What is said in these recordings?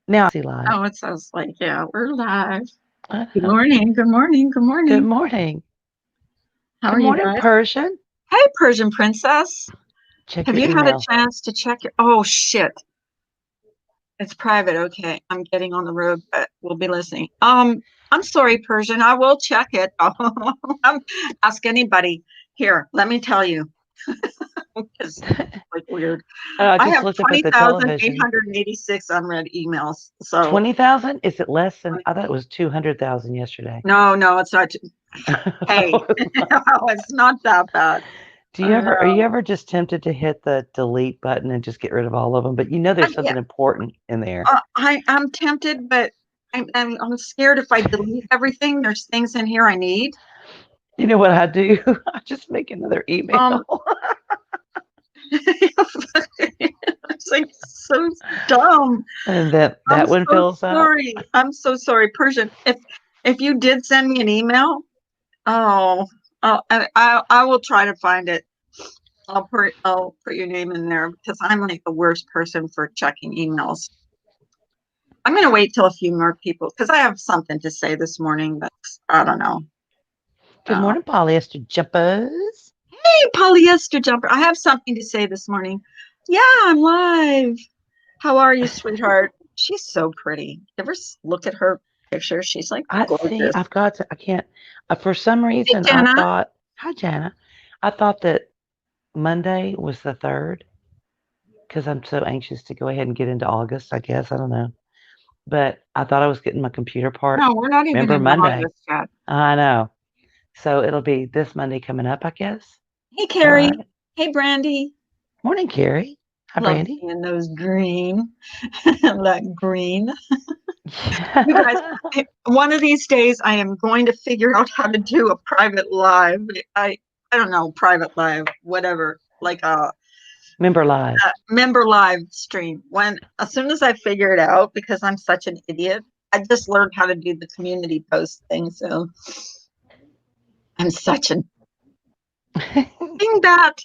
Now I see live. Oh, it says like, yeah, we're live. I Good know. morning. Good morning. Good Good morning. morning. How Good are you morning, guys? Persian. Hey, Persian Princess. Check Have your you had a email. chance to check your? Oh, shit. It's private. Okay. I'm getting on the road, but we'll be listening. I'm sorry, Persian. I will check it. Ask anybody. Here, let me tell you. It's like weird. I I just have looked up at the television. 20,886 unread emails. So 20,000? Is it less than? I thought it was 200,000 yesterday. no, no, it's not. Hey, no, it's not that bad. Are you No. ever just tempted to hit the delete button and just get rid of all of them? But you know there's Yeah, something important in there. I'm tempted, but I'm scared if I delete everything. There's things in here I need. You know what I do? I just make another email. Um, it's like so dumb. And I'm that one so fills up. sorry. I'm so sorry, Persian. If you did send me an email, oh, I will try to find it. I'll put your name in there because I'm like the worst person for checking emails. I'm gonna wait till a few more people because I have something to say this morning. That's I don't know. Good Uh, morning, polyester jumpers. Hey, polyester jumper. I have something to say this morning. Yeah, I'm live. How are you, sweetheart? She's so pretty. You ever look at her picture? She's like I see. gorgeous. I've got to. I can't. For some Hey, reason, I Jenna. thought. Hi, Jana. I thought that Monday was the 3rd because I'm so anxious to go ahead and get into August. I guess I don't know, but I thought I was getting my computer part. No, we're not even Remember in Monday? August yet. I know. So it'll be this Monday coming up. I guess. Is Hey, that Carrie. right? Hey, Brandy. Morning, Carrie. Hi, Love Brandy. seeing those green, that green. You guys, one of these days I am going to figure out how to do a private live. I don't know, private live, whatever, like Remember live. a member live stream. When as soon as I figure it out, because I'm such an idiot, I just learned how to do the community post thing. So I'm such a dingbat.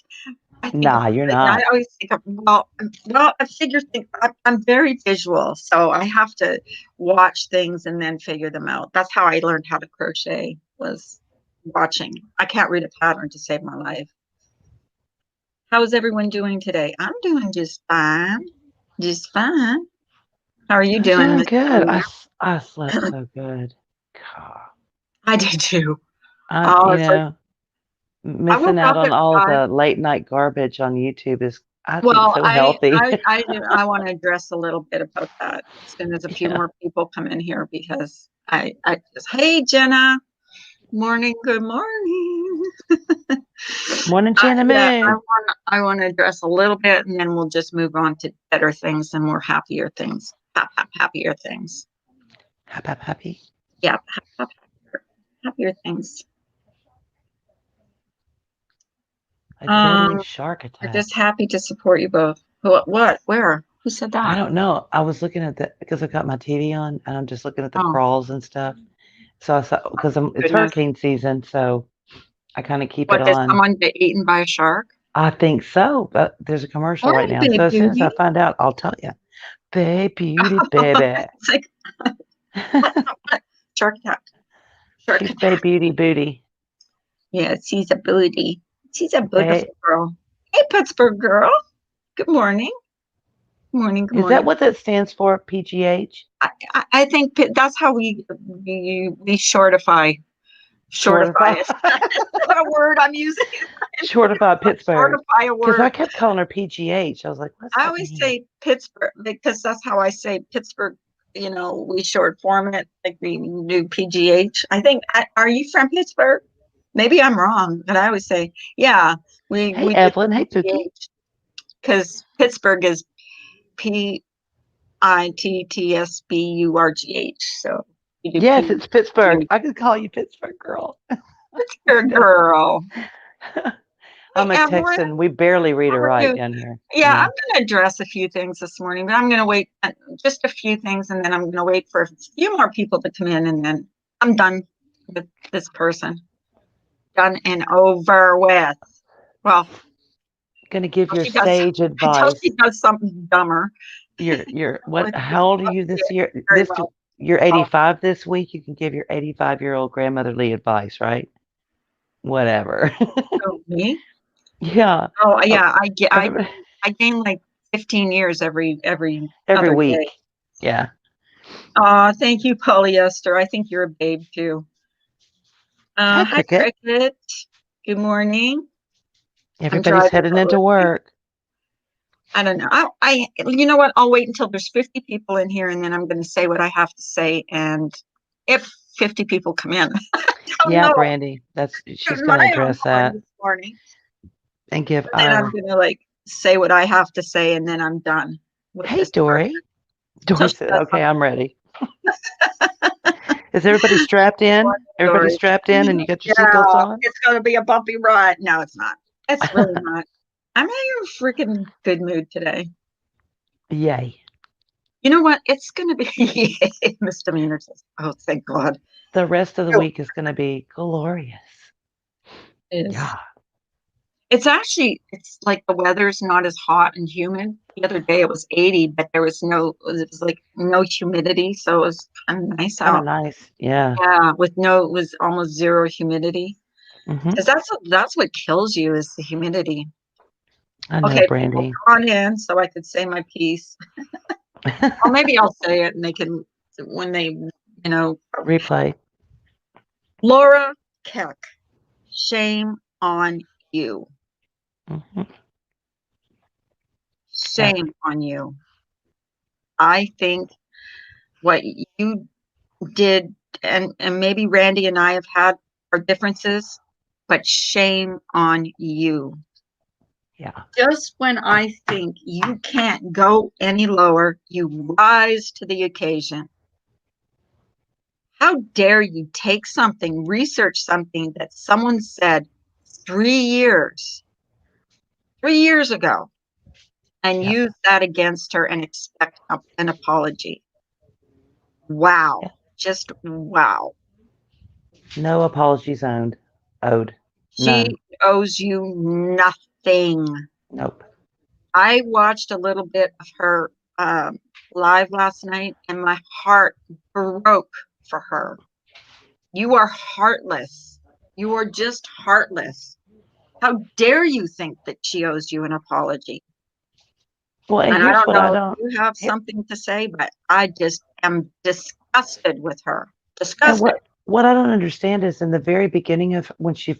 I think Nah, about you're it, and I not. always think of well. I figure things. I'm very visual, so I have to watch things and then figure them out. That's how I learned how to crochet was watching. I can't read a pattern to save my life. How is everyone doing today? I'm doing just fine, just fine. How are you I'm doing, doing Miss good. Julia? I slept so good. God. I did too. I'm, Oh, it's like I missing woke out up on at all of 5. the late night garbage on YouTube is, I think, Well, so I healthy. I I do. I want to address a little bit about that as soon as a few Yeah. more people come in here because I just hey Jenna, morning, good morning. Morning, Yeah, Moon. I want to address a little bit and then we'll just move on to better things and more happier things. Happier things. Happy. Yeah, happier things. A deadly Um, shark we're attack. just happy to support you both. What? Where? Who said I that? don't know. I was looking at the because I got my TV on and I'm just looking at the Oh, crawls and stuff. So I saw because it's goodness. hurricane season, so I kind of keep it What, did on. someone get eaten by a shark? I think so, but there's a commercial right Morning, now. So babe as soon as I beauty. find out, I'll tell you. Hey, beauty, baby. It's like what? Shark attack. Shark She's Bay attack. Beauty Booty. Yeah, she's a booty. She's a beautiful Bay. girl. Hey, Pittsburgh girl. Good morning. Good morning. Good Is that morning. what that stands for? PGH? I think that's how we shortify Shortify. it. Is that a word I'm using? Shortify Pittsburgh. Shortify a Because I word. kept calling her PGH. I was like, what's I that always mean? say Pittsburgh because that's how I say Pittsburgh. We short form it like we do PGH. I think. Are you from Pittsburgh? Maybe I'm wrong, but I always say, yeah, Hey, we do Evelyn. Hey, Pookie. PGH because Pittsburgh is Pittsburgh. So we do Yes, it's Pittsburgh. PGH. I could call you Pittsburgh girl. Pittsburgh girl. Hey, I'm a Evelyn, Texan. We barely read how or are write you? down here. Yeah, I'm Yeah. going to address a few things this morning, but I'm going to wait just a few things, and then I'm going to wait for a few more people to come in, and then I'm done with this person. Done and over with. Well, Going to give until your she does, sage until advice. she does something dumber. what? How old are you this year? Very well. You're Oh, 85 this week. You can give your 85-year-old grandmotherly advice, right? Whatever. so me? Yeah. Oh, Oh, yeah. everybody, I gain like 15 years every every other day. week. Yeah. Thank you, polyester. I think you're a babe too. Hi, Hi, Cricket. Cricket. Good morning. I'm Everybody's driving heading but into listening. work. I don't know. You know what? I'll wait until there's 50 people in here, and then I'm going to say what I have to say. And if 50 people come in, I don't Yeah, know. Brandy. She's Toot going to my own address horn that this morning, and give and then I'm our. going to like say what I have to say, and then I'm done with Hey, this person. Dory. So Dory she said, does "Okay, I'm ready." Is everybody strapped in? one Everybody story. strapped in, and you got your seatbelts Yeah, on? it's going to be a bumpy ride. No, it's not. It's really not. I'm in a freaking good mood today. Yay! You know what? It's going to be misdemeanors. Oh, thank God. The rest of the Oh, week is going to be glorious. it is. Yeah. It's actually, it's like the weather's not as hot and humid. The other day it was 80, but there was it was like no humidity. So it was kind of nice Kind of out. nice. Yeah. Yeah, it was almost zero humidity. Hmm. Because that's what kills you is the humidity. I know, Okay, people, Brandy. come on in so I could say my piece. Or maybe I'll say it and they can, when they, know, Replay. Laura Keck, shame on you. Hmm. Yeah. Shame on you. I think what you did, and maybe Randy and I have had our differences, but shame on you. Yeah. Just when I think you can't go any lower, you rise to the occasion. How dare you take something, research something that someone said 3 years, 3 years ago, and Yeah. use that against her and expect an apology? Wow. Yeah. Just wow. No apologies owed. She None. owes you nothing. Nope. I watched a little bit of her live last night and my heart broke for her. You are heartless. You are just heartless. How dare you think that she owes you an apology? Well, and And I here's don't what I know if don't. you have Here, something to say, but I just am disgusted with her. and Disgusted. what I don't understand is in the very beginning of when she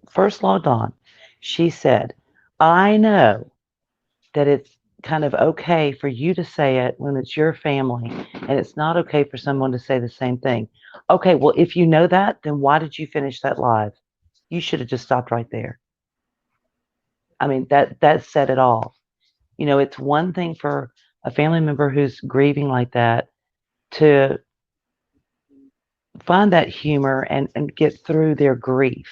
first logged on, she said, "I know that it's kind of okay for you to say it when it's your family, and it's not okay for someone to say the same thing." Okay, well, if you know that, then why did you finish that live? You should have just stopped right there. I mean, that said it all. It's one thing for a family member who's grieving like that to find that humor and get through their grief.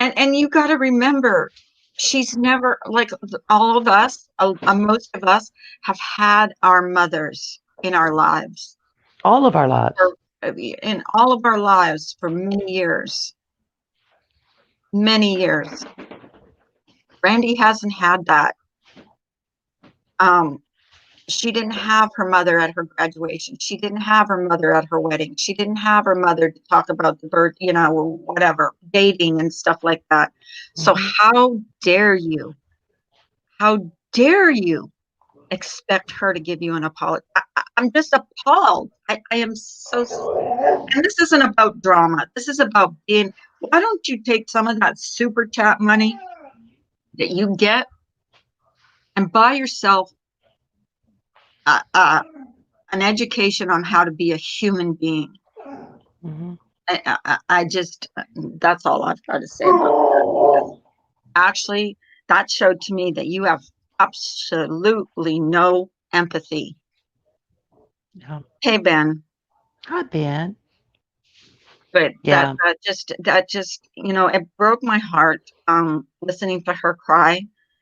And you got to remember, she's never like all of us. Most of us have had our mothers in our lives, All of our lives. for, in all of our lives for many years, many years. Randy hasn't had that. Um, she didn't have her mother at her graduation. She didn't have her mother at her wedding. She didn't have her mother to talk about the birth, whatever, dating and stuff like that. So Hmm. how dare you? How dare you expect her to give you an apology? I'm just appalled. I am so, and this isn't about drama. This is about being, why don't you take some of that super chat money that you get and buy yourself uh, uh, an education on how to be a human being? Hmm. I just, that's all I've got to say about that. Because actually, that showed to me that you have absolutely no empathy. Yeah. Hey, Ben, Hi, Ben. but Yeah. that just, it broke my heart listening to her cry.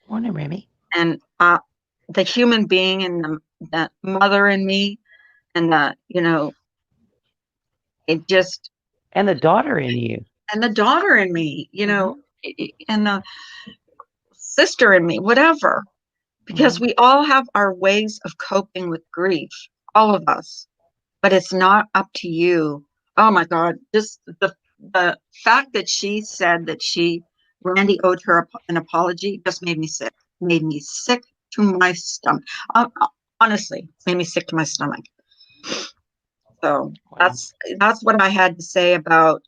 Morning, Remy. And the human being and the mother in me and it just, And the daughter in you. and the daughter in me, Hmm. and the sister in me, whatever. because we all have our ways of coping with grief, all of us, but it's not up to you. Oh my God, just the fact that she said that Randy owed her an apology just made me sick to my stomach. Honestly, made me sick to my stomach. So Wow. that's what I had to say about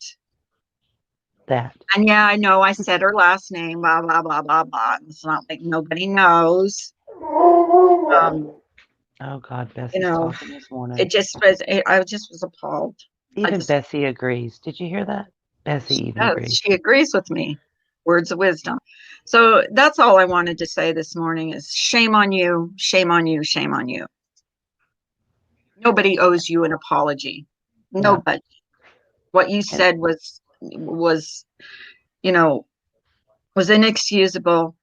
That. And yeah, I know I said her last name, blah, blah, blah, blah, blah. It's not like nobody knows. Um, Oh God, you Bessie's know, talking this morning. I just was appalled. Even Bessie agrees. Did you hear that? Bessie even agrees. She agrees with me. Words of wisdom. So that's all I wanted to say this morning is shame on you, shame on you, shame on you. Nobody owes you an apology. Nobody. What you said was, you know, was inexcusable.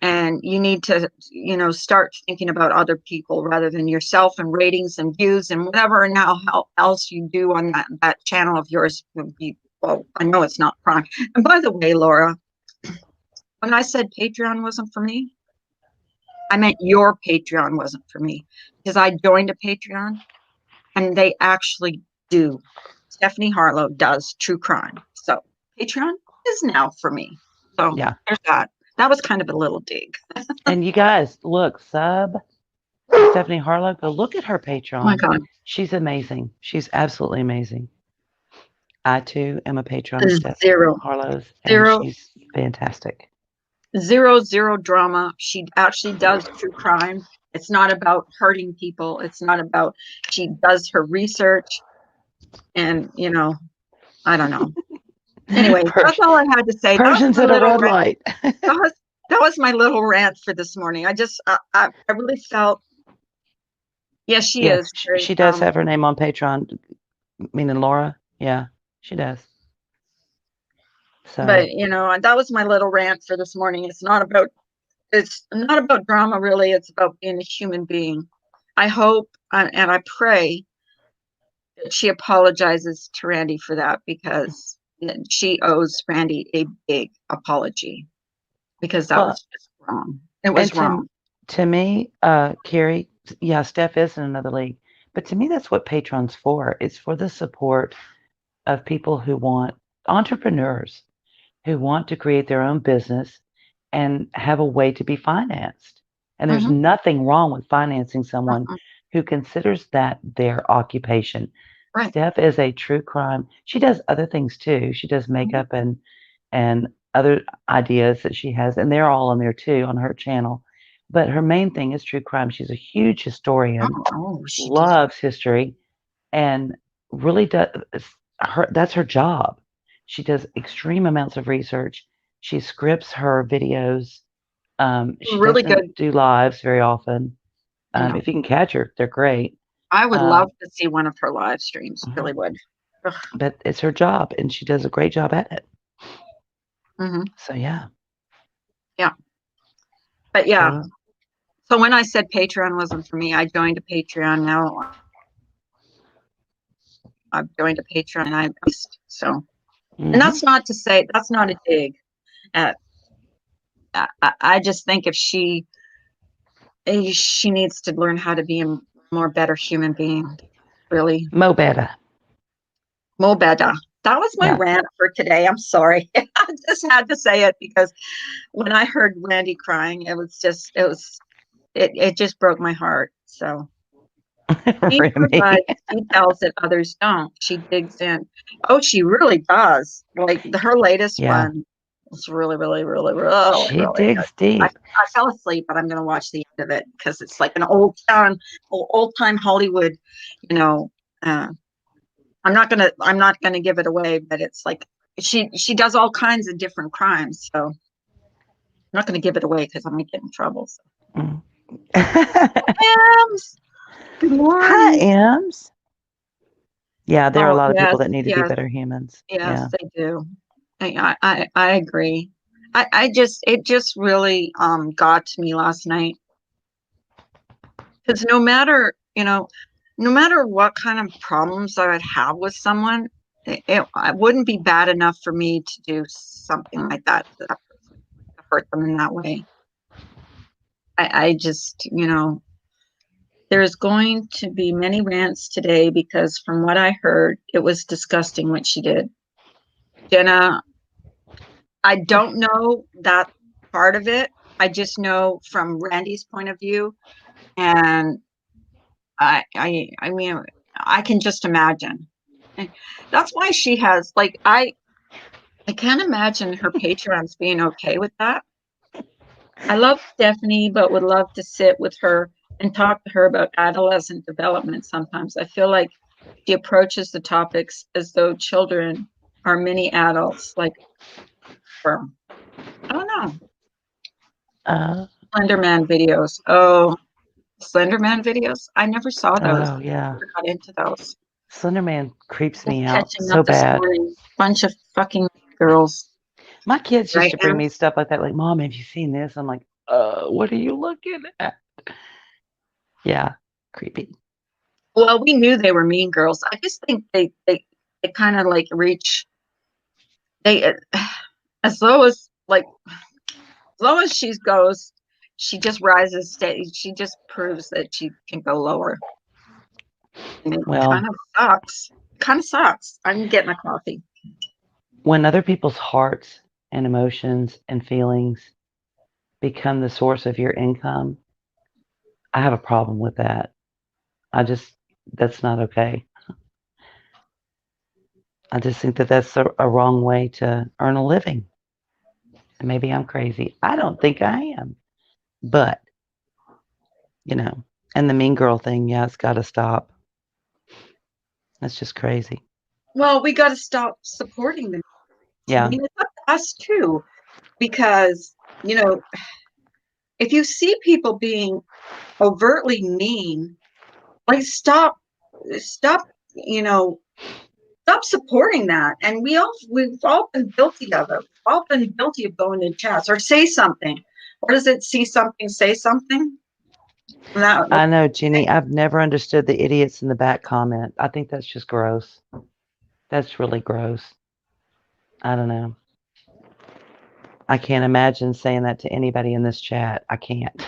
And you need to, start thinking about other people rather than yourself and ratings and views and whatever and how else you do on that channel of yours would be, well, I know it's not crime. And by the way, Laura, when I said Patreon wasn't for me, I meant your Patreon wasn't for me because I joined a Patreon and they actually do. Stephanie Harlow does true crime. So Patreon is now for me. So Yeah. there's that. That was kind of a little dig. And you guys, look, Stephanie Harlow, go look at her Patreon. Oh my God. She's amazing. She's absolutely amazing. I too am a patron of Stephanie Harlow's, and she's fantastic. Zero drama. She actually does true crime. It's not about hurting people. It's not about, she does her research and, I don't know. Anyway, that's all I had to say. Persians at a red light. That was my little rant for this morning. I really felt, yes, she is. She does have her name on Patreon, meaning Laura. Yeah, she does. So. But, that was my little rant for this morning. It's not about drama, really. It's about being a human being. I hope and I pray that she apologizes to Randy for that because she owes Randy a big apology because that was just wrong. It was wrong. To me, Carrie, yeah, Steph is in another league, but to me, that's what Patreon's for. It's for the support of people who want entrepreneurs who want to create their own business and have a way to be financed. And there's nothing wrong with financing someone who considers that their occupation. Right. Steph is a true crime. She does other things too. She does makeup and other ideas that she has, and they're all on there too on her channel. But her main thing is true crime. She's a huge historian, loves history, and really does that's her job. She does extreme amounts of research. She scripts her videos. She really doesn't do lives very often. If you can catch her, they're great. I would love to see one of her live streams. Really would. Ugh. But it's her job, and she does a great job at it. So yeah. Yeah. But yeah. So when I said Patreon wasn't for me, I joined a Patreon now. I've joined a Patreon and I missed. So, and that's not to say, that's not a dig at, I just think if she needs to learn how to be a more better human being, really. Mo better. That was my rant for today. I'm sorry. I just had to say it because when I heard Randy crying, it just broke my heart. So she provides details that others don't. She digs in. Oh, she really does. Like her latest one was really, really, really, really. She digs deep. I fell asleep, but I'm going to watch the end of it because it's like an old time Hollywood. I'm not gonna give it away, but it's like she does all kinds of different crimes. So I'm not gonna give it away because I might get in trouble. So. Ems. Good morning. Hi, Ems. Yeah, there are a lot of people that need to be better humans. Yes, they do. I agree. It just really got to me last night because no matter what kind of problems I would have with someone, it wouldn't be bad enough for me to do something like that to hurt them in that way. I just, there's going to be many rants today because from what I heard, it was disgusting what she did. Jenna, I don't know that part of it. I just know from Randy's point of view, and I mean, I can just imagine. And that's why she has like I can't imagine her patrons being okay with that. I love Stephanie, but would love to sit with her and talk to her about adolescent development sometimes. I feel like she approaches the topics as though children are mini adults, like, or, I don't know, Uh, Slenderman videos. Oh, Slenderman videos? I never saw those. oh yeah. Never got into those. Slender Man creeps Just me out catching so up this bad. morning. Bunch of fucking girls, My kids used right to bring now. me stuff like that, like, Mom, have you seen this? I'm like, what are you looking at? Yeah, creepy. Well, we knew they were mean girls. I just think they kind of like reach they as low as like as low as she goes, she just rises steady. She just proves that she can go lower. And it kind Well, of sucks. Kind of sucks. I'm getting a coffee. when other people's hearts and emotions and feelings become the source of your income, I have a problem with that. I just, that's not okay. I just think that that's a wrong way to earn a living. And maybe I'm crazy. I don't think I am. But, you know, and the mean girl thing, yeah, it's got to stop. That's just crazy. Well, we got to stop supporting them. I Yeah. mean, it's up to us too, because you know, if you see people being overtly mean, like stop, you know, stop supporting that. And we've all been guilty of it. We've all been guilty of going to chats or say something. What is it? See something, say something. That, I know, Jenny. I've never understood the idiots in the back comment. I think that's just gross. That's really gross. I don't know. I can't imagine saying that to anybody in this chat. I can't.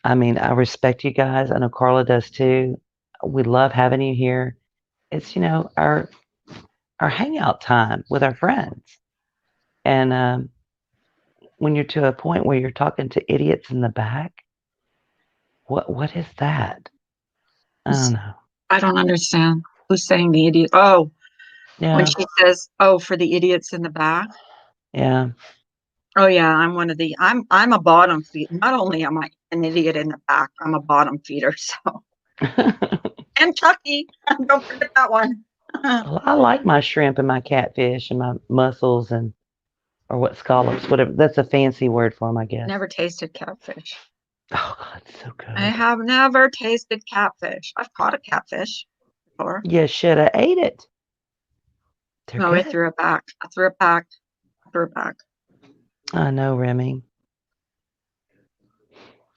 I mean, I respect you guys. I know Carla does too. We love having you here. It's, our hangout time with our friends. And when you're to a point where you're talking to idiots in the back, what is that? I don't know. I don't understand who's saying the idiot. Oh, when Yeah, she says, "Oh, for the idiots in the back." yeah. Oh yeah, I'm a bottom feeder. Not only am I an idiot in the back, I'm a bottom feeder. So and Chucky, don't forget that one. Well, I like my shrimp and my catfish and my mussels and or what scallops, whatever. That's a fancy word for them, I guess. Never tasted catfish. Oh God, it's so I good. have never tasted catfish. I've caught a catfish before. You should have ate it. They're No, I good. threw it back. I threw it back. I threw it back. I know, Remy.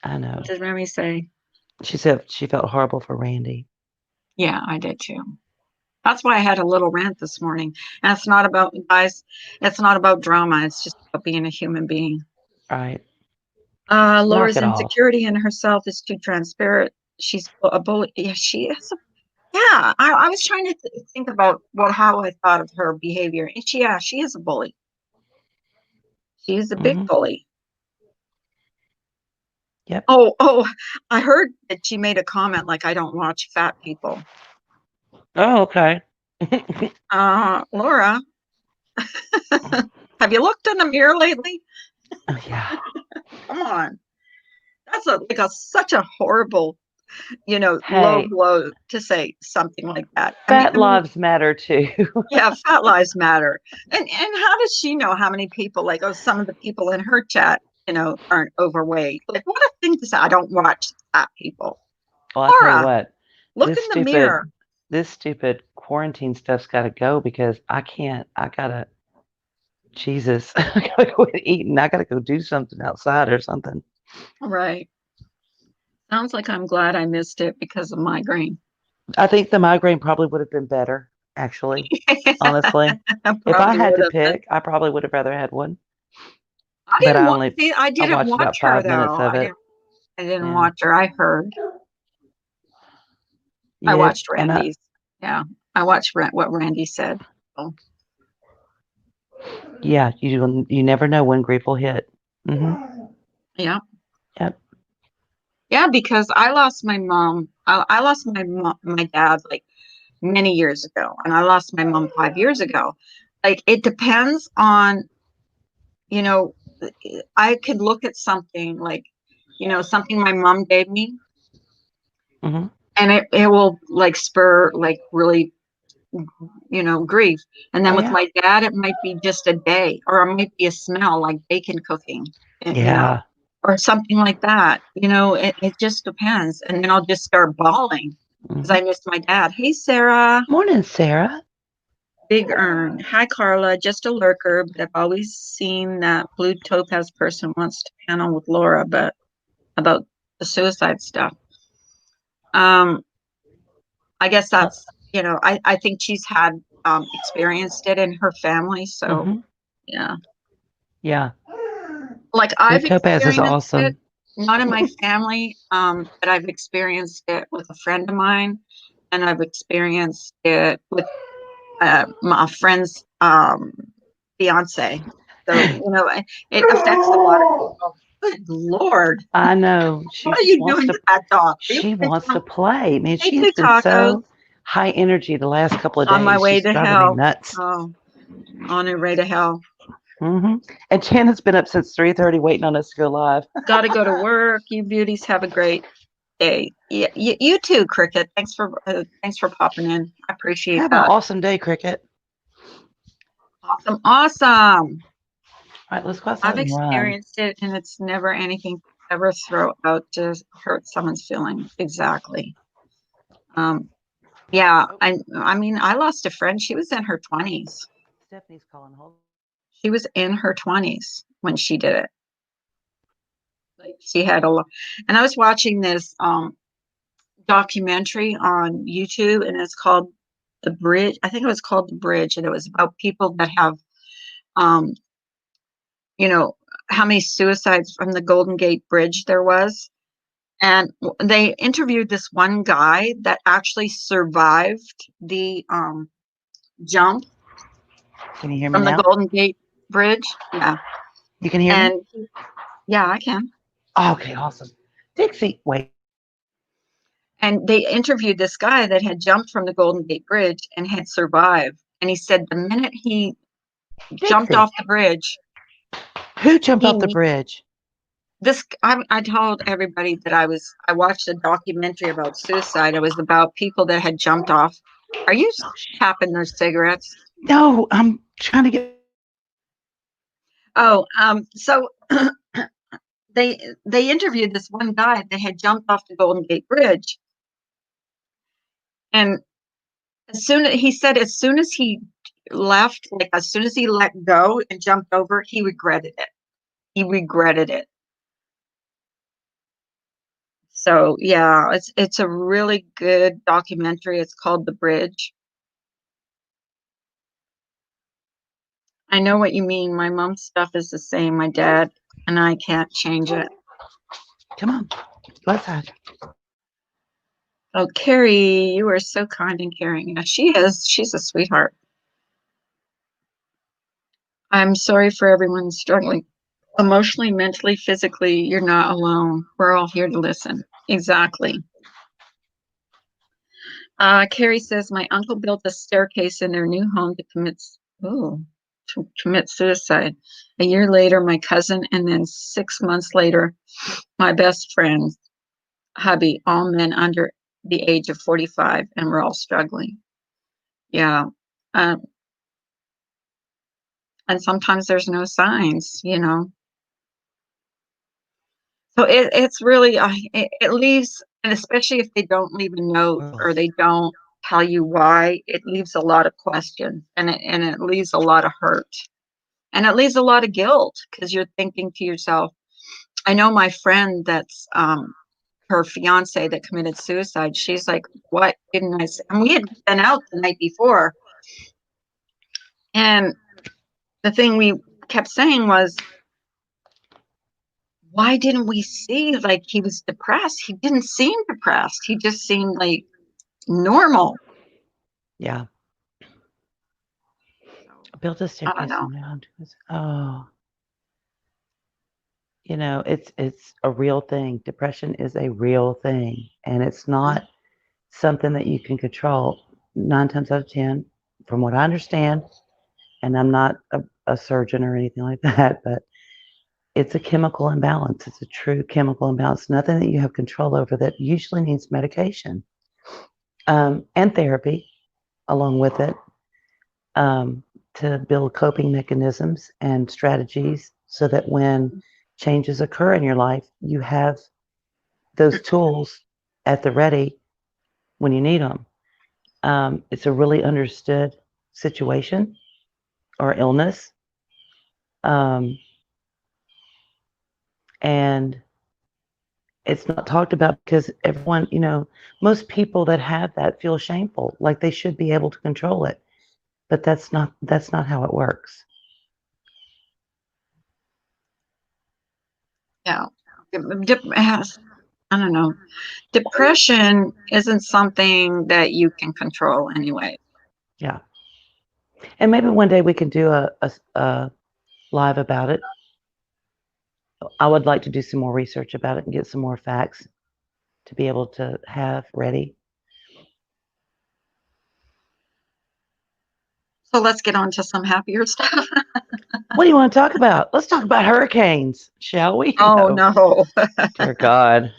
I know. What did Remy say? She said she felt horrible for Randy. Yeah, I did too. That's why I had a little rant this morning. And it's not about guys, it's not about drama. It's just about being a human being. Right. Knock Laura's it off. insecurity in herself is too transparent. She's a bully. Yeah, she is. Yeah, I was trying to think about how I thought of her behavior. And she is a bully. She's a big Hmm. bully. Yep. Oh, I heard that she made a comment like, I don't watch fat people. Oh, okay. Laura, have you looked in the mirror lately? Oh, yeah. Come on. That's such a horrible, low Hey, blow to say something like that. fat lives matter too. Yeah, fat lives matter. And how does she know how many people, like, oh, some of the people in her chat, aren't overweight? Like, what a thing to say. I don't watch fat people. Well, I tell you Laura, what, look this in the stupid mirror. this stupid quarantine stuff's got to go because I can't. I gotta. Jesus, I gotta go eat and I gotta go do something outside or something. Right. Sounds like I'm glad I missed it because of migraine. I think the migraine probably would have been better, actually. Honestly, I if I probably had would to have been. pick, I probably would have rather had one. I but didn't I watch only it. I I didn't watched watch about her 5 minutes though. of it. I didn't Yeah. watch her. I heard. I Yeah, watched and Randy's. Yeah, I watched what Randy said. So, yeah, you never know when grief will hit. yeah, Yep. yeah. Because I lost my mom. I lost my dad like many years ago, and I lost my mom 5 years ago. Like it depends on, you know, I could look at something like, something my mom gave me, hmm and it will like spur like really, grief. And then Oh with yeah. my dad, it might be just a day, or it might be a smell like bacon cooking, Yeah. or something like that. It just depends. And then I'll just start bawling because hmm I missed my dad. Hey, Sarah. Morning, Sarah. Big Earn. Hi, Carla. Just a lurker, but I've always seen that Blue Topaz person wants to panel with Laura, but about the suicide stuff. Um, I guess that's, I think she's had experienced it in her family. So hmm yeah, Yeah. like Blue I've topaz is experienced it, awesome. not in my family, but I've experienced it with a friend of mine, and I've experienced it with my friend's fiance. So, it affects a lot of people. Good Lord. I know. What are you doing to that dog? Are you She wants to play. Man, Hey, she has two been tacos so high energy the last couple of on my days. way She's to driving me hell. nuts. Oh, on her way to hell. hmm And Janet's been up since 3:30 waiting on us to go live. Got to go to work. You beauties have a great day. Yeah, you too, Cricket. Thanks for popping in. I appreciate Have an that. awesome day, Cricket. Awesome, awesome. All right, let's go outside I've and run. experienced it, and it's never anything to ever throw out to hurt someone's feeling. Exactly. Um, yeah, Oh, I mean, I lost a friend. She was in her 20s. Stephanie's calling. Hold. She was in her 20s when she did it. Like she had a lot. And I was watching this documentary on YouTube, and it's called The Bridge. I think it was called The Bridge, and it was about people that have um, you know, how many suicides from the Golden Gate Bridge there was. And they interviewed this one guy that actually survived the jump Can you hear me from the now? Golden Gate Bridge. Yeah. You can hear me? And yeah, I can. Okay, awesome. Dixie, wait. And they interviewed this guy that had jumped from the Golden Gate Bridge and had survived. And he said the minute he jumped Dixie, off the bridge, who jumped off the he bridge? I told everybody that I watched a documentary about suicide. It was about people that had jumped off. Are you Oh, shit. tapping their cigarettes? No, I'm trying to get. Oh, so they interviewed this one guy that had jumped off the Golden Gate Bridge, and he said as soon as he left, like as soon as he let go and jumped over, he regretted it. He regretted it. So yeah, it's a really good documentary. It's called The Bridge. I know what you mean. My mom's stuff is the same. My dad and I can't change it. Come on, go outside. Oh, Carrie, you are so kind and caring. Yeah, she is. She's a sweetheart. I'm sorry for everyone struggling emotionally, mentally, physically. You're not alone. We're all here to listen. Exactly. Carrie says my uncle built a staircase in their new home to commit suicide. A year later, my cousin, and then 6 months later, my best friend, hubby, all men under the age of 45, and we're all struggling. Yeah. Um, and sometimes there's no signs. So it's really, it leaves, and especially if they don't leave a note Oh, or they don't tell you why, it leaves a lot of questions, and it leaves a lot of hurt, and it leaves a lot of guilt because you're thinking to yourself, I know my friend that's her fiance that committed suicide. She's like, what didn't I say? And we had been out the night before. And the thing we kept saying was, why didn't we see like he was depressed? He didn't seem depressed. He just seemed like normal. Yeah. Build a I don't staircase know. around us. Oh, it's a real thing. Depression is a real thing, and it's not something that you can control. 9 times out of 10, from what I understand, and I'm not a surgeon or anything like that, but it's a chemical imbalance. It's a true chemical imbalance. Nothing that you have control over that usually needs medication, and therapy along with it, um, to build coping mechanisms and strategies so that when changes occur in your life, you have those tools at the ready when you need them. It's a really understood situation or illness. Um, and it's not talked about because everyone, most people that have that feel shameful, like they should be able to control it. But that's not how it works. Yeah. I don't know. Depression isn't something that you can control anyway. Yeah. And maybe one day we can do a live about it. I would like to do some more research about it and get some more facts to be able to have ready. So let's get on to some happier stuff. What do you want to talk about? Let's talk about hurricanes, shall we? Oh No, no. dear God.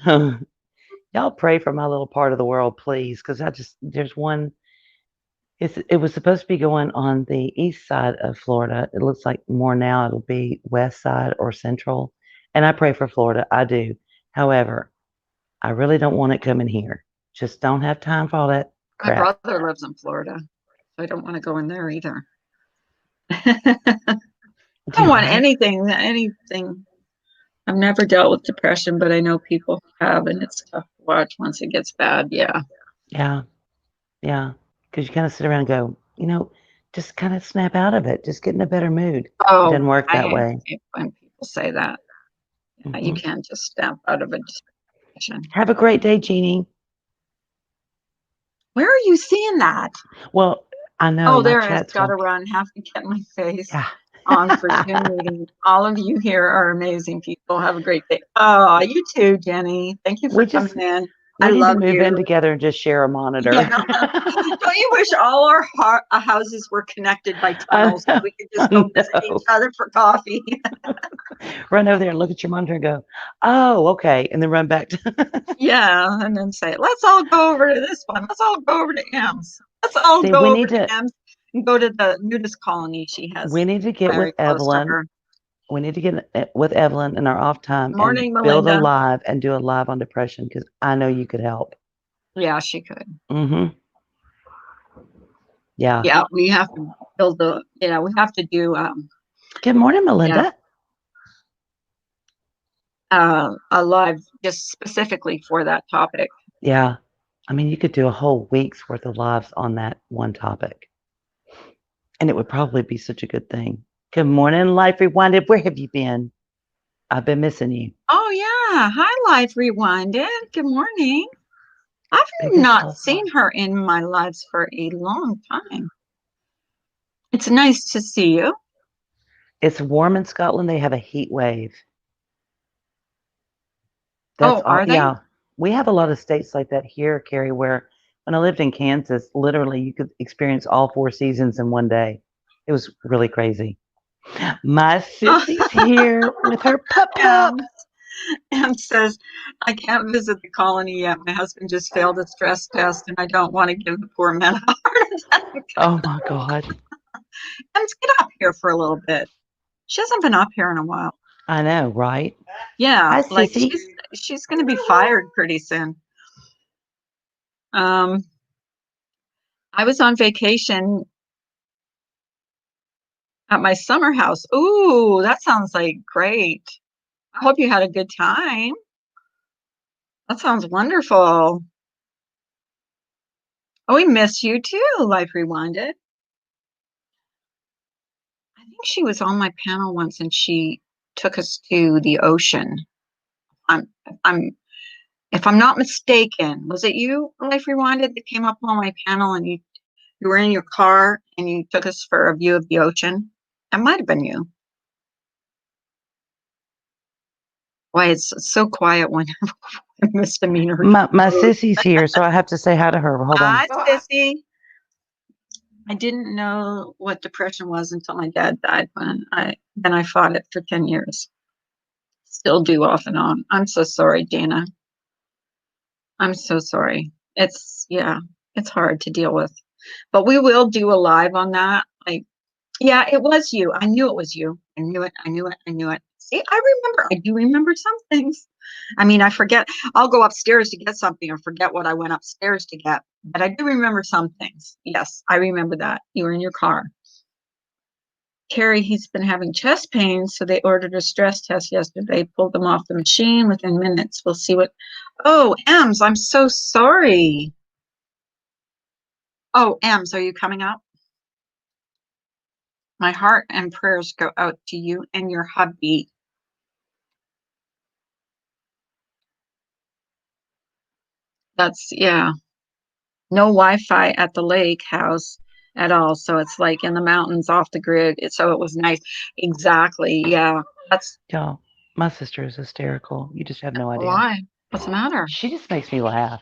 Y'all pray for my little part of the world, please, because there's one. It was supposed to be going on the east side of Florida. It looks like more now it'll be west side or central. And I pray for Florida. I do. However, I really don't want it coming here. Just don't have time for all that My crap. brother lives in Florida, so I don't want to go in there either. I don't Do want what? anything. I've never dealt with depression, but I know people who have, and it's tough to watch once it gets bad. Yeah. Yeah, yeah. Because you kind of sit around and go, just kind of snap out of it. Just get in a better mood. It Oh, doesn't work I that hate way. when people say that. Yeah, you Hmm. can't just snap out of a depression. Have a great day, Jeannie. Where are you seeing that? Well, I know Oh, my there it is. chat's Got going. to run. Have to get my face Yeah. on for Zoom meeting. All of you here are amazing people. Have a great day. Oh, you too, Jenny. Thank you we for just coming in. I we need to love move in you. together and just share a monitor. Yeah. Don't you wish all our houses were connected by I tunnels so know. we could just I go visit each know. other for coffee? Run over there and look at your monitor and go, oh, okay, and then run back to. Yeah, and then say, let's all go over to this one. Let's all go over to M's. Let's all See, go over to M's and go to the nudist colony she we has need to get with very close to Evelyn. her. We need to get with Evelyn in our off time and Morning, build a Melinda. live and do a live on depression because I know you could help. Yeah, she could. Mm-hmm. Yeah. Yeah, we have to build we have to do Good morning, yeah, Melinda. a live just specifically for that topic. Yeah. I mean, you could do a whole week's worth of lives on that one topic, and it would probably be such a good thing. Good morning, Life Rewinded. Where have you been? I've been missing you. Oh yeah. Hi, Life Rewinded. Good morning. I've Biggest not love. seen her in my lives for a long time. It's nice to see you. It's warm in Scotland. They have a heat wave. That's Oh, all. are they? Yeah. We have a lot of states like that here, Carrie, where when I lived in Kansas, literally you could experience all 4 seasons in one day. It was really crazy. My sissy's here with her pup. Em, Em says, I can't visit the colony yet. My husband just failed a stress test and I don't want to give the poor man a heart attack. Oh my God. Let's get up here for a little bit. She hasn't been up here in a while. I know, right? Yeah, Hi, like Sissy. she's going to be fired pretty soon. Um, I was on vacation at my summer house. Ooh, that sounds like great. I hope you had a good time. That sounds wonderful. Oh, we miss you too, Life Rewinded. I think she was on my panel once and she took us to the ocean. I'm if I'm not mistaken, was it you, Life Rewinded, that came up on my panel and you were in your car and you took us for a view of the ocean? It might have been you. Why it's so quiet when misdemeanor. My sissy's here, so I have to say hi to her. Hold on. Hi, Sissy. I didn't know what depression was until my dad died. Then I fought it for 10 years. Still do off and on. I'm so sorry, Dana. I'm so sorry. It's hard to deal with. But we will do a live on that. Yeah, it was you. I knew it was you. I knew it. I knew it. I knew it. See, I remember. I do remember some things. I mean, I forget. I'll go upstairs to get something or forget what I went upstairs to get. But I do remember some things. Yes, I remember that. You were in your car. Carrie, he's been having chest pains, so they ordered a stress test yesterday, pulled them off the machine within minutes. We'll see what. Oh, Ems, I'm so sorry. Oh, Ems, are you coming up? My heart and prayers go out to you and your hubby. Yeah. No Wi-Fi at the lake house at all. So it's like in the mountains off the grid. So it was nice. Exactly. Yeah. That's Y'all, my sister is hysterical. You just have no idea. why. What's the matter? She just makes me laugh.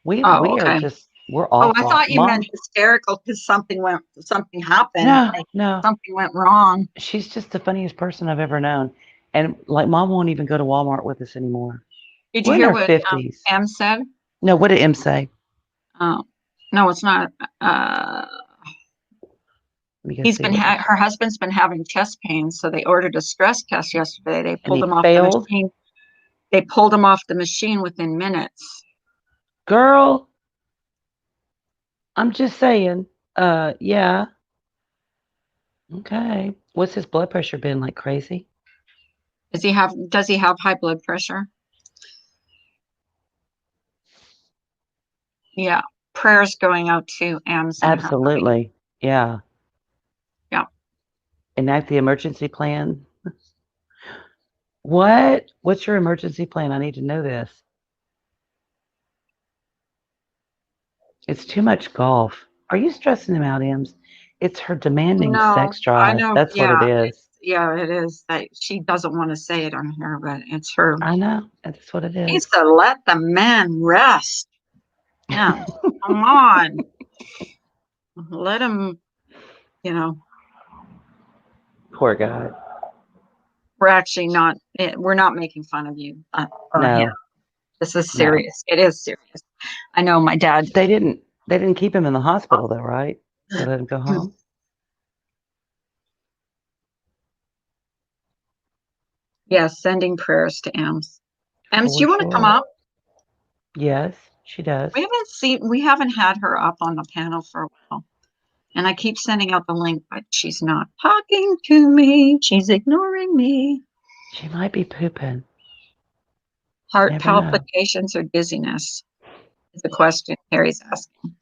We Oh, are okay. just we're Oh, awful. I thought you Mom, meant hysterical because something happened. no, Like no. something went wrong. She's just the funniest person I've ever known. And like, Mom won't even go to Walmart with us anymore. Did you We're in hear our what 50s. Em said? No, what did M say? Oh, no, it's not. Let me go see. Her husband's been having chest pains, so they ordered a stress test yesterday. They And pulled he him off the failed. machine. They pulled him off the machine within minutes. Girl, I'm just saying. Yeah. Okay. What's his blood pressure been like? Crazy? Does he have high blood pressure? Yeah. Prayers going out to Ems and her. Absolutely. Yeah. Yeah. Enact the emergency plan. What? What's your emergency plan? I need to know this. It's too much golf. Are you stressing him out, Ems? It's her demanding No, sex I drive. know. That's what it is. Yeah, it is. That she doesn't want to say it on here, but it's her. I know. That's what it He is. needs to let the man rest. Yeah. Come on. Let him, you know, Poor guy. we're not making fun of you or him. No, This is no. serious. It is serious. I know my dad. They didn't keep him in the hospital though, right? They let him go home. Yes, sending prayers to Ems. Ems, do you For want to come sure. up? Yes, she does. We haven't had her up on the panel for a while. And I keep sending out the link, but she's not talking to me. She's ignoring me. She might be pooping. Heart Never know. palpitations or dizziness is the question Harry's asking.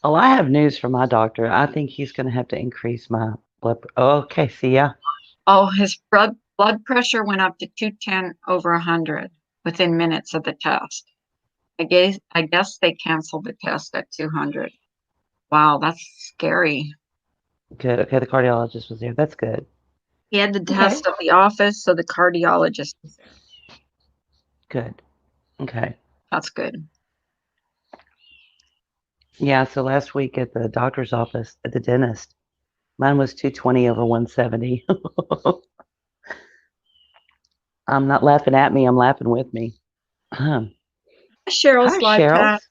Oh, I have news from my doctor. I think he's going to have to increase my blood. Okay, see ya. Oh, his blood pressure went up to 210/100 within minutes of the test. I guess they canceled the test at 200. Wow, that's scary. Good. Okay, the cardiologist was there. That's good. He had the test at the office, so the cardiologist was there. Good. Okay. That's good. Yeah, so last week at the doctor's office, at the dentist, mine was 220/170. I'm not laughing at me, I'm laughing with me. Cheryl's Hi, live Cheryl. chat.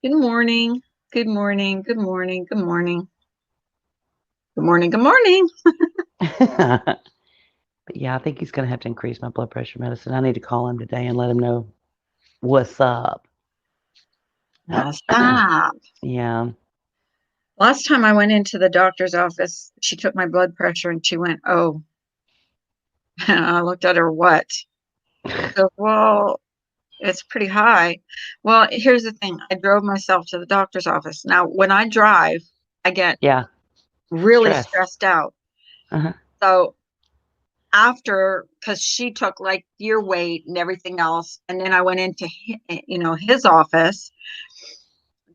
Good morning. Good morning. Good morning. Good morning. Good morning. Good morning. But yeah, I think he's going to have to increase my blood pressure medicine. I need to call him today and let him know what's up. Stop. Yeah. Last time I went into the doctor's office, she took my blood pressure and she went, "Oh." And I looked at her, "What?" So, well, it's pretty high. Well, here's the thing. I drove myself to the doctor's office. Now, when I drive, I get Yeah. really Stress. stressed out. Uh-huh. So after, because she took like your weight and everything else, and then I went into his office,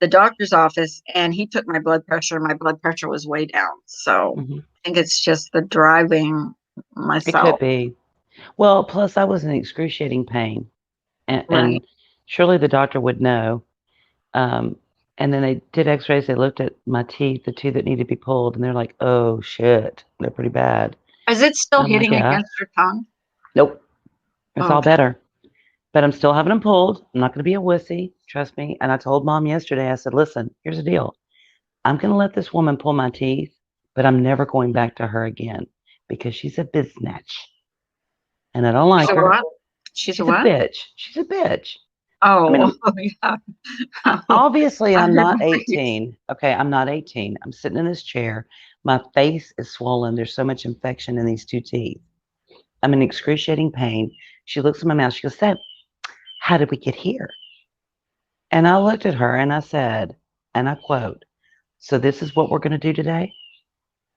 the doctor's office, and he took my blood pressure. My blood pressure was way down. So Mhm. I think it's just the driving It could myself. be. Well, plus I was in excruciating pain, Right. and surely the doctor would know. Um, and then they did X-rays. They looked at my teeth, the two that need to be pulled, and they're like, "Oh shit, they're pretty bad." Is it still And I'm like, hitting "Yeah, against your tongue? nope, it's all Okay. better." But I'm still having them pulled. I'm not going to be a wussy, trust me. And I told mom yesterday, I said, "Listen, here's the deal. I'm going to let this woman pull my teeth, but I'm never going back to her again because she's a bitch, and I don't She's like a her. what? She's a She's a what? bitch. She's a bitch." I mean, Oh, yeah. obviously, I I'm heard not the phrase. 18. Okay, I'm not 18. I'm sitting in this chair. My face is swollen. There's so much infection in these two teeth. I'm in excruciating pain. She looks at my mouth. She goes, "Seb, how did we get here?" And I looked at her and I said, and I quote, "So this is what we're going to do today?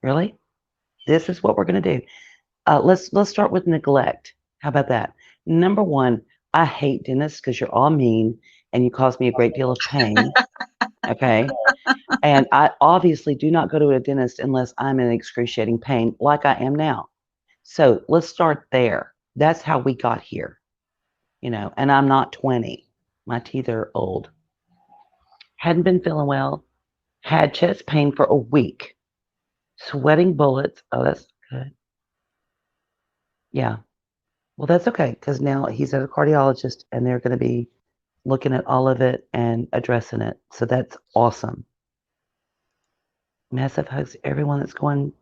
Really? This is what we're going to do? Let's start with neglect. How about that? Number one, I hate dentists because you're all mean and you cause me a great deal of pain. Okay. And I obviously do not go to a dentist unless I'm in excruciating pain, like I am now. So let's start there. That's how we got here, and I'm not 20. My teeth are old. Hadn't been feeling well, had chest pain for a week, sweating bullets. Oh, that's good. Yeah. Well, that's okay because now he's at a cardiologist and they're going to be looking at all of it and addressing it. So that's awesome. Massive hugs to everyone that's going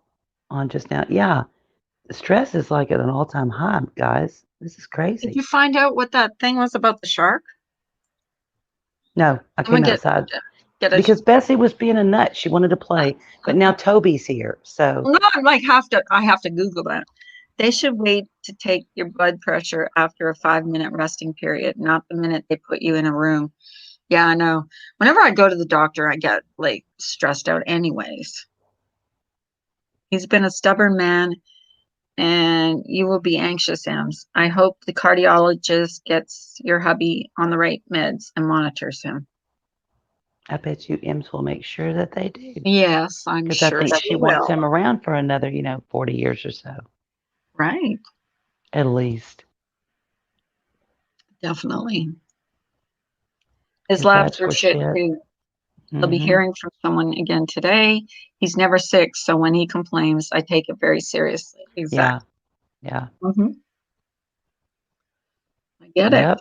on just now. Yeah. Stress is like at an all-time high, guys. This is Did crazy. you find out what that thing was about the shark? No, I I'm gonna came outside get a. because Bessie was being a nut. She wanted to play, but now Toby's here. So, No, I have to Google that. They should wait to take your blood pressure after a 5 minute resting period, not the minute they put you in a room. Yeah, I know. Whenever I go to the doctor, I get like stressed out anyways. He's been a stubborn man and you will be anxious, Ems. I hope the cardiologist gets your hubby on the right meds and monitors him. I bet you Ems will make sure that they do Yes, I'm because I sure think she she wants will. him around for another, 40 years or so, Right, at least. definitely. His His labs labs are were shit shit. too. He'll be Hmm. hearing from someone again today. He's never sick, so when he complains, I take it very seriously. Yeah. Exactly. Yeah. I get it. Yep.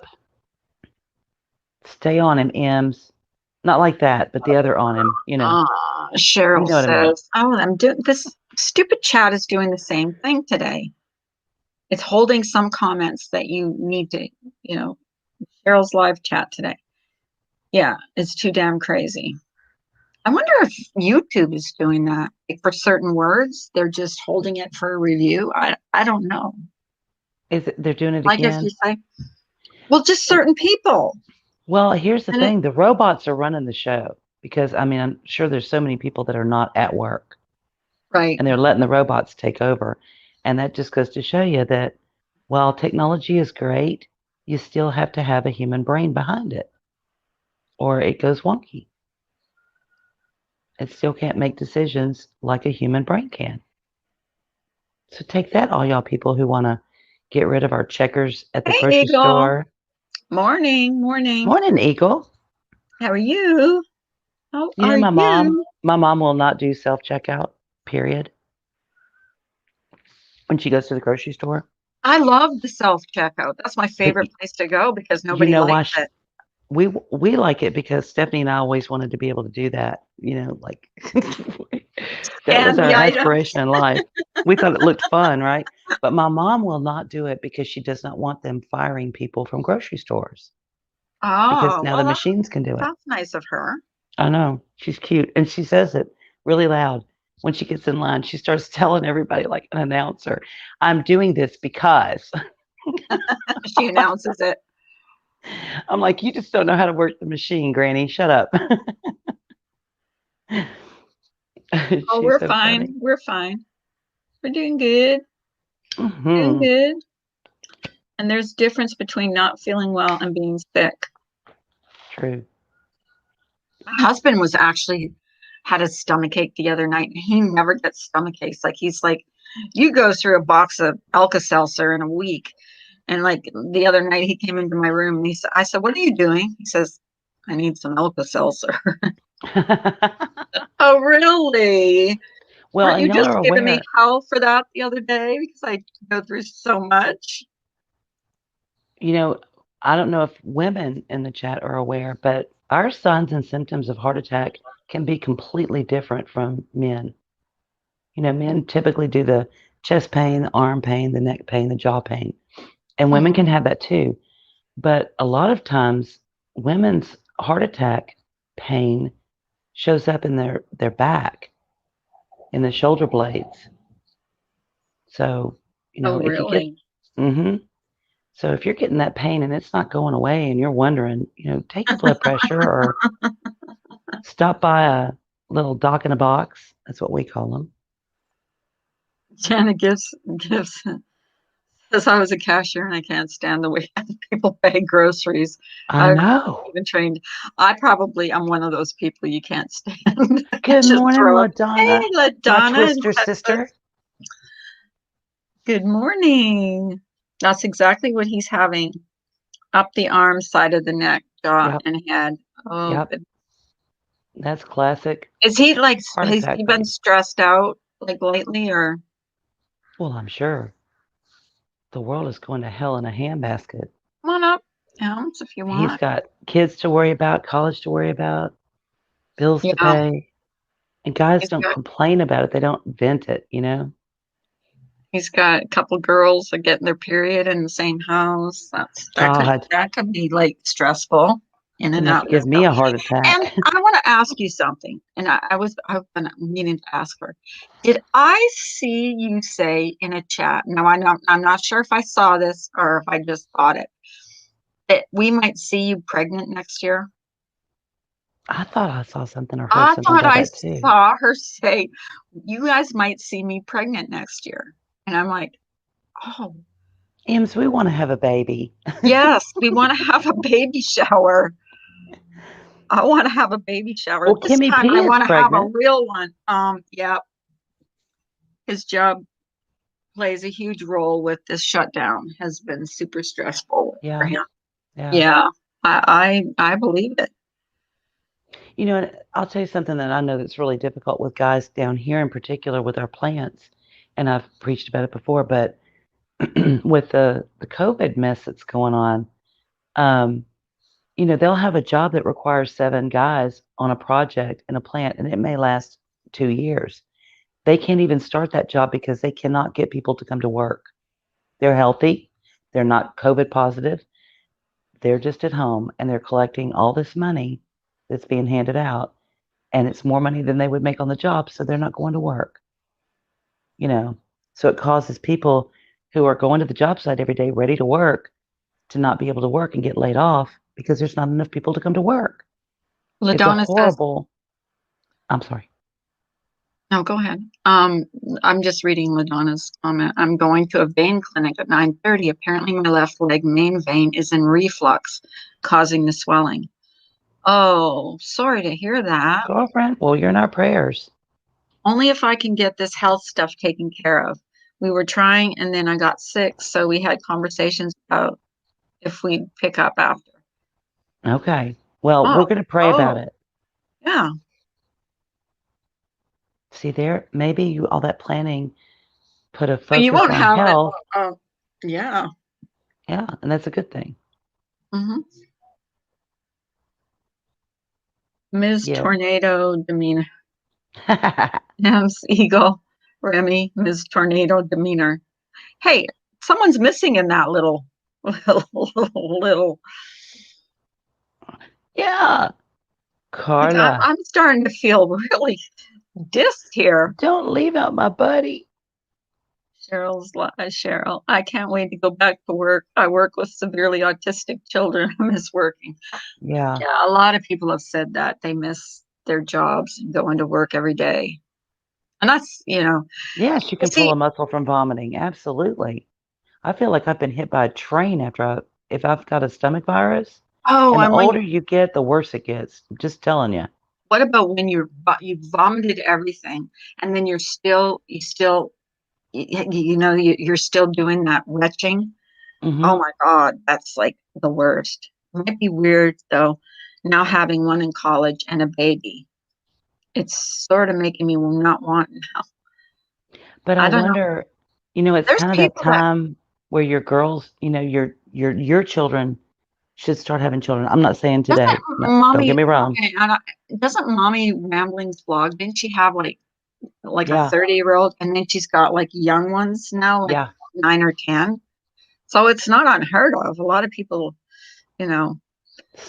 Stay on him, Ems. Not like that, but the other on him. You Cheryl know what I mean. says, "Oh, I'm doing this. Stupid chat is doing the same thing today. It's holding some comments that you need to, you know, Cheryl's live chat today. Yeah, it's too damn crazy. I wonder if YouTube is doing that. Like for certain words, they're just holding it for a review. I don't know. They're doing it Like if you again? say, well, just certain people. Well, here's the And it thing. The robots are running the show because I mean, I'm sure there's so many people that are not at work right. and they're letting the robots take over. And that just goes to show you that while technology is great, you still have to have a human brain behind it or it goes wonky. It still can't make decisions like a human brain can. So take that, all y'all people who want to get rid of our checkers at the Hey, grocery Eagle. store. Morning, morning. Morning, Eagle. How are you? How You know, are my mom, you? my mom will not do self-checkout, period, when she goes to the grocery store. I love the self checkout. That's my But favorite place to go because you nobody know why likes it. we like it because Stephanie and I always wanted to be able to do that. Like that was Scan our the items. aspiration in life. We thought it looked fun, right? But my mom will not do it because she does not want them firing people from grocery stores because Oh, now the well, machines can do it. that's nice of her. I know. She's cute. And she says it really loud. When she gets in line, she starts telling everybody like an announcer, "I'm doing this because." She announces it. I'm like, "You just don't know how to work the machine, Granny. Shut up." Oh, She's we're so fine. funny. We're fine. We're doing good. Hmm. Good. And there's difference between not feeling well and being sick. True. My husband was actually had a stomach ache the other night, and he never gets stomach aches. Like he's like, you go through a box of Alka-Seltzer in a week. And like the other night, he came into my room and I said, "What are you doing?" He says, "I need some Alka-Seltzer." Oh, really? Well, Weren't and you y'all just are giving me aware, hell for that the other day because I go through so much? you know, I don't know if women in the chat are aware, but our signs and symptoms of heart attack can be completely different from men. Men typically do the chest pain, the arm pain, the neck pain, the jaw pain, and women can Mhm. have that too. But a lot of times, women's heart attack pain shows up in their back, in the shoulder blades. So, Oh, if you get, really? hmm so if you're getting that pain and it's not going away and you're wondering, take your blood pressure or stop by a little doc in a box. That's what we call them. Janet gives says I was a cashier and I can't stand the way people pay groceries. I I've know. been trained. I probably am one of those people you can't stand. Good Just morning, throw up. Hey, LaDonna, my LaDonna. twister sister. Good morning. That's exactly what he's having. Up the arm, side of the neck, jaw, Yep, and head. Oh, yep. good. That's classic Is he like, heart has attack he been pain. stressed out like lately or? Well, I'm sure the world is going to hell in a handbasket. Come on up, Helms, if you He's want. got kids to worry about, college to worry about, bills to Yeah, pay. And guys he's don't got complain about it. They don't vent it. he's got a couple girls that getting their period in the same house. God, That could be like stressful in it's and enough out to of give me itself. a heart And attack. I want to ask you something. And I've been meaning to ask her. Did I see you say in a chat? No, I'm not sure if I saw this or if I just thought it, that we might see you pregnant next year. I thought I saw something or heard I something thought about I that too. saw her say, you guys might see me pregnant next year. And I'm like, oh, Ems, we want to have a baby. yes, we want to have a baby shower. I want to have a baby shower. Well, This Kimmy time P I is want to have a pregnant. real one. Yeah, his job plays a huge role with this shutdown, has been super stressful for Yeah, him. yeah. Yeah, I believe it. And I'll tell you something that I know that's really difficult with guys down here in particular with our plants. And I've preached about it before, but with the COVID mess that's going on, um, they'll have a job that requires 7 guys on a project in a plant, and it may last 2 years. They can't even start that job because they cannot get people to come to work. They're healthy, they're not COVID positive, they're just at home and they're collecting all this money that's being handed out, and it's more money than they would make on the job, so they're not going to work. You know, so it causes people who are going to the job site every day ready to work to not be able to work and get laid off because there's not enough people to come to work. It's a LaDonna says, horrible, I'm sorry. no, go ahead. I'm just reading LaDonna's comment. I'm going to a vein clinic at 9:30. Apparently, my left leg main vein is in reflux, causing the swelling. Oh, sorry to hear that. Girlfriend, well, you're in our prayers. Only if I can get this health stuff taken care of. We were trying, and then I got sick, so we had conversations about if we'd pick up after. Okay. Well, we're Oh, going to pray about oh, it. yeah. See there, maybe all that planning put a But you focus won't on have it. health. Yeah. Yeah, and that's a good thing. Hmm. Ms. Yeah. Tornado demeanor. Hams, Eagle, Remy, Ms. Tornado demeanor. Hey, someone's missing in that little. Yeah. Like Carla, I'm starting to feel really dissed here. don't leave out my buddy. Cheryl. I can't wait to go back to work. I work with severely autistic children. I miss working. Yeah. Yeah, a lot of people have said that they miss their jobs, going to work every day. And that's, Yes, you can pull see, a muscle from vomiting. Absolutely. I feel like I've been hit by a train if I've got a stomach virus. oh, And the and when older you get, the worse it gets. I'm just telling you. what about when you vomited everything and then you're still doing that retching? Oh Hmm. my God, that's like the worst. Might be weird though, now having one in college and a baby. It's sort of making me not want now. But I I don't know. wonder, it's There's kind of that people that time where your girls, your children should start having children. I'm not saying doesn't today. No, don't get mommy me wrong. okay, doesn't mommy ramblings vlog? Didn't she have like a Yeah, 30-year-old and then she's got like young ones now, like yeah. 9 or 10? So it's not unheard of. A lot of people, you know,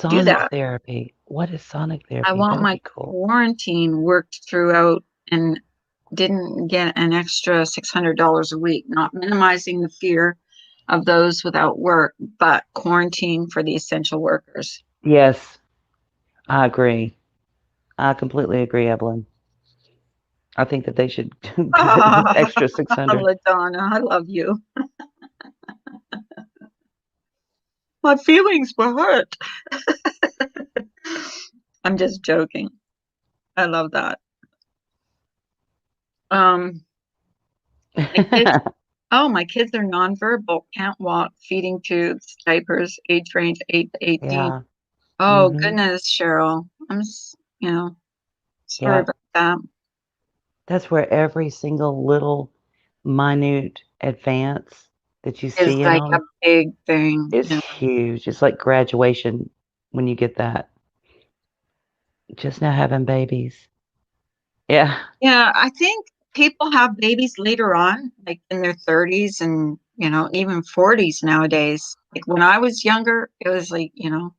do Sonic that. therapy. What is sonic I therapy? want That'd my be cool. quarantine worked throughout and didn't get an extra $600 a week, not minimizing the fear of those without work, but quarantine for the essential workers. Yes, I agree. I completely agree, Evelyn. I think that they should get this extra 600. LaDonna, I love you. My feelings were hurt. I'm just joking. I love that. Um, my kids, oh, my kids are nonverbal, can't walk, feeding tubes, diapers, age range 8 to 18. Yeah. Oh, Hmm. goodness, Cheryl. Sorry Yep. about that. That's where every single little minute advance that you It's see in like all a this big thing. is huge. It's like graduation when you get that. Just now having babies. Yeah. Yeah, I think people have babies later on, like in their 30s and, even 40s nowadays. Like when I was younger, it was like, I want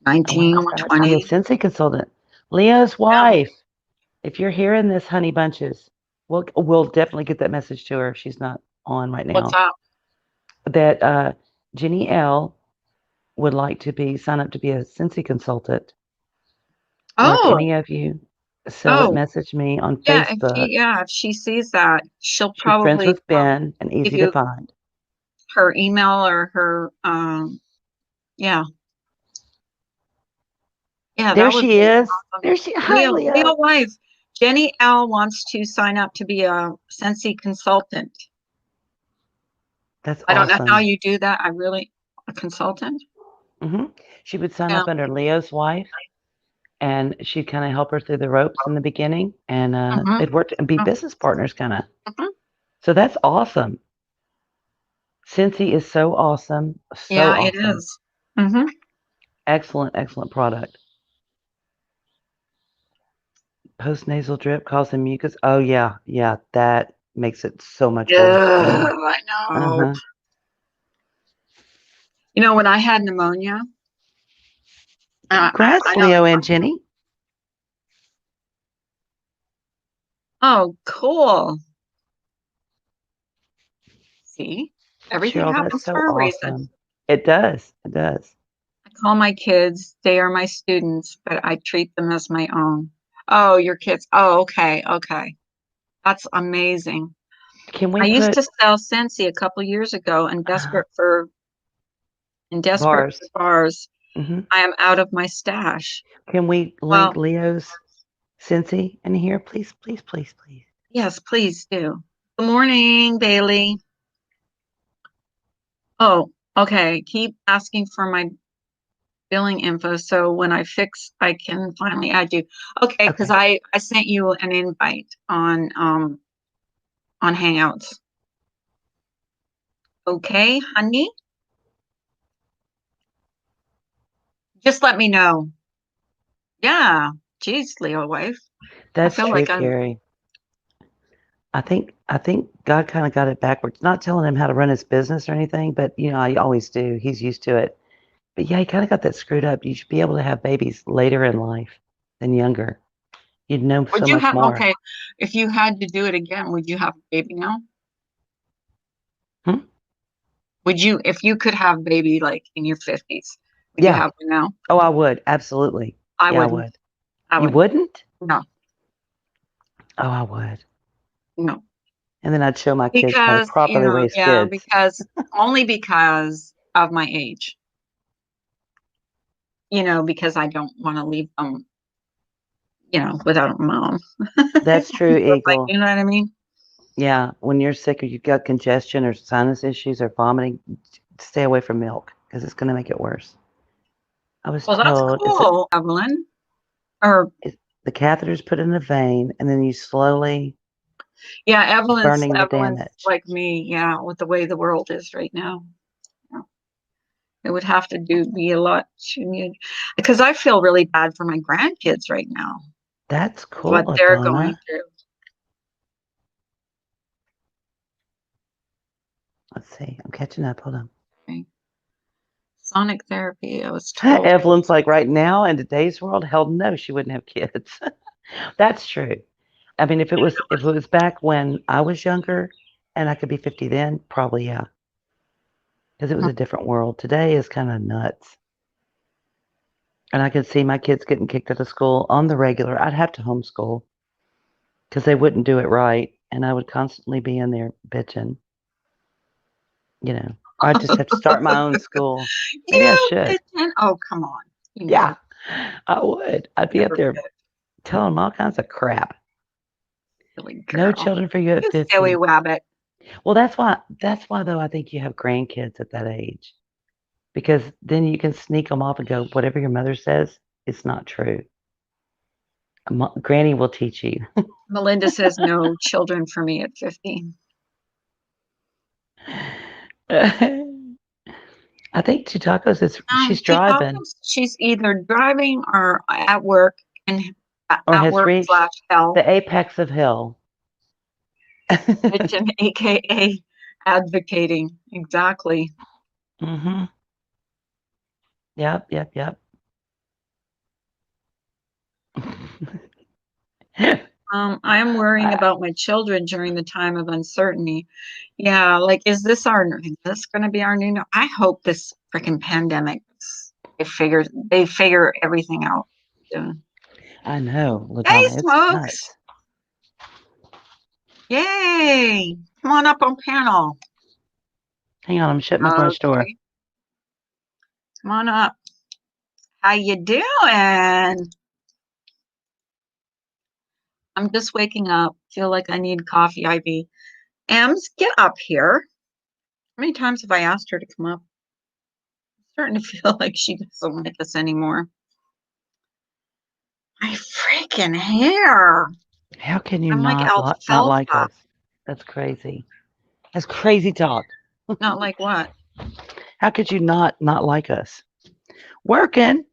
19, to sign up to be a 20. Scentsy consultant. Leo's Yeah. wife. If you're hearing this, honey bunches, we'll definitely get that message to her if she's not on right What's now. up? That Jenny L would like to be sign up to be a Scentsy consultant. Or if Oh, any of you sell it, oh, message me on yeah. Facebook. If she sees that, she'll She's friends probably with Ben and give easy to you find. her email or her, yeah, yeah, There that would she be is. awesome. There she. Hi, Leo Leo. wife, Jenny L wants to sign up to be a Sensi consultant. That's I don't know how awesome. you do that. A consultant? Hmm. She would sign Yeah. up under Leo's wife, and she'd kind of help her through the ropes in the beginning, and Hmm. they'd work and be business partners, kind of. Hmm. So that's awesome. Scentsy is so awesome, so Yeah, it awesome. is. Mm-hmm. Excellent, excellent product. Post nasal drip causing mucus. Oh yeah, yeah, that makes it so much worse too. I know. Uh-huh. When I had pneumonia, I Congrats, don't. Leo and Jenny. Oh, cool. See, everything Cheryl, that's happens so for a reason. awesome. It does. It does. I call my kids, they are my students, but I treat them as my own. Oh, your kids. Oh, okay. Okay. That's amazing. Can we I used put to sell Scentsy a couple years ago and desperate bars? for bars. Hmm. I am out of my stash. Can we link Well, Leo's Scentsy in here, please, please, please, please? yes, please do. Good morning, Bailey. Oh, okay. Keep asking for my billing info so when I fix, I can finally add you. Okay, because Okay. I sent you an invite on Hangouts. Okay, honey, just let me know. Yeah, geez, Leo wife. I That's feel true, like I'm. Carrie. I think God kind of got it backwards. Not telling him how to run his business or anything, but I always do. He's used to it. But yeah, he kind of got that screwed up. You should be able to have babies later in life than younger. You'd know so Would you much have more. okay? If you had to do it again, would you have a baby now? Hmm? Would you, if you could have a baby like in your 50s, would you Yeah. have one now? Oh, I would. Absolutely. I Yeah, I wouldn't. would. I You wouldn't. wouldn't? No. Oh, I would. No, And then I'd show my kids how to because, properly raise yeah, kids. because only because of my age, because I don't want to leave them, without a mom. That's true, It's like, Eagle. you know what I mean? Yeah, when you're sick or you've got congestion or sinus issues or vomiting, stay away from milk because it's going to make it worse. I was Well, that's told cool, Evelyn. Or the catheter's put in the vein and then you slowly yeah, burning the Evelyn's damage. like me, yeah, with the way the world is right now. Yeah. It would have to be a lot to because I feel really bad for my grandkids right now, That's cool, what they're going Donna. through. Let's see. I'm catching up. Hold on. Okay. Sonic therapy, I was told. Evelyn's like, right now in today's world, hell no, she wouldn't have kids. That's true. I mean, if it was back when I was younger and I could be 50 then, probably yeah, because it was a different world. Today is kind of nuts. And I could see my kids getting kicked out of school on the regular. I'd have to homeschool because they wouldn't do it right, and I would constantly be in there bitching. I'd just have to start my own school. Maybe I You should. bitchin'. Oh, come on. You Yeah, never, I would. I'd be up never there could. telling them all kinds of crap. Silly No girl. children for you at You silly 50. rabbit. Well, that's why though I think you have grandkids at that age because then you can sneak them off and go, whatever your mother says, it's not true. Granny will teach you. Melinda says no children for me at 50. I think Two Tacos is she's Two driving tacos. She's either driving or at work and or at has work reached slash hell, the apex of hell. bitchin', aka advocating. Exactly. Mm-hmm. Yep, yep, yep. I am worrying I, about my children during the time of uncertainty. Yeah, like, is this going to be our new? I hope this freaking pandemic, they figure everything out soon. I know, Hey, LaDonna, it's Smokes! nuts. Yay! Come on up on panel. Hang on, I'm shutting my garage door. Okay, come on up. How you doing? I'm just waking up. Feel like I need coffee, Ivy. Ems, get up here. How many times have I asked her to come up? Starting to feel like she doesn't like us anymore. My freaking hair. How can you I'm like not like alfalfa. us? That's crazy. That's crazy talk. Not like what? How could you not like us? Working,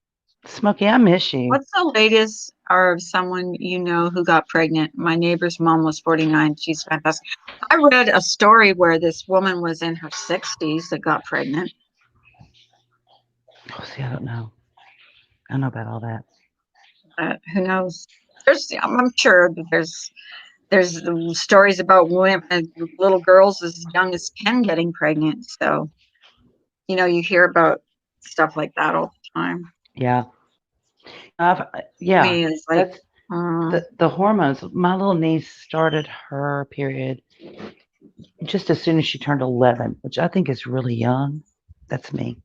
Smokey, I miss you. What's the latest of someone you know who got pregnant? My neighbor's mom was 49. She's fantastic. I read a story where this woman was in her 60s that got pregnant. Oh, see, I don't know. I don't know about all that. Who knows? I'm sure that there's the stories about women, little girls as young as 10 getting pregnant. So, you hear about stuff like that all the time. Yeah, yeah. Me is like, That's the hormones. My little niece started her period just as soon as she turned 11, which I think is really young. That's me.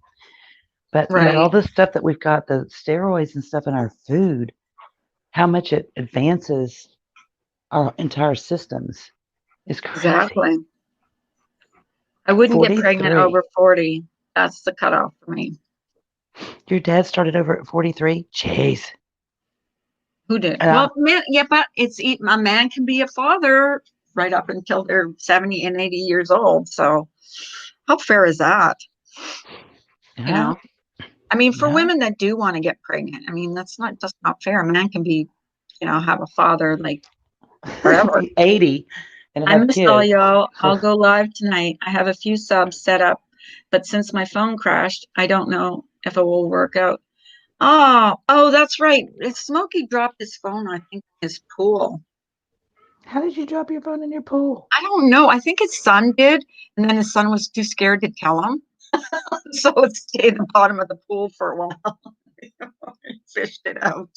But all right, this stuff that we've got, the steroids and stuff in our food, how much it advances our entire systems is crazy. exactly. I wouldn't get pregnant 43. over 40. That's the cutoff for me. Your dad started over at 43? Jeez. Who did? Uh, Well, man, yeah, but a man can be a father right up until they're 70 and 80 years old. So how fair is that? You yeah, know, I mean, for yeah. women that do want to get pregnant, I mean, that's not just not fair. A man can be, have a father like forever. Be 80 and I have miss all kids. y'all. Ugh. I'll go live tonight. I have a few subs set up, but since my phone crashed, I don't know if it will work out. Oh, that's right. Smokey dropped his phone, I think, in his pool. How did you drop your phone in your pool? I don't know. I think his son did, and then his son was too scared to tell him. So it stayed at the bottom of the pool for a while. He fished it out.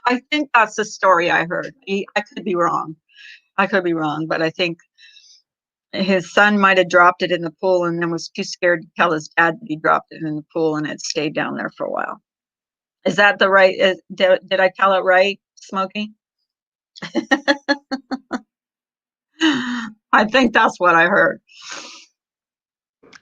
I think that's the story I heard. I could be wrong. I could be wrong, but I think his son might have dropped it in the pool and then was too scared to tell his dad that he dropped it in the pool and it stayed down there for a while. Is that the right? Did I tell it right, Smokey? I think that's what I heard.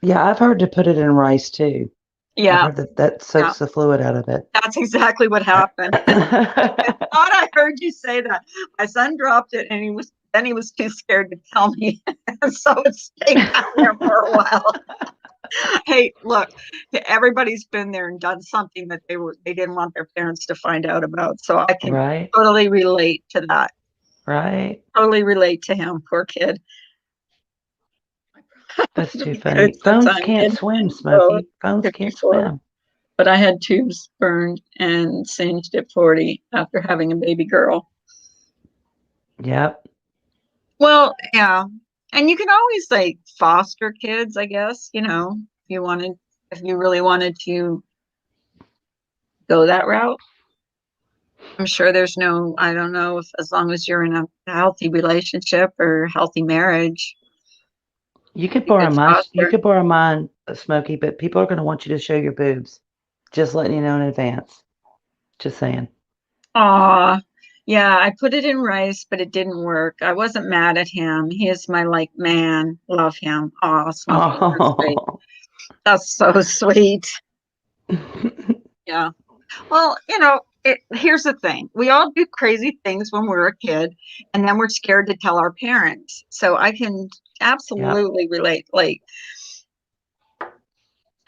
Yeah, I've heard to put it in rice too. I've Yeah, heard that soaks the fluid out of it. that's exactly what happened. I thought I heard you say that. My son dropped it and he was too scared to tell me. And so it stayed down there for a while. Hey, look, everybody's been there and done something that they didn't want their parents to find out about. So I can Right, totally relate to that. right. Totally relate to him, poor kid. That's too funny. Since Phones I'm can't in swim, so Smokey. Phones can't 54, swim. but I had tubes burned and singed at 40 after having a baby girl. Yep. Well, yeah. And you can always like foster kids, I guess, if you really wanted to go that route. I'm sure I don't know if as long as you're in a healthy relationship or healthy marriage, You could you could foster. borrow mine, Smokey, but people are going to want you to show your boobs. Just letting you know in advance. Just saying. Aw, yeah, I put it in rice, but it didn't work. I wasn't mad at him. He is my man. Love him. Aw, Smokey, that's sweet. Oh. That's so sweet. Yeah. Well, here's the thing. We all do crazy things when we're a kid, and then we're scared to tell our parents. So I can Yep. absolutely relate. Like,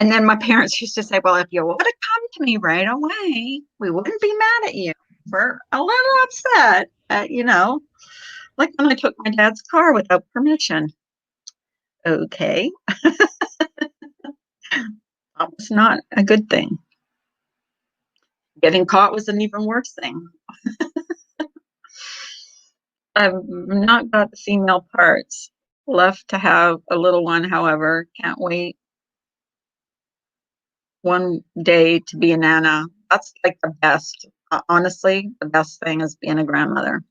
and then my parents used to say, well, if you would have come to me right away, we wouldn't be mad at you. We're a little upset like when I took my dad's car without permission. Okay. That was not a good thing. Getting caught was an even worse thing. I've not got the female parts left to have a little one, however. Can't wait one day to be a nana. That's like the best. Honestly, the best thing is being a grandmother.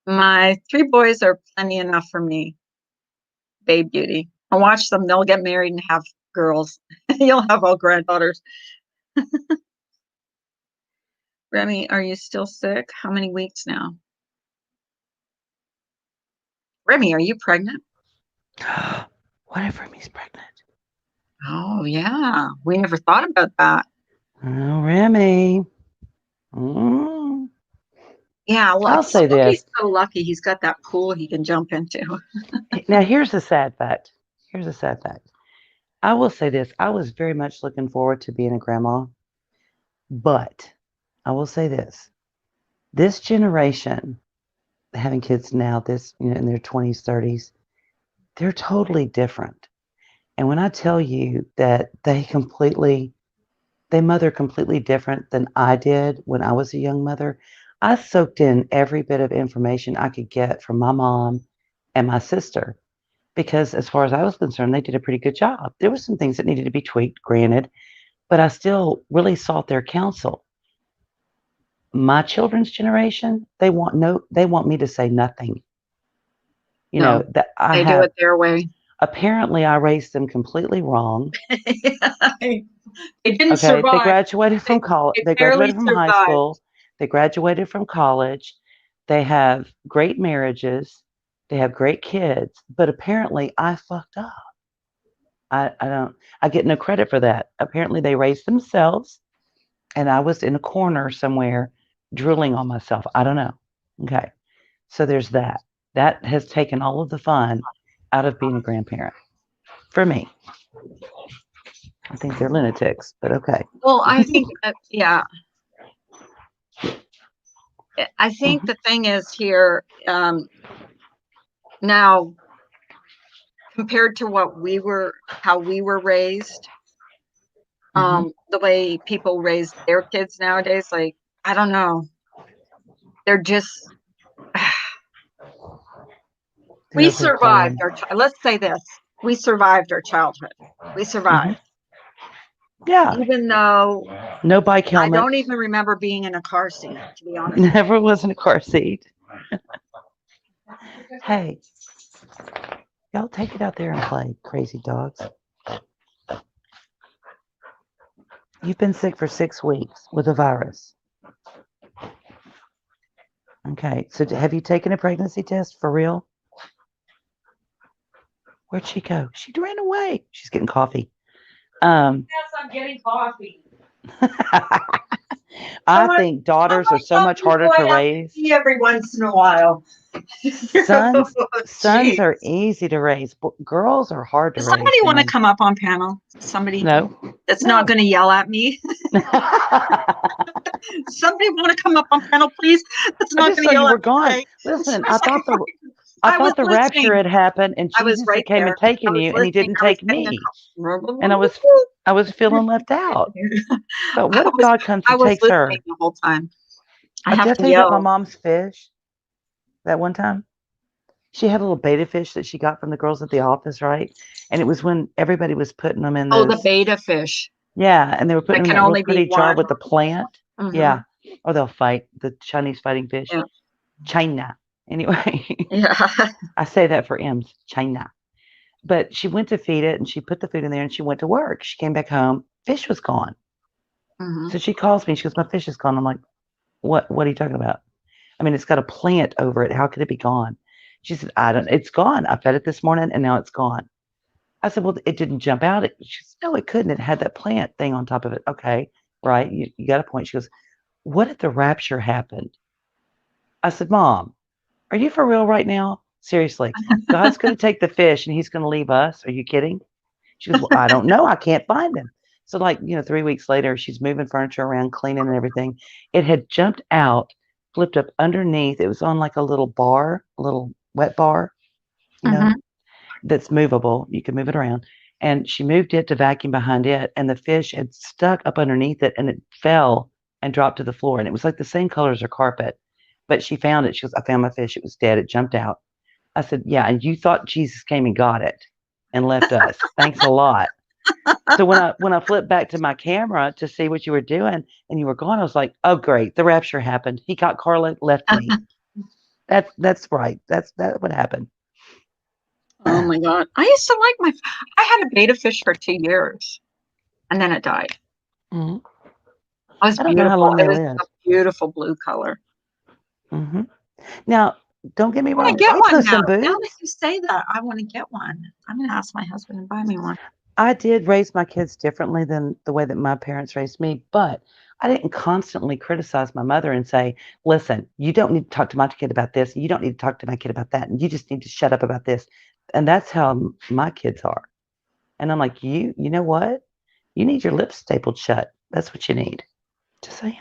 My 3 boys are plenty enough for me. Babe beauty. I watch them. They'll get married and have girls. You'll have all granddaughters. Remy, are you still sick? How many weeks now? Remy, are you pregnant? What if Remy's pregnant? Oh, yeah. We never thought about that. Oh, Remy. Mm. Yeah, I'll say this. Smokey's so lucky he's got that pool he can jump into. Now, here's the sad fact. I will say this. I was very much looking forward to being a grandma, but I will say this. This generation, having kids now, in their 20s, 30s, they're totally different. And when I tell you that they mother completely different than I did when I was a young mother, I soaked in every bit of information I could get from my mom and my sister. Because as far as I was concerned, they did a pretty good job. There were some things that needed to be tweaked, granted, but I still really sought their counsel. My children's generation, they want me to say nothing. No, That I they do have it their way. apparently I raised them completely wrong. They didn't Okay, they survive. graduated from college. They barely graduated from high survived. school. They graduated from college. They have great marriages. They have great kids. But apparently, I fucked up. I get no credit for that. Apparently, they raised themselves, and I was in a corner somewhere drooling on myself. I don't know. Okay, so there's that. That has taken all of the fun out of being a grandparent for me. I think they're lunatics, but okay. Well, I think, yeah. I think the thing is here, now, compared to how we were raised, the way people raise their kids nowadays, like, I don't know. They're just, we survived let's say this. We survived our childhood. We survived. Yeah. Even though no bike helmet. I don't even remember being in a car seat, to be honest. Never was in a car seat. Hey, y'all take it out there and play, crazy dogs. You've been sick for 6 weeks with a virus. Okay, so have you taken a pregnancy test for real? Where'd she go? She ran away. She's getting coffee. Yes, I'm getting coffee. I think daughters are so much harder to raise. Every once in a while. Sons Jeez. are easy to raise. Girls are hard to Does raise. somebody want to Man. come up on panel? Somebody No. that's No. not going to yell at me. Somebody want to come up on panel, please? That's I not just going saw to yell you at were me gone. today. Listen, I I was thought the rapture listening. had happened and I was Jesus right had came there. and taken I was you and he listening. didn't I was take getting me. a And I was feeling left out. But what if God comes I and was takes her? listening the whole time. I Did I have to tell you about my yell. mom's fish that one time? She had a little beta fish that she got from the girls at the office, right? And it was when everybody was putting them in Oh, the those. beta fish. Yeah, and they were putting That them in can that real only be pretty jar one. with the plant. Mhm. Yeah. Or they'll fight the Chinese fighting fish. Yeah. China. Anyway, Yeah. I say that for M's, China. But she went to feed it and she put the food in there and she went to work. She came back home, fish was gone. Mhm. So she calls me, she goes, my fish is gone. I'm like, what are you talking about? I mean, it's got a plant over it. How could it be gone? She said, it's gone. I fed it this morning and now it's gone. I said, well, it didn't jump out. She said, no, it couldn't. It had that plant thing on top of it. Okay, right. You got a point. She goes, what if the rapture happened? I said, Mom, are you for real right now? Seriously, God's going to take the fish and he's going to leave us. Are you kidding? She goes, well, I don't know. I can't find him. So, 3 weeks later, she's moving furniture around, cleaning and everything. It had jumped out, flipped up underneath. It was on like a little bar, a little wet bar, Mhm. that's movable. You can move it around. And she moved it to vacuum behind it, and the fish had stuck up underneath it, and it fell and dropped to the floor. And it was like the same color as her carpet. But she found it. She goes, I found my fish. It was dead. It jumped out. I said, yeah, and you thought Jesus came and got it and left us. Thanks a lot. So when I flipped back to my camera to see what you were doing and you were gone, I was like, oh great, the rapture happened. He got Carla, left me. That's right. That would happen. Oh my God. I used to like I had a beta fish for 2 years and then it died. Mhm. It was I don't know how beautiful. long It they was live. a beautiful blue color. Hmm. Now, don't get me I want wrong. to get Also, one now. some Now that boobs. you say that, I want to get one. I'm going to ask my husband to buy me one. I did raise my kids differently than the way that my parents raised me, but I didn't constantly criticize my mother and say, listen, you don't need to talk to my kid about this. You don't need to talk to my kid about that. And you just need to shut up about this. And that's how my kids are. And I'm like, you know what? You need your lips stapled shut. That's what you need. Just saying.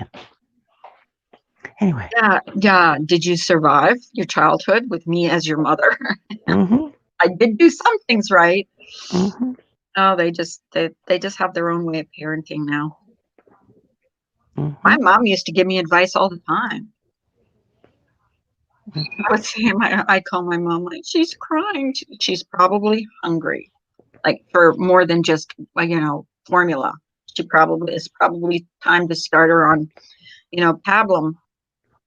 Anyway. Yeah. Yeah. Did you survive your childhood with me as your mother? Mm-hmm. I did do some things right. Mm-hmm. Oh, they just have their own way of parenting now. Mm-hmm. My mom used to give me advice all the time. Mm-hmm. I would say I call my mom like she's crying. She's probably hungry, like for more than just formula. It's probably time to start her on pablum.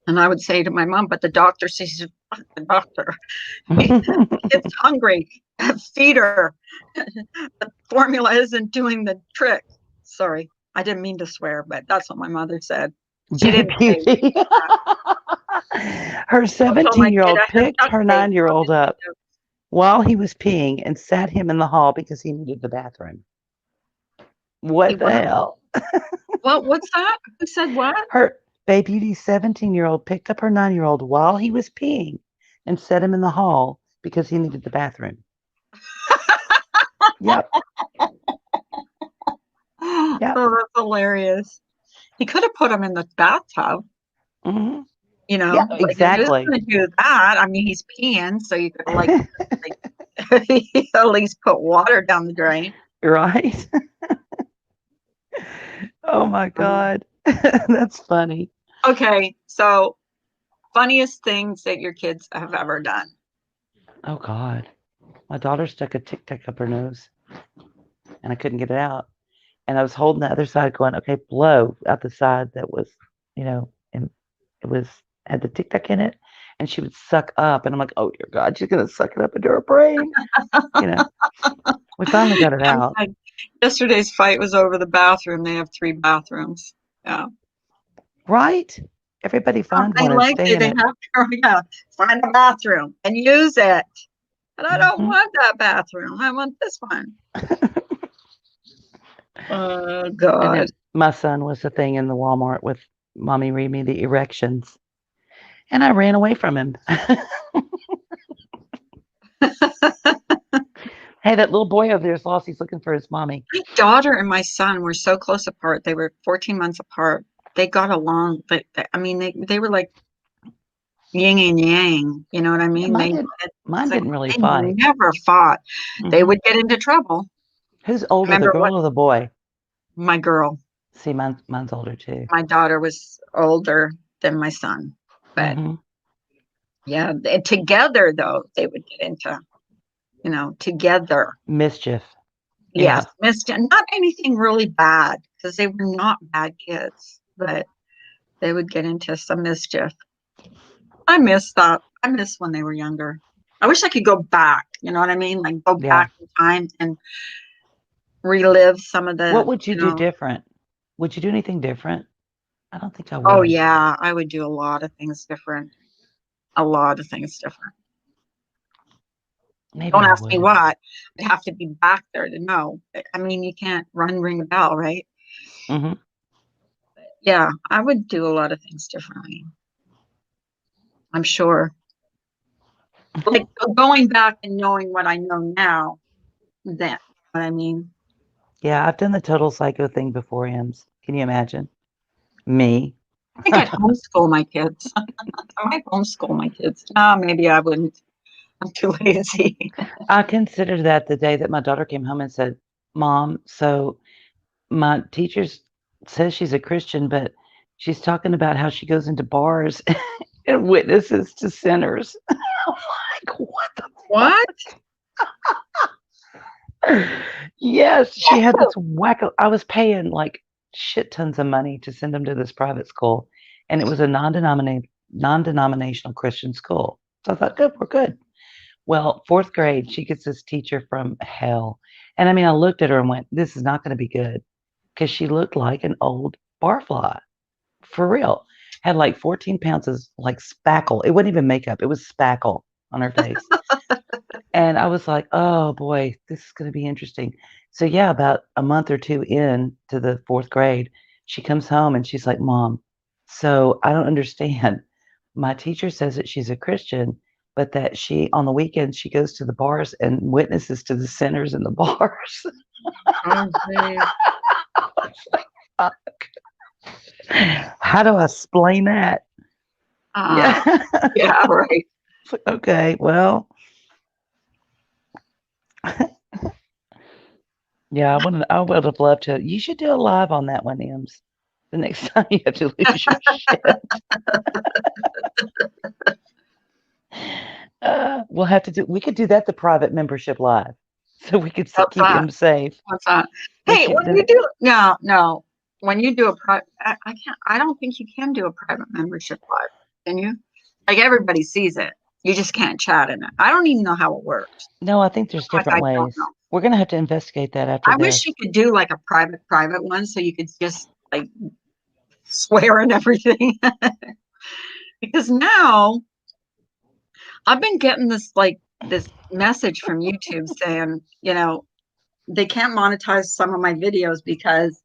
And I would say to my mom, but the doctor says, "Fuck the doctor, it's hungry. Feed her. The formula isn't doing the trick." Sorry, I didn't mean to swear, but that's what my mother said. She didn't say Baby. Her don't tell my kid 17-year-old I have picked duct her tape. 9-year-old up while he was peeing and sat him in the hall because he needed the bathroom. He What the what? hell? What's that? Who said what? Her Baby Beauty's 17-year-old picked up her 9-year-old while he was peeing and set him in the hall because he needed the bathroom. Yep. Yep. Oh, that's hilarious. He could have put him in the bathtub, Hmm. Yeah, like if he was exactly. going to do that, I mean, he's peeing, so you could like at least put water down the drain. Right? Oh my Um, God. That's funny. okay, so funniest things that your kids have ever done. Oh God. My daughter stuck a Tic Tac up her nose and I couldn't get it out. And I was holding the other side going, okay, blow out the side that was, and it was had the Tic Tac in it, and she would suck up, and I'm like, "Oh dear God, she's gonna suck it up into her brain." You know, we finally got it out. Yesterday's fight was over the bathroom. They have 3 bathrooms. Yeah. Right? Everybody find They one and like stay in they it. have yeah, find a bathroom and use it. But I don't Mhm. want that bathroom. I want this one. Oh And God. then my son was the thing in the Walmart with Mommy read me the erections, and I ran away from him. Hey, that little boy over there is lost. He's looking for his mommy. My daughter and my son were so close apart. They were 14 months apart. They got along, but I mean, they were like yin and yang. You know what I Yeah, mean? mine It's like didn't really they fight. never fought. They Mhm. would get into trouble. Who's older, the Remember what girl or the boy? my girl, See, mine's older too. my daughter was older than my son, but Mhm. yeah, together though they would get into, together. Mischief. Yes, Yeah. missed not anything really bad because they were not bad kids, but they would get into some mischief. I miss that. I miss when they were younger. I wish I could go back. You know what I mean? Like go Yeah. back in time and relive some of What the, would you do different? Would you do anything different? I don't think I oh would. yeah, I would do a lot of things different. A lot of things different. Maybe Don't I ask me would. what. I'd have to be back there to know. I mean, you can't ring a bell, right? Mhm. Yeah, I would do a lot of things differently. I'm sure. Like going back and knowing what I know now, then, what I mean. Yeah, I've done the total psycho thing before, Ems. Can you imagine? Me. I think I'd homeschool my kids. I might homeschool my kids. No, maybe I wouldn't. I'm too lazy. I considered that the day that my daughter came home and said, "Mom, so my teacher says she's a Christian, but she's talking about how she goes into bars and witnesses to sinners." I'm like, "What the What? Yes, she had this wacko I was paying, like, shit tons of money to send them to this private school, and it was a non-denominational Christian school. So I thought, "Good, we're good." Well, 4th grade, she gets this teacher from hell, and I mean, I looked at her and went, "This is not gonna be good," because she looked like an old barfly, for real. Had, like, 14 pounds of, like, spackle. It wasn't even makeup, it was spackle on her face. And I was like, "Oh, boy, this is gonna be interesting." So, yeah, about a month or 2 in to the 4th grade, she comes home and she's like, "Mom, so I don't understand. My teacher says that she's a Christian, but that she on the weekends, she goes to the bars and witnesses to the sinners in the bars." Oh, geez. I was like, "Fuck. How do I explain that?" Uh, Yeah. yeah, right. It's like, "Okay, well." Yeah, I would have loved to. You should do a live on that one, Ems. The next time you have to lose your shit. We'll have to do we could do that the private membership live, so we could What's keep that? him safe. What's that? We Hey, should when do you do, no, no, when you do a private, I can't, I don't think you can do a private membership live, can you? Like everybody sees it. You just can't chat in it. I don't even know how it works. No, I think there's Like different I don't ways. know. We're gonna have to investigate that after I wish this. you could do like a private one so you could just like swear and everything. Because now I've been getting this message from YouTube saying, they can't monetize some of my videos because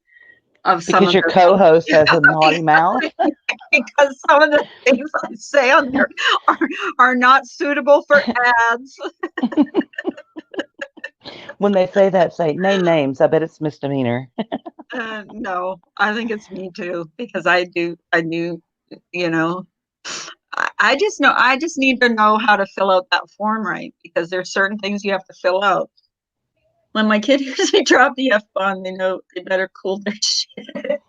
of some Because of your the co-host has a naughty mouth. because some of the things I say on there are, are not suitable for ads. When they say that, say, "Name names." I bet it's misdemeanor. No, I think it's me too because I knew, you know, I just know I just need to know how to fill out that form right because there's certain things you have to fill out. When my kid hears me drop the F-bomb, they know they better cool their shit.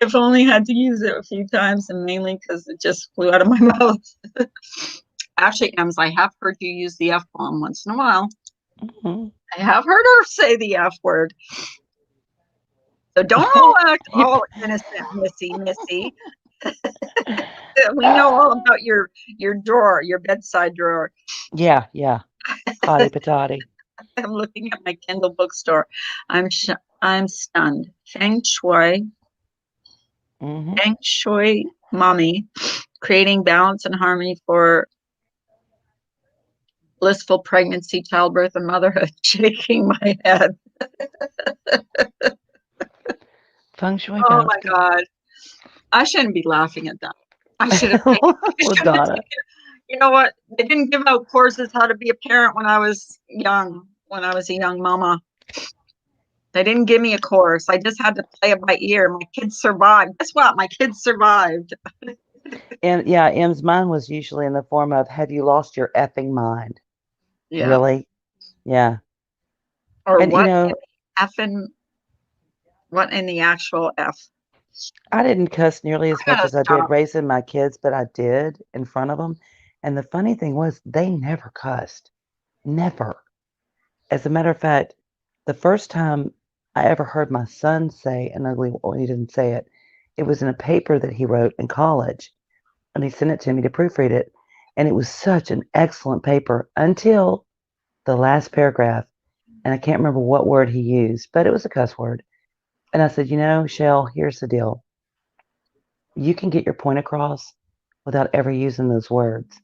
If only had to use it a few times and mainly because it just flew out of my mouth. Actually, Ems, I have heard you use the F-bomb once in a while. Mhm. I have heard her say the F word. So don't all act all innocent, Missy. We know all about your drawer, your bedside drawer. Yeah, yeah. Potty patati. I'm looking at my Kindle bookstore. I'm stunned. Hmm. Feng Shui Mommy, creating balance and harmony for blissful pregnancy, childbirth, and motherhood. Shaking my head. Feng Shui Oh balance. my God. I shouldn't be laughing at that. I should have taken, I Oh, should have Donna. taken, you know what? They didn't give out courses how to be a parent when I was young, when I was a young mama. They didn't give me a course. I just had to play it by ear. My kids survived. Guess what? My kids survived. And yeah, M's mine was usually in the form of, have you lost your effing mind? Yeah. Really? Yeah. Or And effing, what in the actual F? I didn't cuss nearly as I much gotta as I did stop. raising my kids, but I did in front of them. And the funny thing was, they never cussed. Never. As a matter of fact, the first time I ever heard my son say an ugly, well, he didn't say it. It was in a paper that he wrote in college, and he sent it to me to proofread it. And it was such an excellent paper until the last paragraph. And I can't remember what word he used, but it was a cuss word. And I said, Shell, here's the deal. You can get your point across without ever using those words.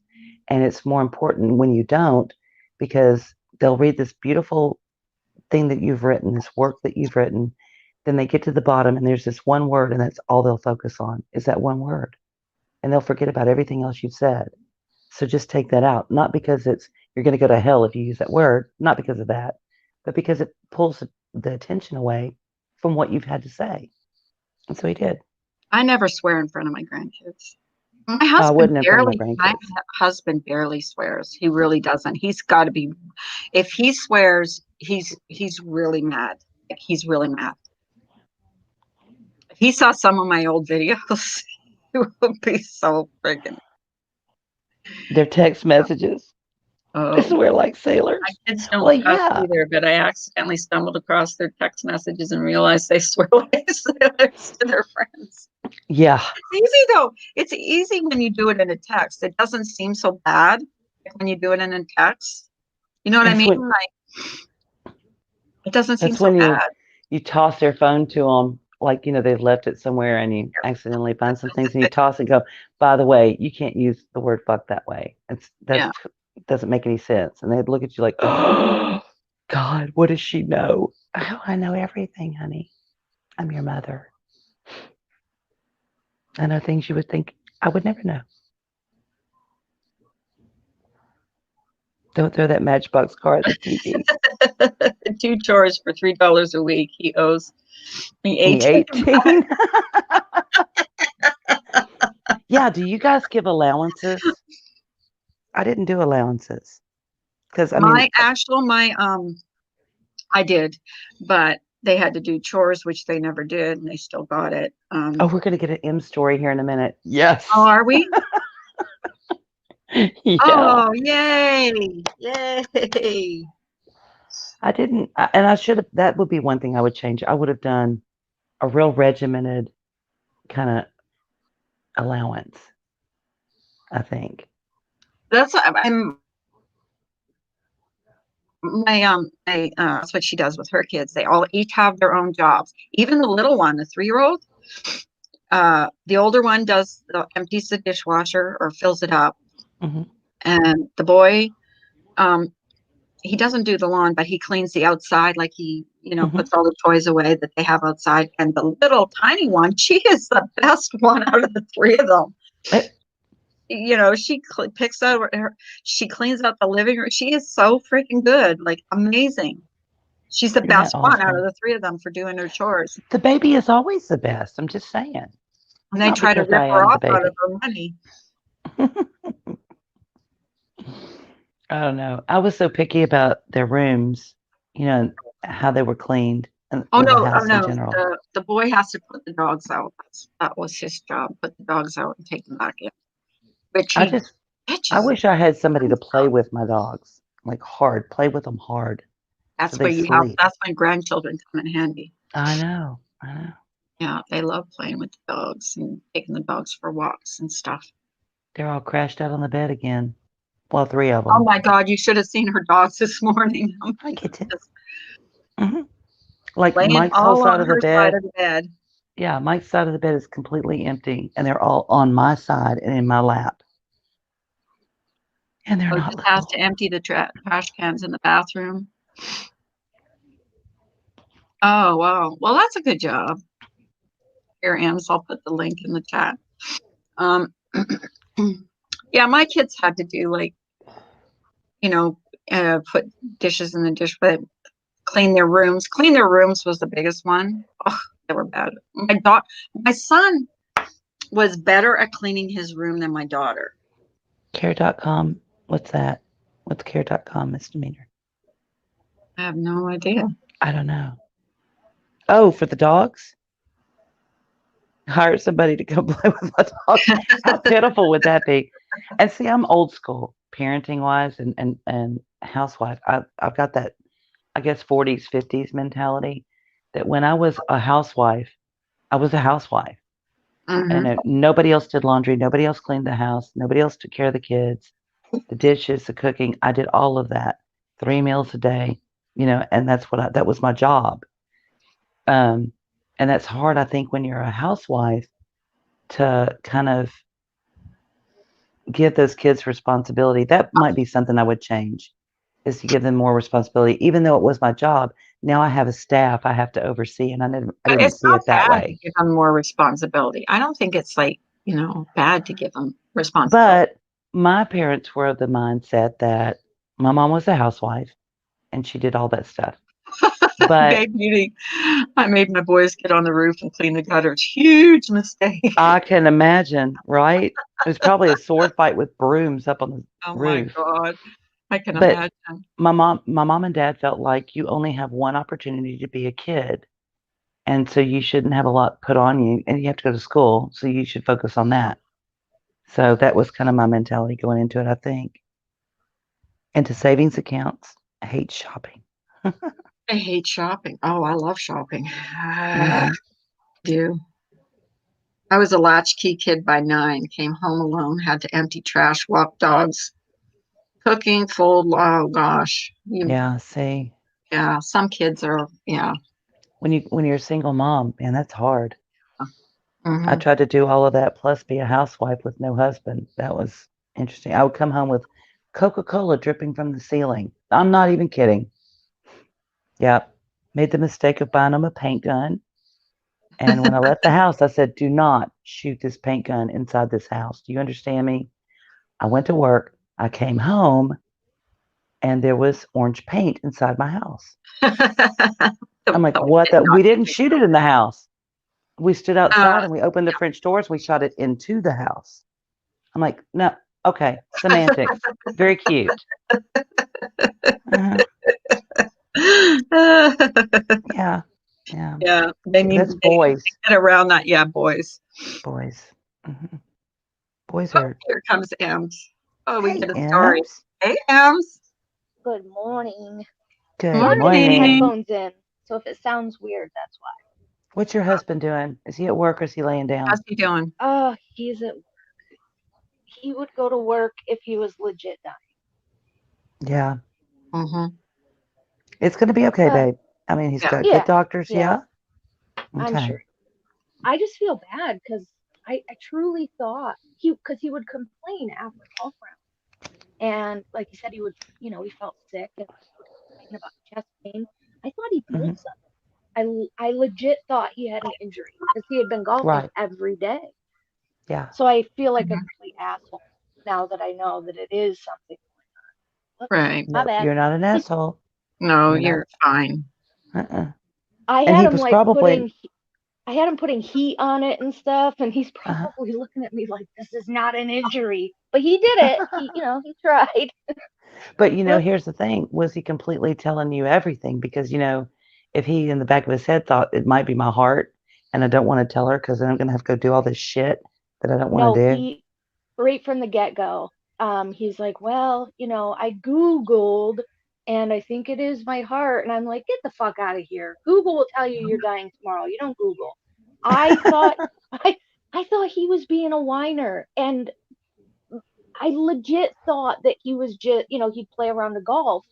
And it's more important when you don't, because they'll read this beautiful thing that you've written, this work that you've written, then they get to the bottom and there's this one word and that's all they'll focus on is that one word. And they'll forget about everything else you've said. So just take that out. Not because you're going to go to hell if you use that word, not because of that, but because it pulls the attention away from what you've had to say. And so he did. I never swear in front of my grandkids. I wouldn't in front of my My grandkids. husband barely swears. He really doesn't. He's got to be, if he swears, he's really mad. Like, he's really mad. If he saw some of my old videos, he would be so freaking. Their text messages. They Oh, swear like my sailors. kids don't Well, cuss yeah. either, but I accidentally stumbled across their text messages and realized they swear like sailors to their friends. Yeah. It's easy though. It's easy when you do it in a text. It doesn't seem so bad when you do it in a text. You know what I That's mean? when Like, it doesn't seem that's so when you bad. you toss their phone to them, like they've left it somewhere and you accidentally find some things and you toss and go, by the way, you can't use the word fuck that way. That Yeah. doesn't make any sense. And they'd look at you like, oh God, what does she know? Oh, I know everything, honey. I'm your mother. I know things you would think I would never know. Don't throw that Matchbox car at the TV. 2 chores for $3 a week. He owes me Me 18. 18. Yeah, do you guys give allowances? I didn't do allowances because I did, but they had to do chores, which they never did, and they still got it. oh, we're gonna get an M story here in a minute. Yes. Oh, are we? Yeah. Oh, yay! Yay! I didn't, and I should have. That would be one thing I would change. I would have done a real regimented kind of allowance. I think. I'm that's what she does with her kids. They all each have their own jobs. Even the little one, the 3-year-old, the older one empties the dishwasher or fills it up, Hmm. and the boy, um, he doesn't do the lawn, but he cleans the outside, like he, Hmm. puts all the toys away that they have outside. And the little tiny one, she is the best one out of the three of them. She picks out she cleans out the living room. She is so freaking good, like amazing. She's the Isn't that best one out of awesome? the three of them for doing her chores. The baby is always the best. I'm just saying. And It's they not try to because rip I her am the off out of baby. her money. I don't know. I was so picky about their rooms, how they were cleaned and Oh or the no, oh house in no. general. The boy has to put the dogs out. That was his job. Put the dogs out and take them back in. Which I he just I bitches. wish I had somebody to play with my dogs, like hard, play with them hard so That's they where sleep. that's when grandchildren come in handy. I know. I know. Yeah, they love playing with the dogs and taking the dogs for walks and stuff. They're all crashed out on the bed again. Well, 3 of Oh them. my God, you should have seen her dogs this morning. Oh I my get it. goodness. Hmm. Like Laying Mike's whole all side on of the her side bed. of the bed. Yeah, Mike's side of the bed is completely empty, and they're all on my side and in my lap. And they're Oh, not just has to little. empty the trash cans in the bathroom. Oh, wow. Well, that's a good job. Here, Ems, I'll put the link in the chat. Um, yeah, my kids had to do like, you know, put dishes in the dish, but clean their rooms. Clean their rooms was the biggest one. Oh, they were bad. My son was better at cleaning his room than my daughter. Care.com. What's that? What's care.com misdemeanor? I have no idea. I don't know. Oh, for the dogs? Hire somebody to come play with my dogs. How pitiful would that be? And see, I'm old school parenting wise and housewife. I've got that, I guess, 40s, 50s mentality that when I was a housewife, I was a housewife. Hmm. And nobody else did laundry, nobody else cleaned the house, nobody else took care of the kids, the dishes, the cooking. I did all of that, 3 meals a day, and that was my job. Um, and that's hard, I think, when you're a housewife to kind of give those kids responsibility. That might be something I would change, is to give them more responsibility, even though it was my job. Now I have a staff I have to oversee, and I didn't It's see not it that bad to way. give them more responsibility. I don't think it's like, bad to give them responsibility. But my parents were of the mindset that my mom was a housewife and she did all that stuff. But Big meeting. I made my boys get on the roof and clean the gutters. Huge mistake. I can imagine, right? It was probably a sword fight with brooms up on the Oh my roof. God. I can But imagine. my mom and dad felt like you only have one opportunity to be a kid. And so you shouldn't have a lot put on you, and you have to go to school, so you should focus on that. So that was kind of my mentality going into it, I think. Into savings accounts. I hate shopping. I hate shopping. Oh, I love shopping. I Hmm. do. I was a latchkey kid by 9, came home alone, had to empty trash, walk dogs, cooking, fold. Oh gosh. Yeah, see, Yeah, some kids are, yeah. when you're a single mom, man, that's hard. I Hmm. tried to do all of that plus be a housewife with no husband. That was interesting. I would come home with Coca-Cola dripping from the ceiling. I'm not even kidding. Yeah. Made the mistake of buying him a paint gun. And when I left the house, I said, do not shoot this paint gun inside this house. Do you understand me? I went to work. I came home and there was orange paint inside my house. I'm like, what the? We didn't shoot it in the house. We stood outside Uh, and we opened the French doors. We shot it into the house. I'm like, no, okay, semantics. Very cute. Uh-huh. Yeah, yeah. yeah, they See, need that's they boys, get around that. Yeah, boys. boys. Hmm. Boys Oh, are. here comes Ems. Oh, we Hey, get a story. Ems. Hey, Ems. Good morning. I Good had my morning. Morning. headphones in, so if it sounds weird, that's why. What's your husband doing? Is he at work or is he laying How's down? he doing? He would go to work if he was legit dying. Yeah, Mm-hmm. it's gonna be okay, But babe. I mean, he's Yeah. got good yeah, doctors. yeah, Yeah. I'm Okay. sure. I just feel bad because I truly thought because he would complain after golf round. And like he said, he felt sick and would complain about chest pain. I thought he Hmm. pulled something. I legit thought he had an injury because he had been golfing Right. every day. Yeah. So I feel like a Mhm. complete asshole now that I know that it is something going on. Whoops, Right. my No, bad. you're not an asshole. No, You're not. you're fine. Uh-uh. I And had he him was like probably. I had him putting heat on it and stuff, and he's Uh, probably looking at me like this is not an injury, but he did it. He tried. but Whoops. here's the thing: was he completely telling you everything? Because if he in the back of his head thought it might be my heart, and I don't want to tell her because then I'm gonna have to go do all this shit that I don't want No, to do. he right from the get go. He's like, well, I Googled and I think it is my heart. And I'm like, get the fuck out of here. Google will tell you you're dying tomorrow. You don't Google. I thought I thought he was being a whiner, and I legit thought that he was just, he'd play around the golf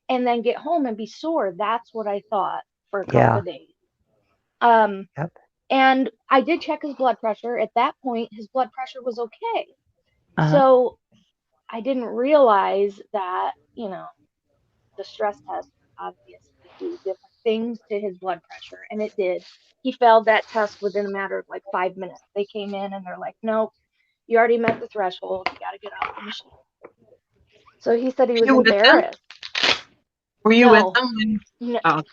and then get home and be sore. That's what I thought for a couple Yeah. of days. Um, Yep. and I did check his blood pressure. At that point, his blood pressure was okay. Uh-huh. So I didn't realize that, the stress test obviously do different things to his blood pressure, and it did. He failed that test within a matter of like 5 minutes. They came in and they're like, nope, you already met the threshold. You got to get off the machine. So he said he was You with them? embarrassed. Were you with No, them? no, Oh,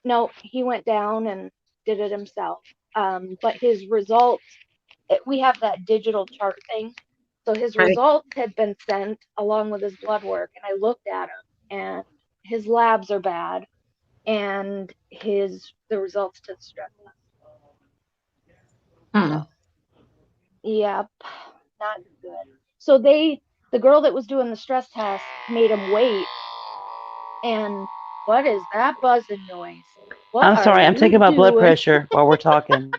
no, he went down and did it himself. But his results, we have that digital chart thing. So his right. results had been sent along with his blood work, and I looked at him, and his labs are bad, and the results to the stress test. Hmm. So, yep, not good. So the girl that was doing the stress test made him wait. And what is that buzzing noise? What I'm are sorry. I'm you taking my blood doing? pressure while we're talking.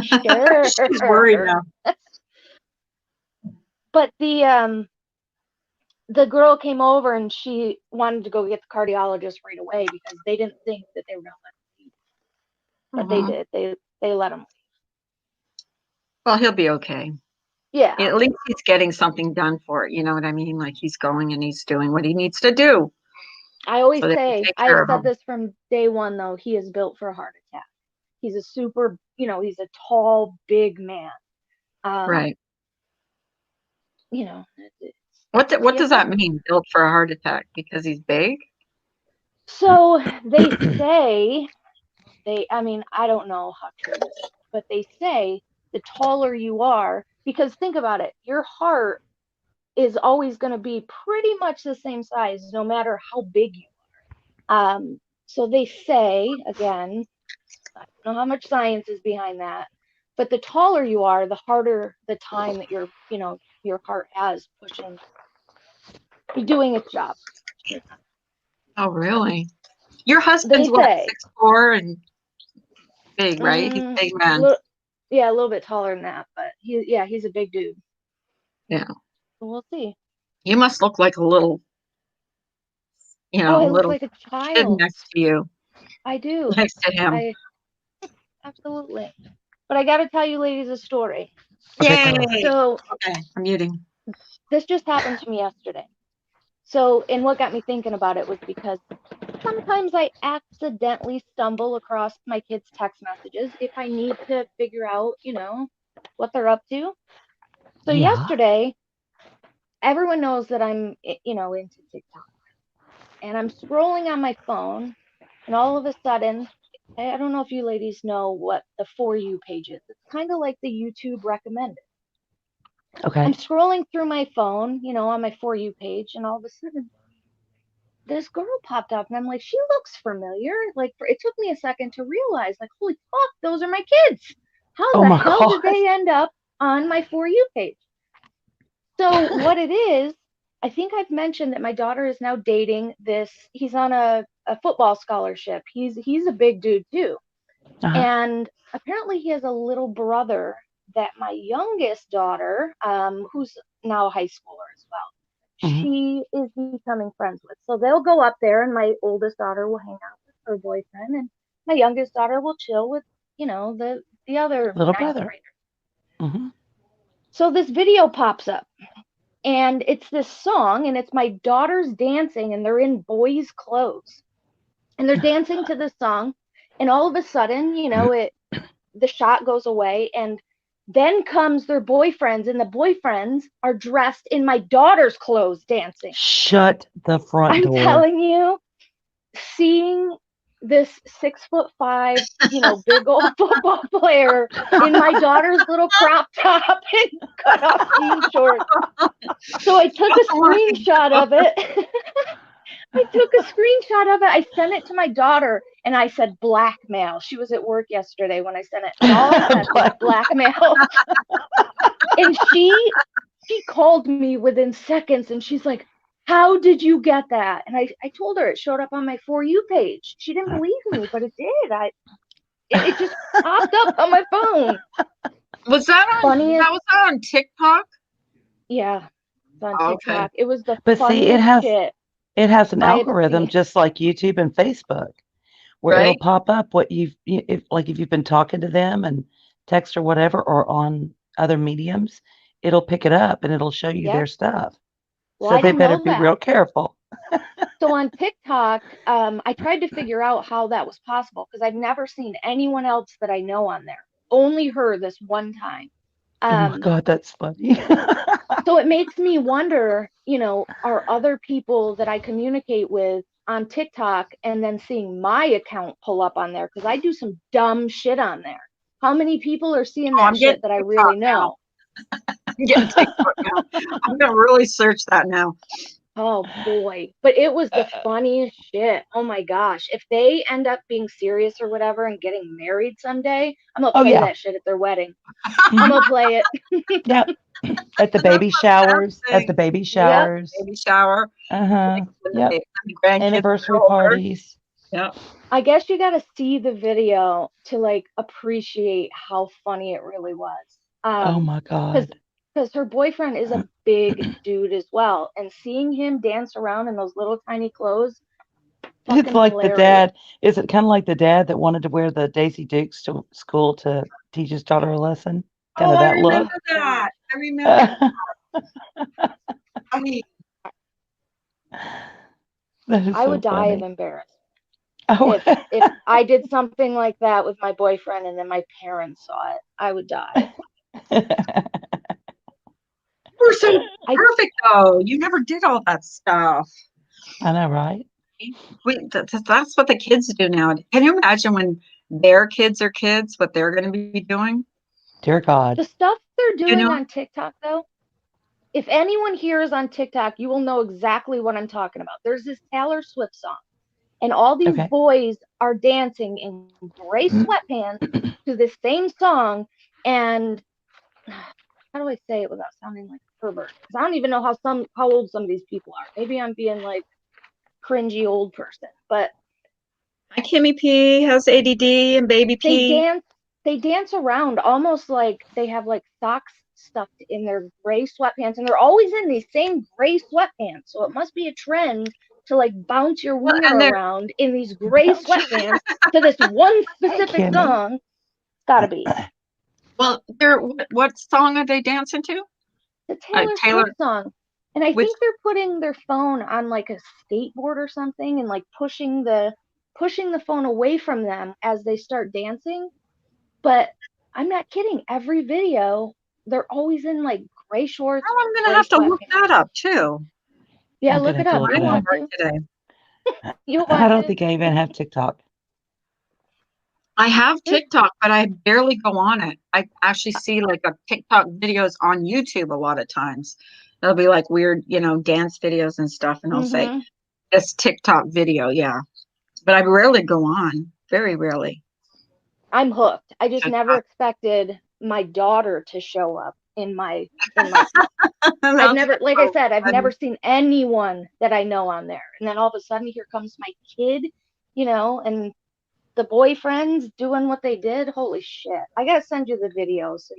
Sure. She's worried now. But the girl came over and she wanted to go get the cardiologist right away because they didn't think that they were gonna let him leave. But they Mhm. did. They let him leave. Well, he'll be okay. Yeah. At least he's getting something done for it. You know what I mean? Like he's going and he's doing what he needs to do. I always So they can say, take I've care of said him. this from day one though, he is built for a heart attack. He's a super, he's a tall, big man. Right. It's What be does that mean? Built for a heart attack because he's big? So they say I don't know how true this is, but they say the taller you are, because think about it, your heart is always going to be pretty much the same size no matter how big you are. So they say, again, I don't know how much science is behind that, but the taller you are, the harder the time that your heart has pushing, doing its job. Oh, really? Your They husband's what, say 6'4" and big, right? He's a big man. a little bit taller than that, but he's a big dude. Yeah. So we'll see. You must look like a little, I look little like a kid child. next to you, I do. next to him. Absolutely. But I got to tell you ladies a story. Okay, Yay! So Okay, I'm muting. this just happened to me yesterday. So, and what got me thinking about it was because sometimes I accidentally stumble across my kids' text messages if I need to figure out, what they're up to. So Yeah. yesterday, everyone knows that I'm, into TikTok. And I'm scrolling on my phone, and all of a sudden, I don't know if you ladies know what the For You page is. It's kind of like the YouTube recommended. Okay. I'm scrolling through my phone, on my For You page, and all of a sudden, this girl popped up, and I'm like, she looks familiar. Like, it took me a second to realize, like, holy fuck, those are my kids. How Oh the my hell did God. they end up on my For You page? So what it is, I think I've mentioned that my daughter is now dating this. He's on a football scholarship. He's a big dude too. Uh-huh. And apparently he has a little brother that my youngest daughter, who's now a high schooler as well, Mhm. she is becoming friends with. So they'll go up there, and my oldest daughter will hang out with her boyfriend, and my youngest daughter will chill with, the other Little ninth brother. grader. Mm-hmm. So this video pops up, and it's this song, and it's my daughters dancing, and they're in boys' clothes, and they're dancing to this song, and all of a sudden, the shot goes away, and then comes their boyfriends, and the boyfriends are dressed in my daughter's clothes dancing. Shut the front I'm door. telling you, seeing this 6'5", big old football player in my daughter's little crop top and cut off jean shorts. So I took a screenshot of it. I sent it to my daughter, and I said blackmail. She was at work yesterday when I sent it, and all I said was blackmail. And she called me within seconds, and she's like, how did you get that? And I told her it showed up on my For You page. She didn't believe me, but it did. It just popped up on my phone. Was that Funniest. was that on TikTok? Yeah, it's on Okay. TikTok. It was the But see, funniest shit it has an I have algorithm seen. just like YouTube and Facebook, where it'll Right? pop up what if you've been talking to them and text or whatever, or on other mediums, it'll pick it up and it'll show you Yep. their stuff. Well, So I they didn't better know be that. real careful. So on TikTok, I tried to figure out how that was possible because I've never seen anyone else that I know on there. Only her this one time. Oh my God, that's funny. So it makes me wonder, are other people that I communicate with on TikTok and then seeing my account pull up on there? Because I do some dumb shit on there. How many people are seeing Oh, that I'm getting shit that I TikTok really now. know? I'm getting TikTok now. I'm gonna really search that now. Oh boy. But it was the funniest shit. Oh my gosh. If they end up being serious or whatever and getting married someday, I'm gonna Oh play yeah. that shit at their wedding. Mhm. I'm gonna play it. Yep. At the That's baby the best showers, at the thing. baby Yep. showers. Baby shower. Uh-huh. When Yep. the grandkids Anniversary are older. parties. Yep. I guess you gotta see the video to like appreciate how funny it really was. Oh my Because God. because her boyfriend is a big dude as well, and seeing him dance around in those little tiny clothes, It's fucking like the hilarious. dad. Is it kind of like the dad that wanted to wear the Daisy Dukes to school to teach his daughter a lesson? Kind Oh, of I that look. remember that. I remember. I mean, That is I so would die of funny. embarrassed Oh. if I did something like that with my boyfriend and then my parents saw it. I would die. you were so I perfect though. You never did all that stuff. I know, right? That's what the kids do now. Can you imagine when their kids are kids, what they're going to be doing? Dear God. the stuff they're You doing know? on TikTok though, if anyone here is on TikTok, you will know exactly what I'm talking about. There's this Taylor Swift song, and all these Okay. boys are dancing in gray sweatpants to this same song. And how do I say it without sounding like a pervert? Because I don't even know how old some of these people are. Maybe I'm being like cringy old person, but My Kimmy P has ADD and Baby they P. dance they dance around almost like they have like socks stuffed in their gray sweatpants, and they're always in these same gray sweatpants. So it must be a trend to like bounce your Well, wiener and they're around in these gray Belcher. sweatpants to this one specific Kimmy. song. Gotta be what song are they dancing to? the Taylor Taylor, Swift song. And I which think they're putting their phone on like a skateboard or something and like pushing the phone away from them as they start dancing. But I'm not kidding. Every video, they're always in like gray shorts oh, or I'm gonna gray have to look sweatpants. that up too. Yeah, I'm look gonna it have to up. look You it My up. want homework to. today. You I want don't to. think I even have TikTok. I have There's TikTok, but I barely go on it. I actually see like a TikTok videos on YouTube a lot of times. There'll be like weird, dance videos and stuff, and I'll say, mm-hmm. this TikTok video, yeah. But I rarely go on, very rarely. I'm hooked. I just never TikTok. expected my daughter to show up in my feed. I've That's never, like I so said, I've funny. never seen anyone that I know on there. And then all of a sudden, here comes my kid, and the boyfriends doing what they did. Holy shit! I gotta send you the video so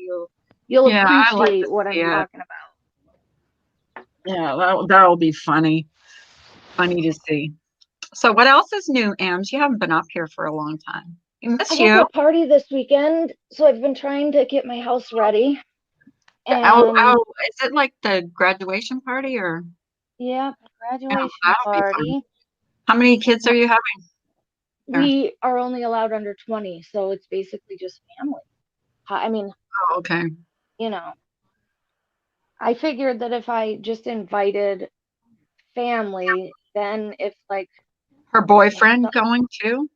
you'll Yeah, I like to appreciate what see I'm it. talking about. Yeah, that'll be funny. Funny to see. So what else is new, Ams? You haven't been up here for a long time. We I miss got you. that party this weekend, so I've been trying to get my house ready. How And is it like the graduation party or yeah, yeah, graduation that'll be fun. party. How many kids are you having there? We are only allowed under 20, so it's basically just family. I mean, Oh, okay. you know, I figured that if I just invited family, then if like, Her so, boyfriend going too?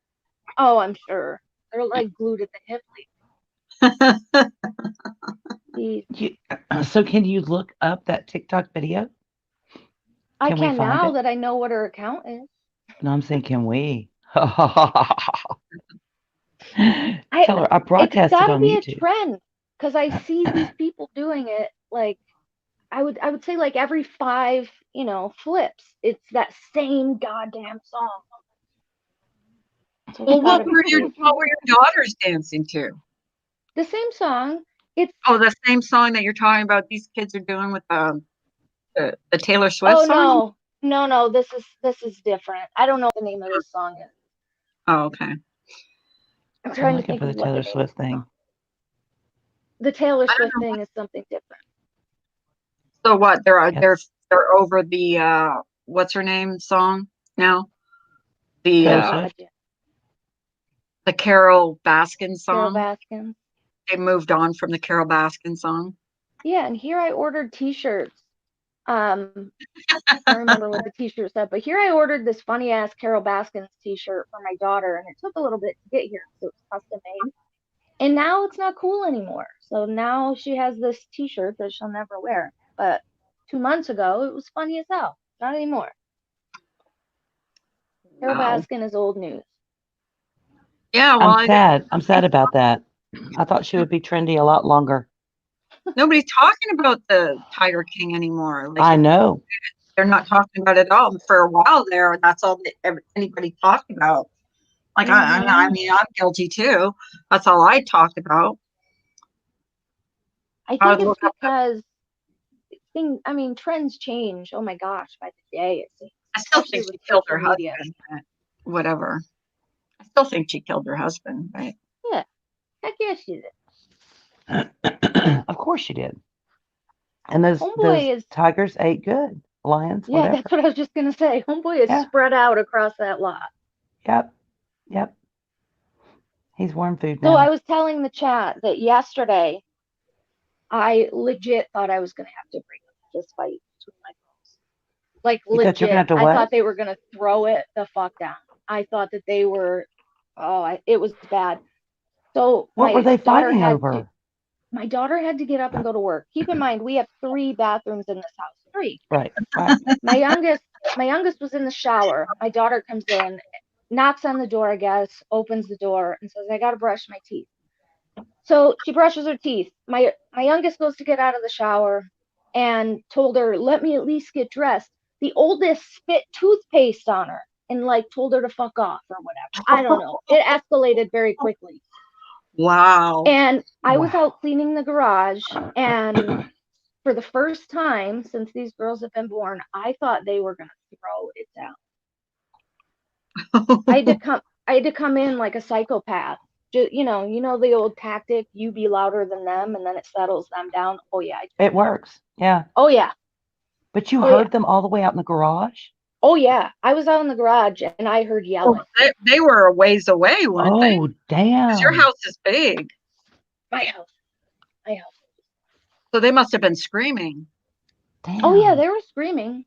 oh, I'm sure they're like glued at the hip. Like, You, so can you look up that TikTok video? I Can we can find now it? that I know what her account is. No, I'm saying, can we? I Tell her I It's broadcast got it to on be a YouTube. trend because I see these people doing it like I would say like every five, flips. It's that same goddamn song. So Well, proud what of were her. your daughters dancing to? The same song. It's Oh, the same song that you're talking about. These kids are doing with the Taylor Swift oh song. no, this is different. I don't know what the name of this song is. Oh, okay. I'm I'm trying to looking think for of the what the Taylor name of Swift the song. thing. The Taylor I don't Swift know. thing is something different. So what? Yep. They're over the what's her name song now? The Taylor Oh, Swift. yeah. the Carol Baskin Carol song. Baskin. They moved on from the Carol Baskin song. Yeah, and here I ordered t-shirts. I don't remember what the t-shirt said, but here I ordered this funny ass Carol Baskins t-shirt for my daughter, and it took a little bit to get here because it was custom made. And now it's not cool anymore. So now she has this t-shirt that she'll never wear. But 2 months ago, it was funny as hell. Not anymore. Carol Wow. Baskin is old news. Yeah, well, I'm sad. I'm sad about that. I thought she would be trendy a lot longer. nobody's talking about the Tiger King anymore. Like I know. they're not talking about it at all. For a while there, that's all that anybody talked about. Like I mean, I'm guilty too. That's all I talked about. I I think would it's look up. because trends change. Oh my gosh, by the day it seems. I still Especially think with she killed her social media. husband. But whatever. I still think she killed her husband. Right? Yeah. Heck yeah, she did. Of course she did. And those Homeboy is tigers ate good. Lions, yeah, whatever. that's what I was just gonna say. Homeboy is Yeah. spread out across that lot. Yep. Yep. He's warm food So now. I was telling the chat that yesterday I legit thought I was gonna have to break up this fight between my girls. Like You thought you were gonna have legit. to I what? thought they were gonna throw it the fuck down. I thought that they were it was bad. So What were they fighting over? my daughter had to get up and go to work. Keep in mind we have 3 bathrooms in this house. 3. Right. Right. My youngest was in the shower. My daughter comes in, knocks on the door, I guess, opens the door and says, I gotta brush my teeth. So she brushes her teeth. My youngest goes to get out of the shower and told her, let me at least get dressed. The oldest spit toothpaste on her and like told her to fuck off or whatever. I don't know. It escalated very quickly. Wow. And I was Wow. out cleaning the garage, and for the first time since these girls have been born, I thought they were gonna throw it down. I had to come in like a psychopath. You know the old tactic, you be louder than them and then it settles them down. Oh yeah. It works. Yeah. Oh yeah. But you Oh, heard yeah. them all the way out in the garage? Oh yeah. I was out in the garage and I heard yelling. They were a ways away, weren't they? Oh, damn. 'Cause your house is big. My house. So they must have been screaming. Damn. Oh yeah, they were screaming.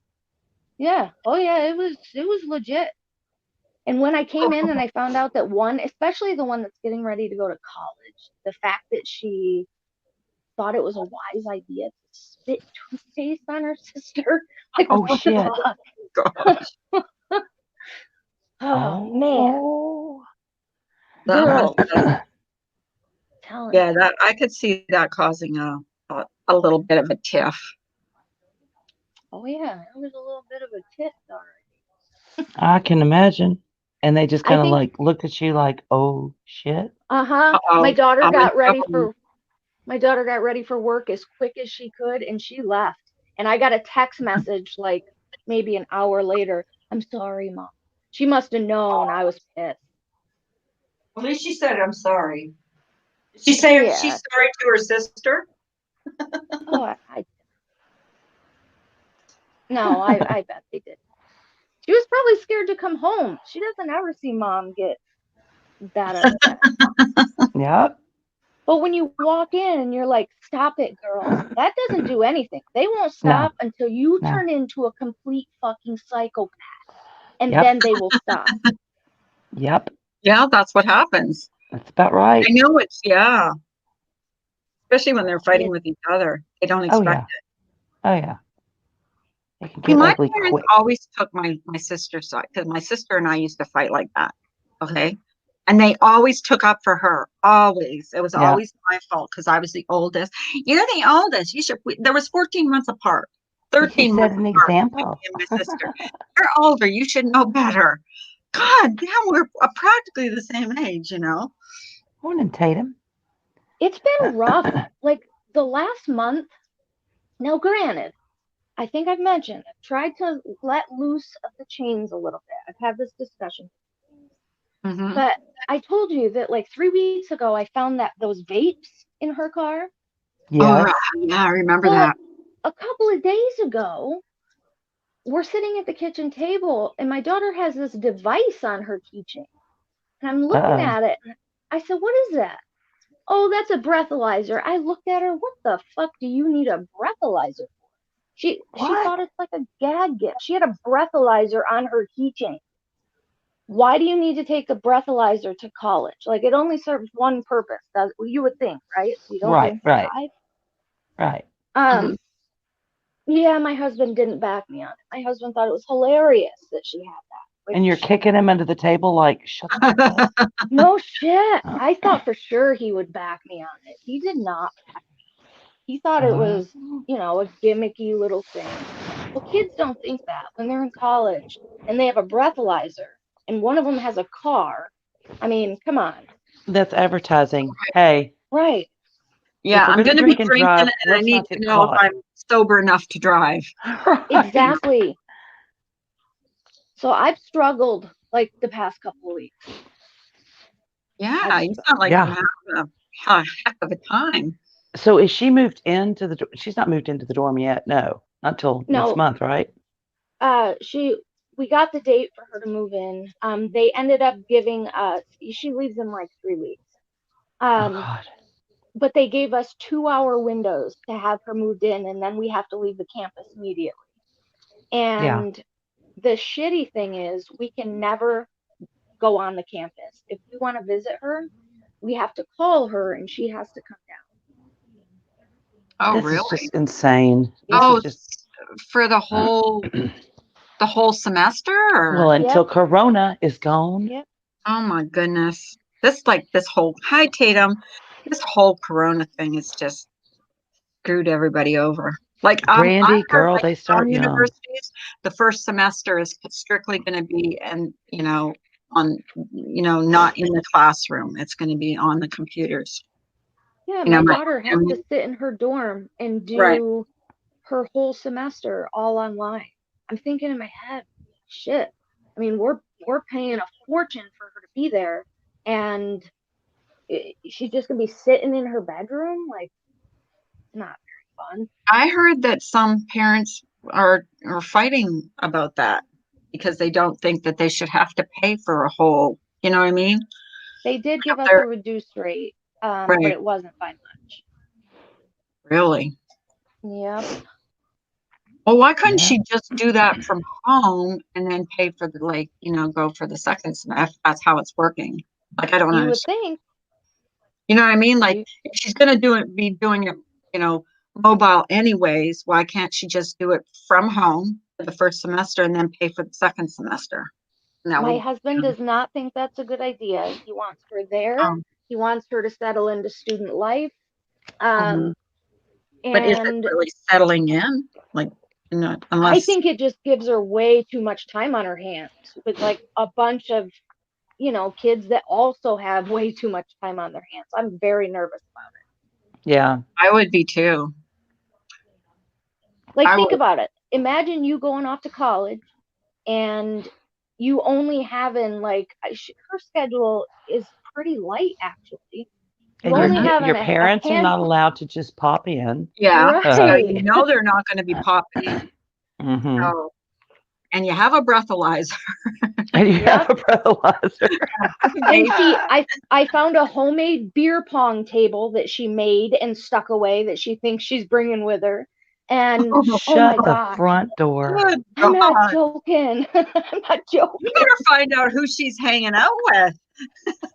Yeah. Oh yeah, it was legit. And when I came in and I found out that one, especially the one that's getting ready to go to college, the fact that she thought it was a wise idea to spit toothpaste on her sister. Like, Oh, what the shit. fuck? Gosh. Oh man, Oh. That girls, must- telling yeah, you. that I could see that causing a little bit of a tiff. Oh yeah, it was a little bit of a tit already. I can imagine. And they just I kind of think- like looked at you like, oh shit. Uh-oh. My daughter I'm in got ready trouble. for work as quick as she could, and she left. And I got a text message like maybe an hour later. I'm sorry, Mom. She must have known I was pissed. At least she said, I'm sorry. Did she say Yeah. she's sorry to her sister? Oh, no, I bet they did. She was probably scared to come home. She doesn't ever see Mom get that upset. Yep. But when you walk in and you're like, stop it, girls, that doesn't do anything. They won't stop until you No. turn into a complete fucking psychopath. And Yep. then they will stop. Yep. Yeah, that's what happens. That's about right. I know yeah. Especially when they're fighting with each other. They don't Oh, expect yeah. it. Oh, yeah. It can See, get my ugly parents quick. always took my sister's side because my sister and I used to fight like that. Okay. And they always took up for her. Always. It was Yeah. always my fault because I was the oldest. You're the oldest. There was 14 months apart. She 13 set months an apart. example. Me and my sister. You're older. You should know better. God damn, we're practically the same age, you know? Morning, Tatum. It's been rough. Like the last month. Now, granted, I think I've mentioned I've tried to let loose of the chains a little bit. I've had this discussion, Mhm. but I told you that like 3 weeks ago I found that those vapes in her car. Oh, Yes. right. Yeah, I remember Well, that. a couple of days ago, we're sitting at the kitchen table and my daughter has this device on her keychain. And I'm looking Uh-oh. at it. And I said, "What is that?" "Oh, that's a breathalyzer." I looked at her. "What the fuck do you need a breathalyzer for?" She What? thought it's like a gag gift. She had a breathalyzer on her keychain. Why do you need to take a breathalyzer to college? Like it only serves one purpose. You would think, right? You don't Right, drink and right, drive. right. Um, yeah, my husband didn't back me on it. My husband thought it was hilarious that she had that. And you're Which kicking him under the table like, shut the fuck up. no shit. I thought for sure he would back me on it. He did not. He thought it was, a gimmicky little thing. Well, kids don't think that when they're in college and they have a breathalyzer and one of them has a car. I mean, come on. That's advertising. Hey, Right. Yeah, if we're I'm gonna going to be drink and drinking drive, and I let's need not to get know if caught. I'm sober enough to drive. Right. Exactly. So I've struggled like the past couple of weeks. Yeah, you sound like Yeah. I'm having a heck of a time. So is she moved into the? She's not moved into the dorm yet. No, not till No. next month, right? We got the date for her to move in. They ended up giving us. She leaves in like 3 weeks. Oh God. But they gave us 2-hour windows to have her moved in, and then we have to leave the campus immediately. And the shitty thing is, we can never go on the campus. If we want to visit her, we have to call her, and she has to come down. Oh, This really? is just insane. Yep. Oh, This is just for the whole semester? Or? well until Yep. Corona is gone. Yep. Oh my goodness. This whole, hi Tatum, this whole Corona thing has just screwed everybody over. Like I Brandy, heard girl, like they some start young. universities, the first semester is strictly going to be, and on, not in the classroom. It's going to be on the computers. Yeah, You know, my daughter has to sit in her dorm and do Right. her whole semester all online. I'm thinking in my head, shit. I mean, we're paying a fortune for her to be there, and she's just gonna be sitting in her bedroom, like, not very fun. I heard that some parents are fighting about that because they don't think that they should have to pay for a whole, you know what I mean? They did give us They're- a reduced rate, but Right. it wasn't by much. Really? Yep. Well, why couldn't Yeah. she just do that from home and then pay for the, like, go for the second semester? That's how it's working. Like, I don't You know. would think. You know what I mean? Like, if she's gonna be doing it, mobile anyways, why can't she just do it from home for the first semester and then pay for the second semester? My husband does not think that's a good idea. He wants her there. He wants her to settle into student life. But is it And really settling in? Like, unless I think it just gives her way too much time on her hands with like a bunch of, kids that also have way too much time on their hands. I'm very nervous about it. Yeah. I would be too. Like, think about it. Imagine you going off to college and you only having like her schedule is pretty light actually. And your parents are not allowed to just pop in. Yeah. Right. So they're not going to be popping in. Mm-hmm. So, and you have a breathalyzer. And you have a breathalyzer. And see, I found a homemade beer pong table that she made and stuck away that she thinks she's bringing with her. And shut the front door. Good I'm God. not joking. I'm not joking. You better find out who she's hanging out with.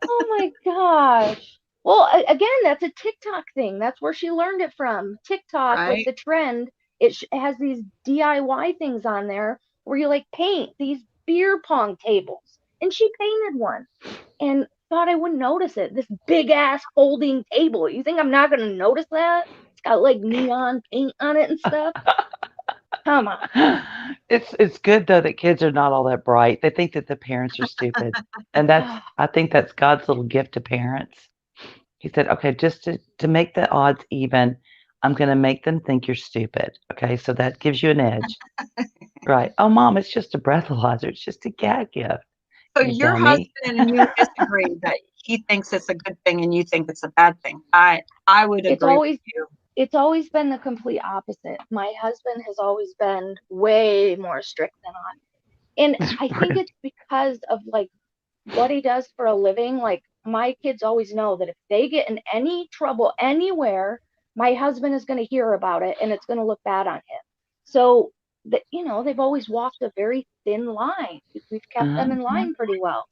Oh my gosh. Well, again, that's a TikTok thing. That's where she learned it from. TikTok, Right. like the trend, it has these DIY things on there where you like paint these beer pong tables. And she painted one and thought I wouldn't notice it. This big ass folding table. You think I'm not going to notice that? It's got like neon paint on it and stuff. Come on. It's good though that kids are not all that bright. They think that the parents are stupid, and I think that's God's little gift to parents. He said, "Okay, just to make the odds even, I'm gonna make them think you're stupid, okay? So that gives you an edge." Right. "Oh, mom, it's just a breathalyzer. It's just a gag gift, So you your dummy." husband and you disagree that he thinks it's a good thing and you think it's a bad thing. I would It's agree with always you. it's always been the complete opposite. My husband has always been way more strict than I. And I think it's because of like what he does for a living. Like my kids always know that if they get in any trouble anywhere, my husband is going to hear about it and it's going to look bad on him. So that they've always walked a very thin line. We've kept them Uh-huh, in line pretty well.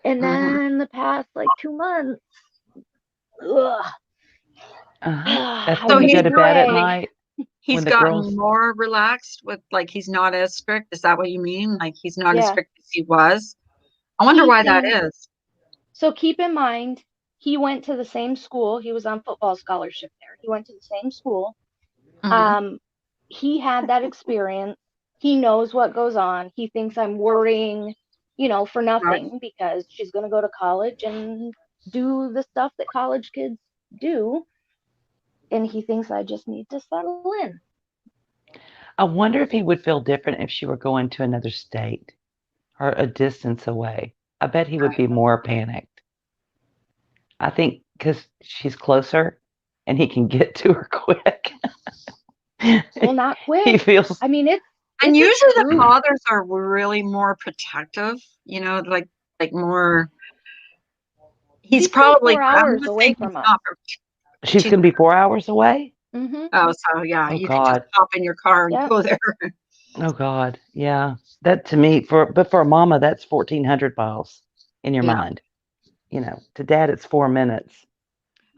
And Mhm. then the past like 2 months, ugh, uh-huh. That's So when you I've go he's been to bed at gray. night, when he's the gotten girls more relaxed with like he's not as strict. Is that what you mean? Like he's not as Yeah, strict as he was? I wonder he why that thinks is. so. Keep in mind, he went to the same school. He was on football scholarship there. He went to the same school. Mhm. Um, he had that experience. He knows what goes on. He thinks I'm worrying, for Right. nothing because she's going to go to college and do the stuff that college kids do. And he thinks I just need to settle in. I wonder if he would feel different if she were going to another state or a distance away. I bet he would be more panicked. I think because she's closer and he can get to her quick. Well, not He quick. feels I mean, And it's a usually the truth. fathers are really more protective, like more. He's She's still probably. 4 hours I'm not away saying he's from us. not. she's She's gonna be 4 hours away? Mm-hmm. oh, so yeah, Oh you can just god. hop in your car and Yep. go there. Oh god. Yeah. That to me for a mama, that's 1,400 miles in your Yeah, mind. To dad, it's 4 minutes,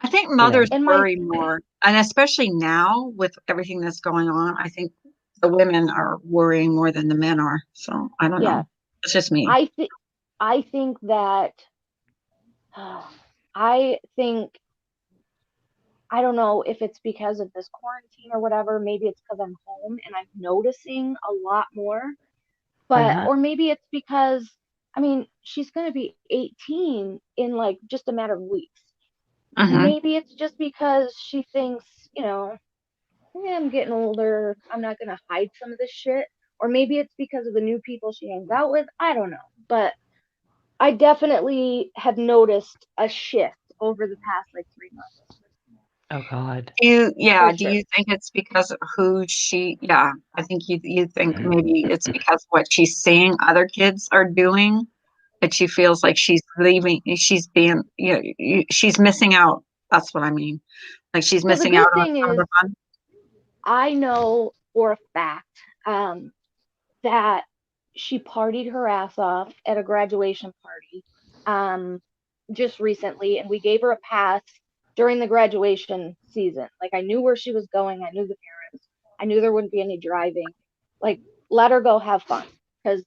I think you know? mothers And my worry more, and especially now with everything that's going on, I think the women are worrying more than the men are. So I don't yeah, know. It's just me. I think I think that I think I don't know if it's because of this quarantine or whatever. Maybe it's because I'm home and I'm noticing a lot more. But Uh-huh. or maybe it's because I mean she's gonna be 18 in like just a matter of weeks. Hmm. Maybe it's just because she thinks, I'm getting older. I'm not gonna hide some of this shit. Or maybe it's because of the new people she hangs out with. I don't know. But I definitely have noticed a shift over the past like 3 months. Oh god. For Do sure. you think it's because of who she, yeah, I think you think maybe it's because what she's seeing other kids are doing, that she feels like she's leaving, she's being, she's missing out. That's what I mean. Like she's So the missing out good on thing some of is the fun. I know for a fact um, that she partied her ass off at a graduation party um, just recently, and we gave her a pass during the graduation season. Like I knew where she was going, I knew the parents, I knew there wouldn't be any driving. Like let her go have fun, because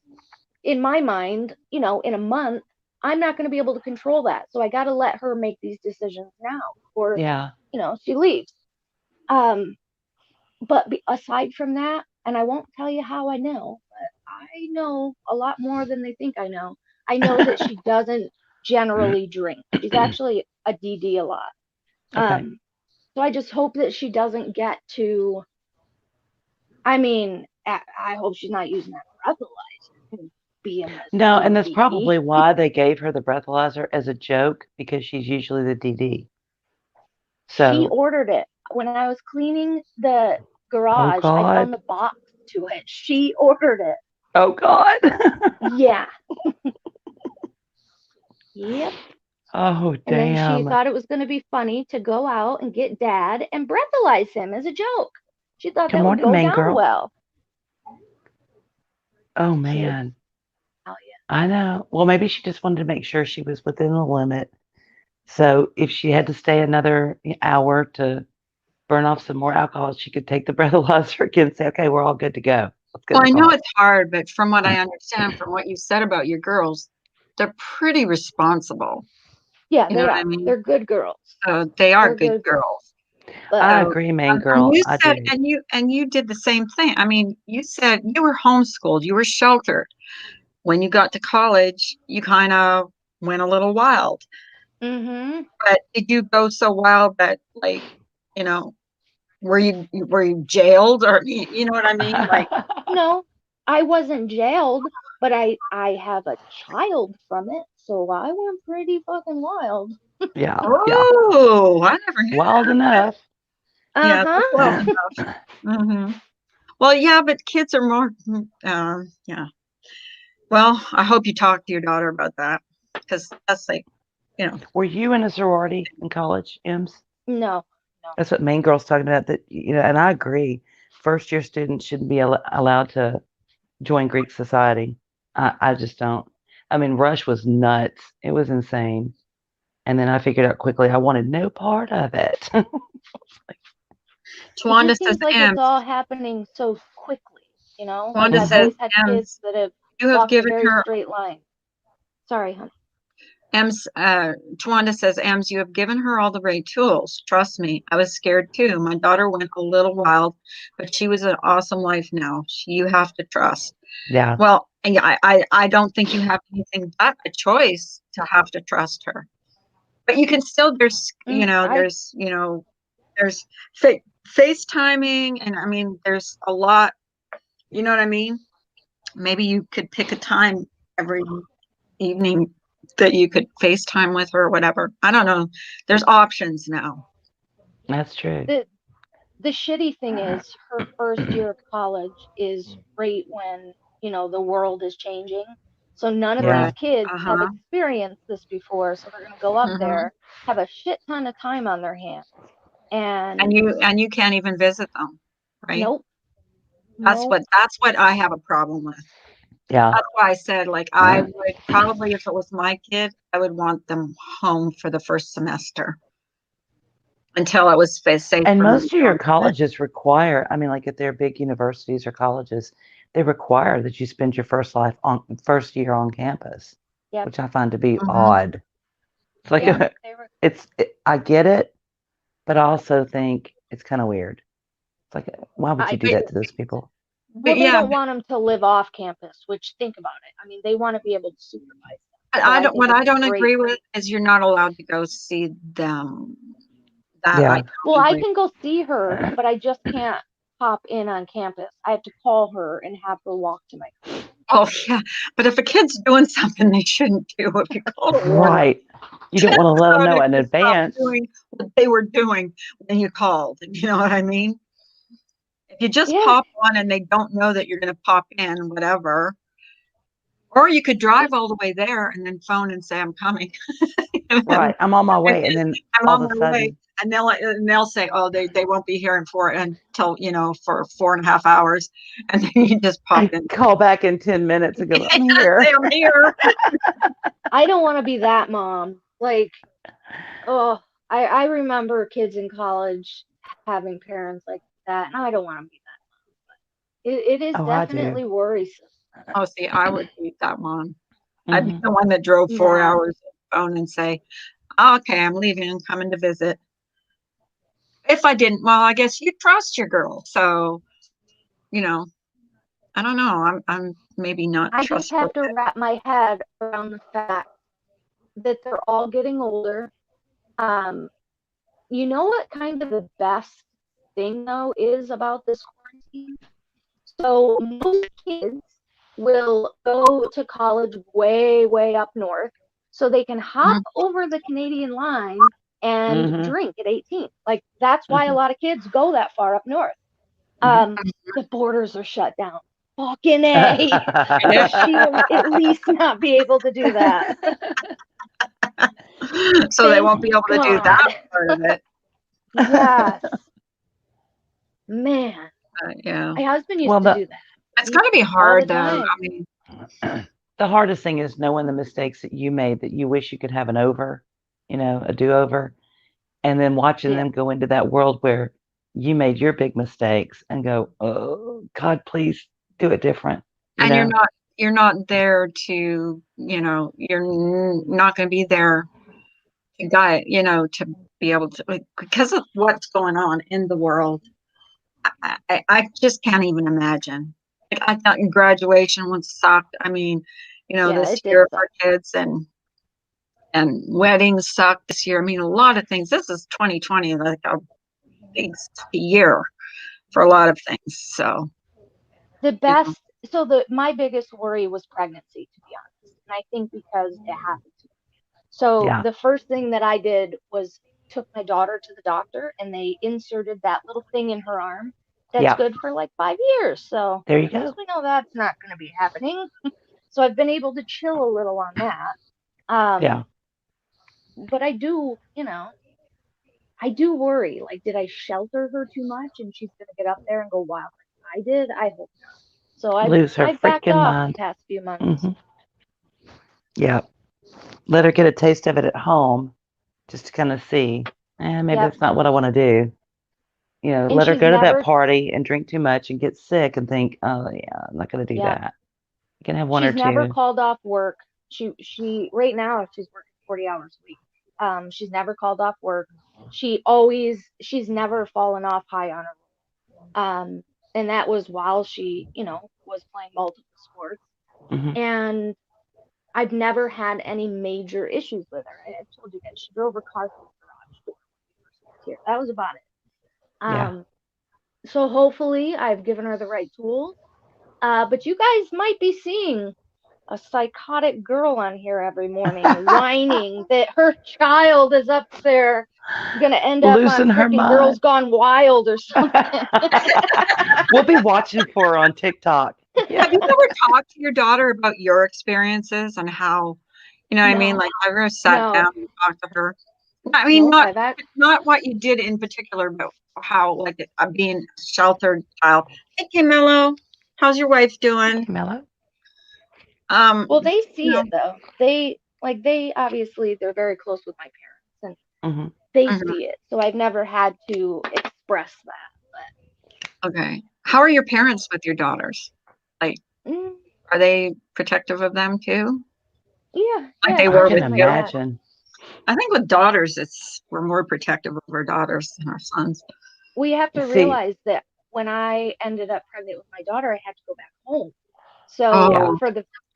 in my mind, in a month, I'm not going to be able to control that. So I got to let her make these decisions now before Yeah. she leaves. Um, but aside from that, and I won't tell you how I know, but I know a lot more than they think I know. I know that she doesn't generally drink. She's actually a DD a lot. Okay. So I just hope that she doesn't get to. I mean, I hope she's not using that breathalyzer to be in this No, and that's DD. probably why they gave her the breathalyzer as a joke because she's usually the DD. She So, ordered it when I was cleaning the oh garage. I god. found the box to it. She ordered it. Oh god. Yeah. Yep. Oh And then she damn. thought it was going to be funny to go out and get dad and breathalyze him as a joke. She thought Good that would morning, go main down girl. well. Oh Kids, man. tell I know. Well, maybe she just wanted to make sure she was within the limit. So if she had to stay another hour to burn off some more alcohol, she could take the breathalyzer again and say, okay, we're all good to go. Let's get in Well, the I know car. it's hard, but from what I understand, from what you said about your girls, they're pretty responsible. Yeah, You know they what I are. mean? They're good girls. So they are They're good good girls. girls. But I So, agree, main and girl. you I said, do. and you did the same thing. I mean, you said you were homeschooled, you were sheltered. When you got to college, you kind of went a little wild. hmm But did you go so wild that, like, you know, were you jailed, or you know what I mean? Like, no, I wasn't jailed, but I have a child from it, so I went pretty fucking wild. Yeah, yeah. oh, I never knew Wild that. enough. Yeah, that's Uh-huh. wild enough. Hmm. Well, yeah, but kids are more. Yeah. Well, I hope you talk to your daughter about that, because that's like, you know. Were you in a sorority in college, Ems? No, no. That's what main girl's talking about. That and I agree. First year students shouldn't be allowed to join Greek society. I just don't. I mean, Rush was nuts. It was insane. And then I figured out quickly I wanted no part of it. It Tawanda just says, seems like it's "Ems." all happening so quickly, you know? Like Tawanda I've says, Mhm. always had kids "Ems, that have you have walked a given very her straight line. Sorry, honey. Ems, Tawanda says, Ems, you have given her all the right tools. Trust me, I was scared too. My daughter went a little wild, but she was an awesome life now. You have to trust. Yeah. Well, and yeah, I don't think you have anything but a choice to have to trust her. But you can still, I there's FaceTiming, and I mean, there's a lot, you know what I mean? Maybe you could pick a time every evening that you could FaceTime with her or whatever. I don't know. There's options now. That's true. the the shitty thing is her first year of college is right when, the world is changing. So none of these Yeah. Right. kids have Uh-huh. experienced this before, so they're going to go up Hmm. there, have a shit ton of time on their hands. And And you can't even visit them, right? nope, That's nope. what I have a problem with. Yeah. That's why I said, like, I would probably, if it was my kid, I would want them home for the first semester until it was safe And for them to most of go your and visit. colleges require, I mean, like at their big universities or colleges, they require that you spend your first year on campus, Yep. which I find to be Hmm. odd. It's like Yeah, they were. I get it, but I also think it's kind of weird. It's like, why would you I do But, that to those people? Well, but they yeah, don't want them to live off campus. Which, think about it. I mean, they want to be able to supervise them. but So I think what it's I a don't great agree with thing. is you're not allowed to go see them. That I Yeah. Well, don't I agree. can go see her, but I just can't pop in on campus. I have to call her and have her walk to my car. Oh yeah, but if a kid's doing something they shouldn't do, if you call to warn them, Right. You don't want to let them how know did in you stop advance. doing what they were doing when you called? You know what I mean? If you just Yeah, pop on and they don't know that you're going to pop in, whatever. Or you could drive all the way there and then phone and say, I'm coming. Right. I'm on my way. And then I'm all on of a my way. sudden, And they'll say, oh, they won't be here until, for 4.5 hours. And then you just pop in. call back in 10 minutes and go, I'm Say, here. I'm here. I don't want to be that mom. Like, oh, I remember kids in college having parents like that, and I don't want to be that. It is Oh, I do. definitely worrisome. Oh, see, I would be that one. I'd be Hmm. the one that drove 4 Nah, hours on the phone and say, oh, okay, I'm leaving. I'm coming to visit. If I didn't, well, I guess you trust your girl. So, you know, I don't know. I'm maybe not I just have trustworthy. to wrap my head around the fact that they're all getting older. Um, you know what kind of the best thing though is about this quarantine? So most kids will go to college way, way up north so they can hop Mhm. over the Canadian line and Hmm. drink at 18. Like that's why a Hmm. lot of kids go that far up north. Hmm. The borders are shut down. Fucking A. So she will at least not be able to do that. So they Thank won't be able to do that God. part of it. Yes. Man. Yeah. My husband used Well, to do that. It's got to be All the hard, though. time. I mean, the hardest thing is knowing the mistakes that you made that you wish you could have a do-over, and then watching Yeah. them go into that world where you made your big mistakes and go, oh, God, please do it different, you and know? you're not there to, you're not going to be there to guide, to be able to, like, because of what's going on in the world. I just can't even imagine. Like, I thought graduation would suck. I mean, Yeah, this it did year suck. for kids and weddings suck this year. I mean, a lot of things. This is 2020, like a big year for a lot of things. So, The you know, best, my biggest worry was pregnancy, to be honest. And I think because it happened to me. So Yeah. the first thing that I did was took my daughter to the doctor and they inserted that little thing in her arm that's Yeah. good for like 5 years. So There you at least go. we know that's not going to be happening. So I've been able to chill a little on that. Yeah. But I do worry. Like, did I shelter her too much and she's going to get up there and go wild like I did? I hope not. So Lose her I've backed freaking off the mind. past few months. Hmm. Yeah. Let her get a taste of it at home just to kind of see, maybe Yep. that's not what I want to do. And Let her she's go to that never, party and drink too much and get sick and think, oh, yeah, I'm not going to do yep. that. You can have one or She's never two. called off work. She right now she's working 40 hours a week. She's never called off work. She's never fallen off high on her. And that was while she, was playing multiple sports. Hmm. And I've never had any major issues with her. I told you guys she drove her car through the garage door when we first moved here. That was about it. Yeah. So hopefully I've given her the right tools. But you guys might be seeing a psychotic girl on here every morning whining that her child is up there gonna end up on Losing her freaking Girls mind. Gone Wild or something. We'll be watching for her on TikTok. Yeah. have you ever talked to your daughter about your experiences and how, what I mean? No, Like, have you ever sat no, down and talked to her? I mean, nope. not what you did in particular, but how, like, being a sheltered child. Hey, Camilo, how's your wife doing? Mellow. Well, they You see know, it though. They obviously they're very close with my parents and Hmm. they mhm. see it. So I've never had to express that. Okay. How are your parents with your daughters? Like, But are they protective of them too? yeah, Like yeah, they I were can especially with my you? dad. imagine. I think with daughters, we're more protective of our daughters than our sons. We have to See, realize that when I ended up pregnant with my daughter, I had to go back home. yeah, So Oh,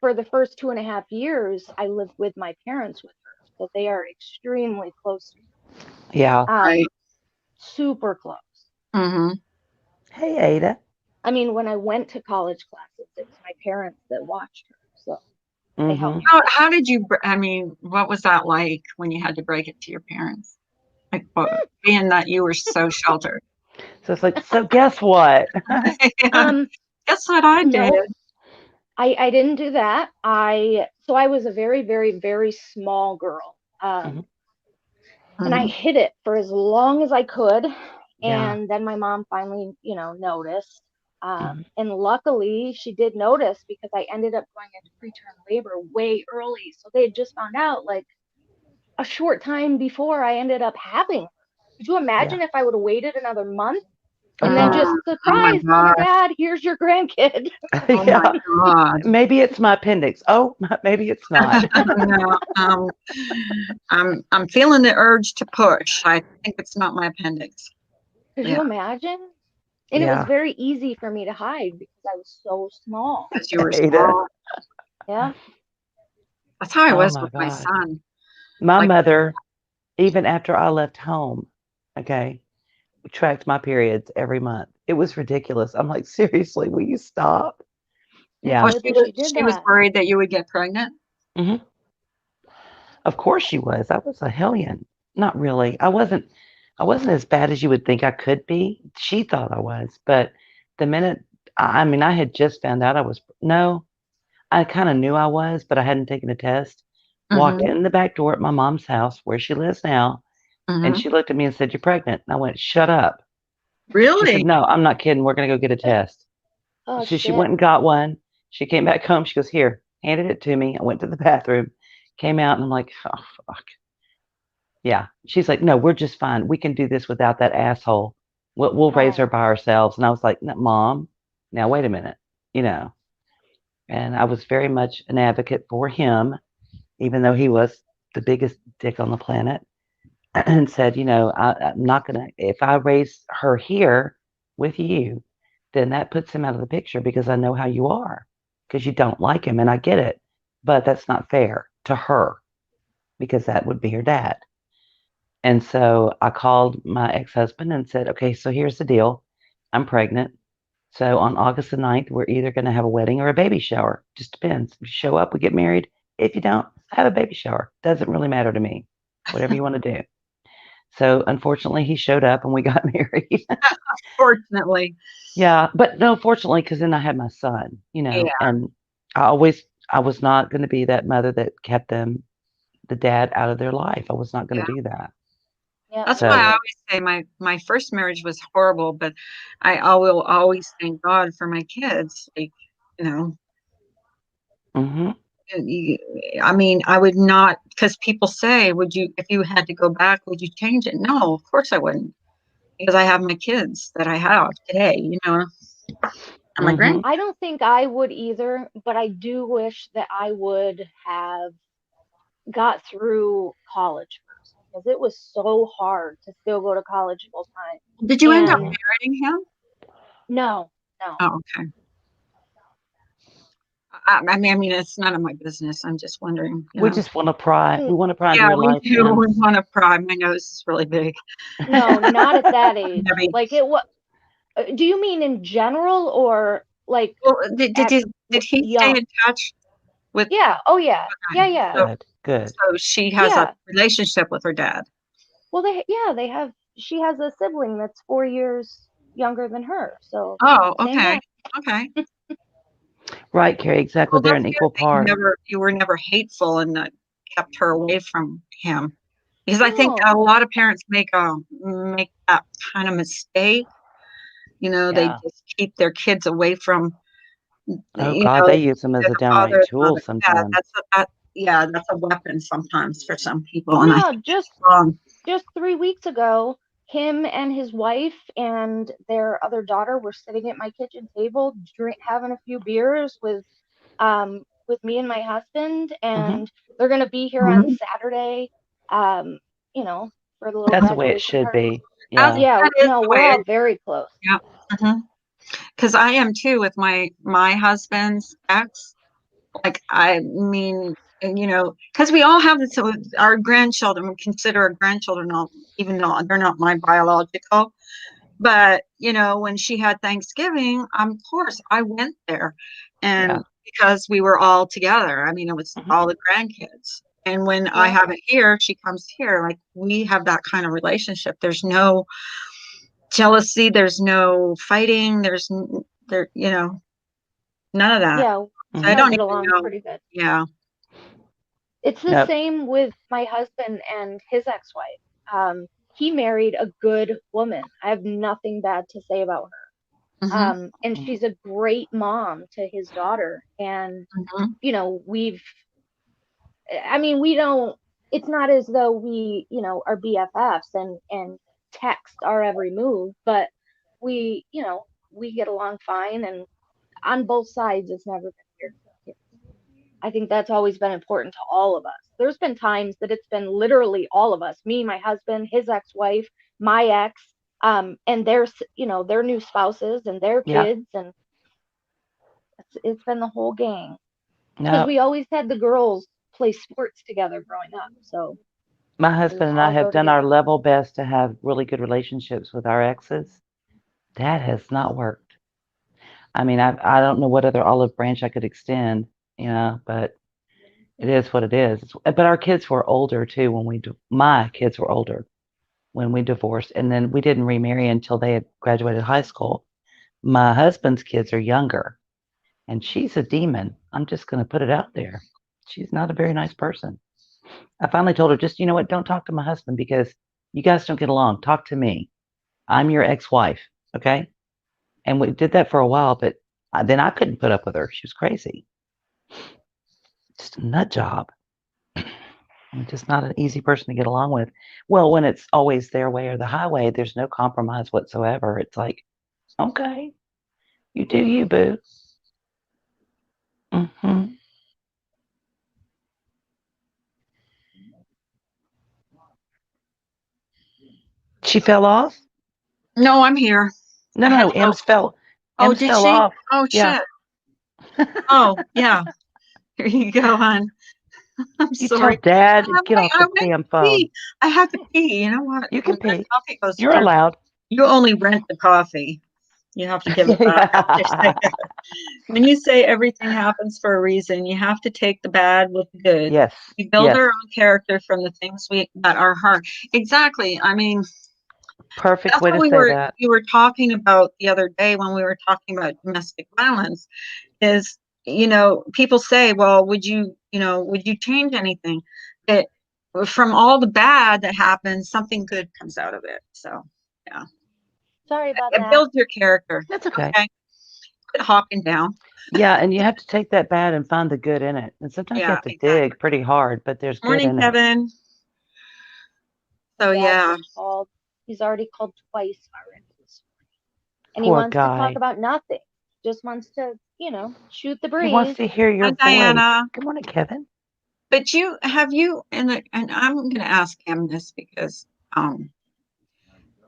for the first 2.5 years, I lived with my parents with her. So they are extremely close to me. yeah. right. Super close. Mm-hmm. Hey, Ada. I mean, when I went to college classes, it was my parents that watched her. So they helped Hmm. me. How did you, I mean, what was that like when you had to break it to your parents? Like, being that you were so sheltered. So it's like, so guess what? Yeah. Um, Guess what I did? no, I didn't do that. I was a very, very, very small girl. Mhm. And I Mhm. hid it for as long as I could. Yeah. And then my mom finally, noticed. Mhm. And luckily, she did notice because I ended up going into preterm labor way early. So they had just found out like a short time before I ended up having her. Could you Yeah. imagine if I would have waited another month Oh and then God. just Oh my surprise, mom and gosh. dad, here's your grandkid? Oh my Yeah. God. Maybe it's my appendix. Oh, maybe it's not. No, I'm feeling the urge to push. I think it's not my appendix. Could Yeah, you imagine? And it was Yeah. very easy for me to hide because I was so small. because you were Ada. small. Yeah. That's how I Oh was my with my God. son. My Like, mother, even after I left home, okay, tracked my periods every month. It was ridiculous. I'm like, seriously, will you stop? It's Yeah. good that she did she was that. worried that you would get pregnant. Hmm. Of course she was. I was a hellion. Not really. I wasn't as bad as you would think I could be. She thought I was, but the minute I mean, I had just found out I was no, I kind of knew I was, but I hadn't taken a test. Walked Mm-hmm. in the back door at my mom's house where she lives now, and Mm-hmm. she looked at me and said, "You're pregnant." And I went, "Shut up." She said, Really? "No, I'm not kidding. We're gonna go get a test." Oh So she shit. went and got one. She came back home. She goes, "Here," handed it to me. I went to the bathroom, came out, and I'm like, "Oh fuck." Yeah. She's like, "No, we're just fine. We can do this without that asshole. We'll raise her Oh, by ourselves." And I was like, "No, Mom, now wait a minute, you know." And I was very much an advocate for him, even though he was the biggest dick on the planet. and said, I'm not going to, if I raise her here with you, then that puts him out of the picture because I know how you are, because you don't like him. And I get it. But that's not fair to her because that would be her dad. And so I called my ex husband and said, okay, so here's the deal. I'm pregnant. So on August the 9th, we're either going to have a wedding or a baby shower. Just depends. If you show up, we get married. If you don't, have a baby shower. Doesn't really matter to me. Whatever you want to do. So unfortunately, he showed up and we got married. Fortunately. Yeah, but no, fortunately, because then I had my son, Yeah. and I was not going to be that mother that kept the dad out of their life. I was not going to do that. Yeah. That's So- why I always say my first marriage was horrible, but I will always thank God for my kids. Like, hmm I mean, I would not, because people say, would you, if you had to go back, would you change it? No, of course I wouldn't, because I have my kids that I have today, and my grand. I don't think I would either, but I do wish that I would have got through college first because it was so hard to still go to college full time. Did you end up And- marrying him? No. Oh, okay. I mean, it's none of my business. I'm just wondering. we just want to pry. We want to pry into Yeah, your we life. do. Em. We want to pry. My nose is really big. No, not at that age. Heavy. Like it was. Do you mean in general or like? Well, did he young? stay in touch with? Yeah. Oh yeah. Okay. Yeah. Good. So she has Yeah. a relationship with her dad. Well, they have. She has a sibling that's 4 years younger than her. So. Oh, same okay. age. Okay. Right, Carrie. Exactly. Well, They're that's an good equal that part. you were never hateful and that kept her away from him. Because I think No. a lot of parents make that kind of mistake. They Yeah. just keep their kids away from, Oh God, they use them as a their downright father, tool mother. sometimes. That's a weapon sometimes for some people. And I Yeah. think it's wrong. Just 3 weeks ago, him and his wife and their other daughter were sitting at my kitchen table, having a few beers with me and my husband, and they're gonna be here on Saturday, for the little That's the way it graduation should party. be. Yeah. Yeah, That is no, the we're way all very close. Yeah. Because I am too with my husband's ex. Like, I mean, because we all have this, our grandchildren, we consider our grandchildren, even though they're not my biological. But, when she had Thanksgiving, of course, I went there. And Yeah. because we were all together, I mean, it was Mhm. all the grandkids. And when I Yeah. have it here, she comes here. Like, we have that kind of relationship. There's no jealousy. There's no fighting. None of that. Yeah, So we I all don't get even along know. pretty good. Yeah. It's the Yep. same with my husband and his ex-wife. He married a good woman. I have nothing bad to say about her. Mhm. And she's a great mom to his daughter. And, Mhm. we don't, it's not as though we, are BFFs and text our every move, but we get along fine. And on both sides, it's never been weird. I think that's always been important to all of us. There's been times that it's been literally all of us, me, my husband, his ex-wife, my ex, and their new spouses and their Yeah. kids, and it's been the whole gang. Because No, we always had the girls play sports together growing up, so my we would husband and I all go have done our together. level best to have really good relationships with our exes. That has not worked. I mean, I don't know what other olive branch I could extend, but it is what it is. But our kids were older too my kids were older when we divorced, and then we didn't remarry until they had graduated high school. My husband's kids are younger, and she's a demon. I'm just going to put it out there. She's not a very nice person. I finally told her, just, you know what, don't talk to my husband because you guys don't get along. Talk to me. I'm your ex-wife, okay? And we did that for a while, but then I couldn't put up with her. She was crazy. Just a nut job. Just not an easy person to get along with. Well, when it's always their way or the highway, there's no compromise whatsoever. It's like, okay, you do you, boo. hmm She fell off? No, I'm here. No, I had no, to go. Oh, Ems did fell she? off. Oh, Yeah. shit. Oh, yeah. Here you go, hon. I'm You tell sorry. Dad to I get went, off I the went damn to phone. pee. I had to pee. You know what? You When can that pee. coffee goes You're through, allowed. you only rent the coffee. You have to give it back after you say it. When you say everything happens for a reason, you have to take the bad with the good. Yes. We build Yes. our own character from the things that are hard. Exactly. I mean, Perfect that's way what to say that. we were talking about the other day when we were talking about domestic violence is, people say, well, would you change anything? That from all the bad that happens, something good comes out of it. So, yeah, Sorry about it that. builds your character. That's okay. Okay. Quit hopping down. Yeah, and you have to take that bad and find the good in it. And sometimes you Yeah, have to exactly. dig pretty hard, but there's good Morning, in it. Kevin. So, Dad yeah. just called. He's already called twice already this morning. And he Poor wants to talk guy. about nothing. Just wants to, shoot the He wants breeze. to hear Hi, your voice. Diana. Good morning, Kevin. But and I'm going to ask him this because,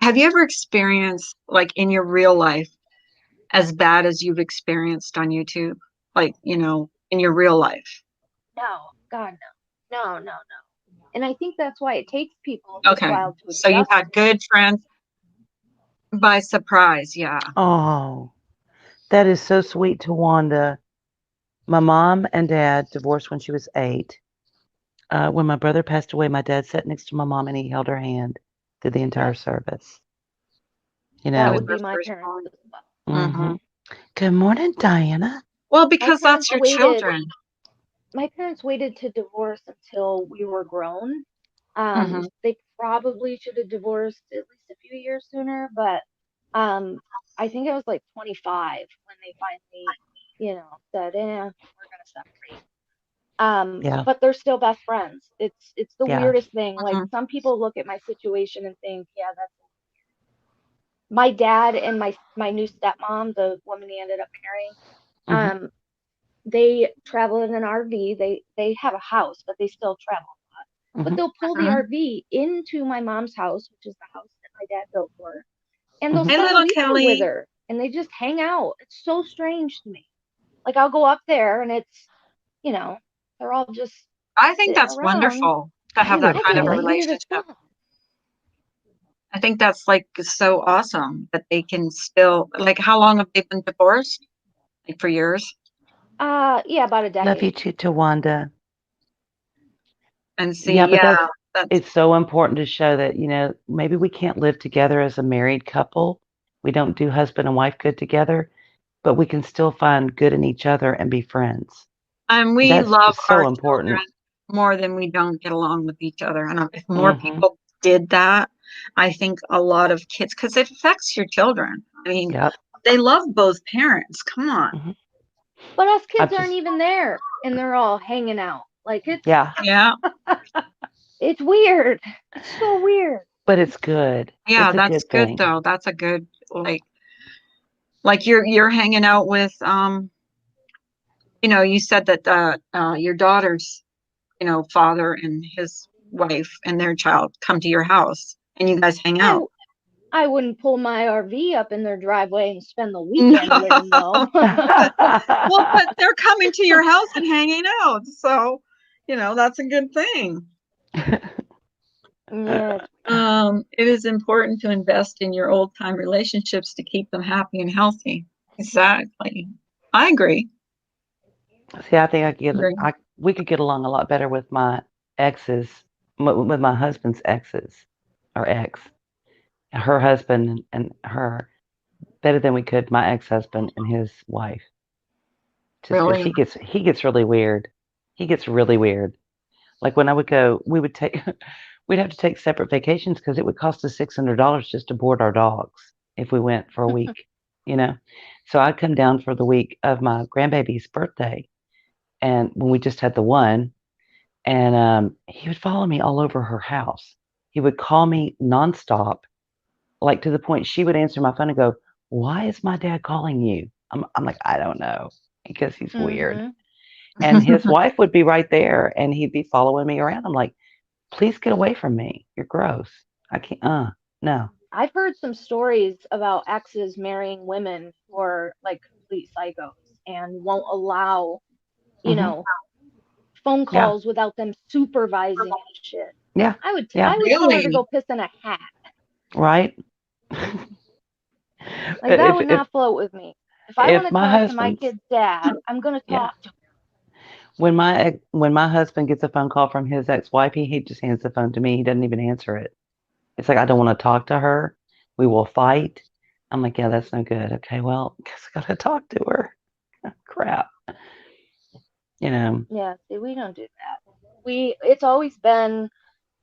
have you ever experienced, like, in your real life as bad as you've experienced on YouTube? Like, in your real life? No, God, no. No, no, no. And I think that's why it takes people this Okay. while to So you adjust. had good friends by surprise. Yeah. Oh, that is so sweet to Wanda. My mom and dad divorced when she was 8. When my brother passed away, my dad sat next to my mom and he held her hand through the entire service. You That know. would be Her my first parents born. as well. hmm Good morning, Diana. Well, My because that's parents your waited. children. My parents waited to divorce until we were grown. Mhm. They probably should have divorced at least a few years sooner, but I think it was like 25 when they finally, said, we're gonna separate. Yeah. But they're still best friends. It's the Yeah. weirdest thing. Like Mhm. some people look at my situation and think, yeah, that's my dad and my new stepmom, the woman he ended up marrying. hmm They travel in an RV. They have a house, but they still travel a lot. But hmm they'll pull the Mhm. RV into my mom's house, which is the house that my dad built for her, and they'll hmm Hey, spend a little weekend with Kelly. her, and they just hang out. It's so strange to me. Like I'll go up there, and it's, you know, they're all just I think sitting that's around. wonderful to Hey, have that little I kind think of a it's Kelly. weird as relationship. fuck. I think that's like so awesome that they can still, like, how long have they been divorced? Like, for years? Yeah, about a Love you decade. too, Tawanda. And Yeah, see, but yeah, that's it's so important to show that, maybe we can't live together as a married couple. We don't do husband and wife good together, but we can still find good in each other and be friends. and we That's love just our so children important. more than we don't get along with each other. And if more hmm people did that, I think a lot of kids, because it affects your children. I mean, Yep. they love both parents. Come on. hmm But us I've kids aren't just, even there, and they're all hanging out. Like yeah, Yeah, it's weird. It's so weird. but it's good. yeah, It's a that's good good thing. though. That's a good, like you're hanging out with you said that your daughter's father and his wife and their child come to your house and you guys hang I out. I wouldn't pull my RV up in their driveway and spend the No. weekend with them though. Well, but they're coming to your house and hanging out, so that's a good thing. Yeah, It is important to invest in your old time relationships to keep them happy and healthy. Exactly. I agree. See, I think Agree. we could get along a lot better with my exes, with my husband's exes, or ex, her husband and her, better than we could my ex-husband and his wife. Just because Really. he gets really weird. He gets really weird. Like when I would go, we would take, we'd have to take separate vacations because it would cost us $600 just to board our dogs if we went for a week, you know. So I'd come down for the week of my grandbaby's birthday, and when we just had the one, and he would follow me all over her house. He would call me nonstop, like to the point she would answer my phone and go, "Why is my dad calling you?" I'm like, I don't know, because he's weird. mm-hmm. And his wife would be right there, and he'd be following me around. I'm like, please get away from me. You're gross. I can't. No. I've heard some stories about exes marrying women who are like complete psychos and won't allow, you Hmm. know, phone Yeah. calls without them supervising and shit. Yeah. Yeah. I would tell her to Really? go piss in a hat. Right. Like that if would if not float with me. If I want if to my talk to my husband's kid's dad, I'm gonna yeah. talk to him. When my husband gets a phone call from his ex-wife, he just hands the phone to me. He doesn't even answer it. It's like I don't want to talk to her. We will fight. I'm like, yeah, that's no good. Okay, well, guess I gotta talk to her. Crap. You know. Yeah, see, we don't do that. It's always been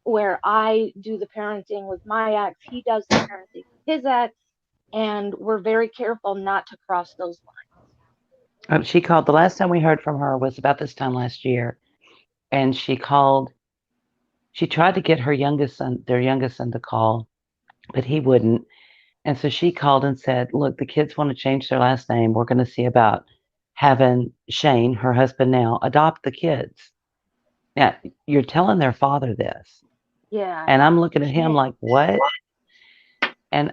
where I do the parenting with my ex, he does the parenting with his ex, and we're very careful not to cross those She called. The last time we heard from her was about this time last year, and she called. She tried to get their youngest son, to call, but he wouldn't. And so she called and said, "Look, the kids want to change their last name. We're going to see about having Shane, her husband now, adopt the kids." Now, you're telling their father this. lines. Yeah, And I'm looking at him shit. like, what? And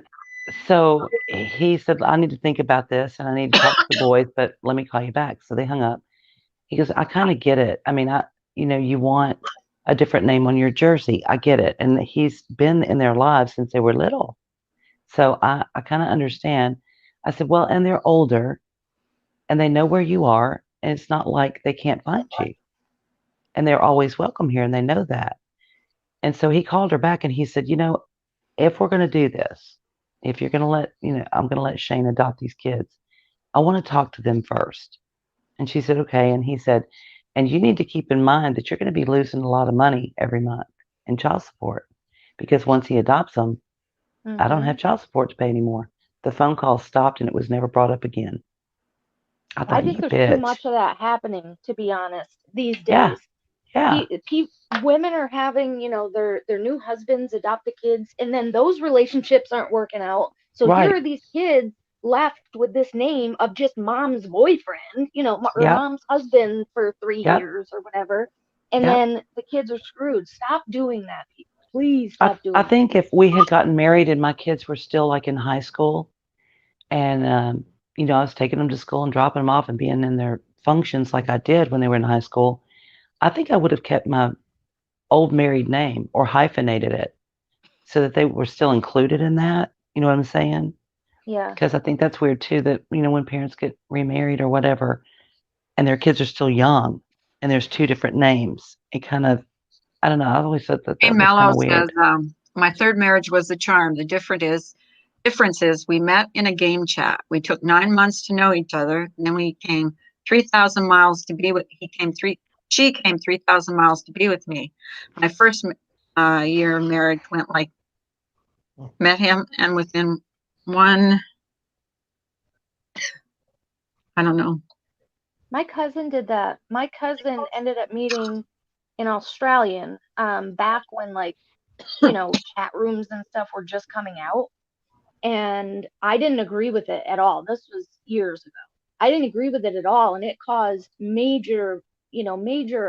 so he said, I need to think about this and I need to talk to the boys, but let me call you back. So they hung up. He goes, I kind of get it. I mean, you want a different name on your jersey. I get it. And he's been in their lives since they were little. So I kind of understand. I said, well, and they're older and they know where you are. And it's not like they can't find you. And they're always welcome here and they know that. And so he called her back and he said, if we're going to do this, if you're going to I'm going to let Shane adopt these kids, I want to talk to them first. And she said, okay. And he said, and you need to keep in mind that you're going to be losing a lot of money every month in child support because once he adopts them, I don't Hmm. have child support to pay anymore. The phone call stopped and it was never brought up again. I I thought, think you there's too bitch. much of that happening, to be honest, these Yeah. days. Yeah. Women are having, their new husbands adopt the kids, and then those relationships aren't working out. So here Right. are these kids left with this name of just mom's boyfriend, or Yep. mom's husband for three Yep. years or whatever, and Yep. then the kids are screwed. Stop doing that, people. Please I, stop I doing that. think if we had gotten married and my kids were still like in high school, and I was taking them to school and dropping them off and being in their functions like I did when they were in high school, I think I would have kept my old married name or hyphenated it so that they were still included in that. You know what I'm saying? Yeah. Because I think that's weird too that, when parents get remarried or whatever and their kids are still young and there's two different names, it kind of, I don't know. I always thought that Hey, that was kind Mello of says, weird. my third marriage was the charm. The difference is we met in a game chat. We took 9 months to know each other. And then we came 3,000 miles to be with, she came 3,000 miles to be with me. My first year of marriage went like, met him and within one, I don't know. My cousin did that. My cousin ended up meeting an Australian back when, like, chat rooms and stuff were just coming out. And I didn't agree with it at all. This was years ago. I didn't agree with it at all, and it caused major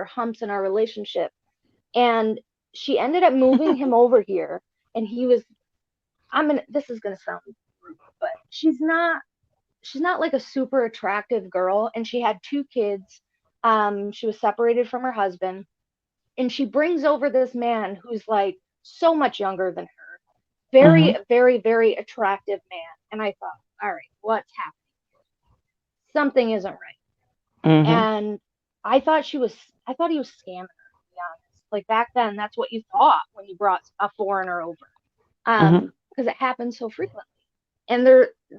humps in our relationship. And she ended up moving him over here, and he was. This is gonna sound rude, but she's not like a super attractive girl, and she had two kids. She was separated from her husband, and she brings over this man who's like so much younger than her, very, Hmm. very, very attractive man. And I thought, all right, what's happening? Something isn't right. Hmm. And I thought he was scamming her, to be honest. Like back then, that's what you thought when you brought a foreigner over. Hmm. Because it happens so frequently. And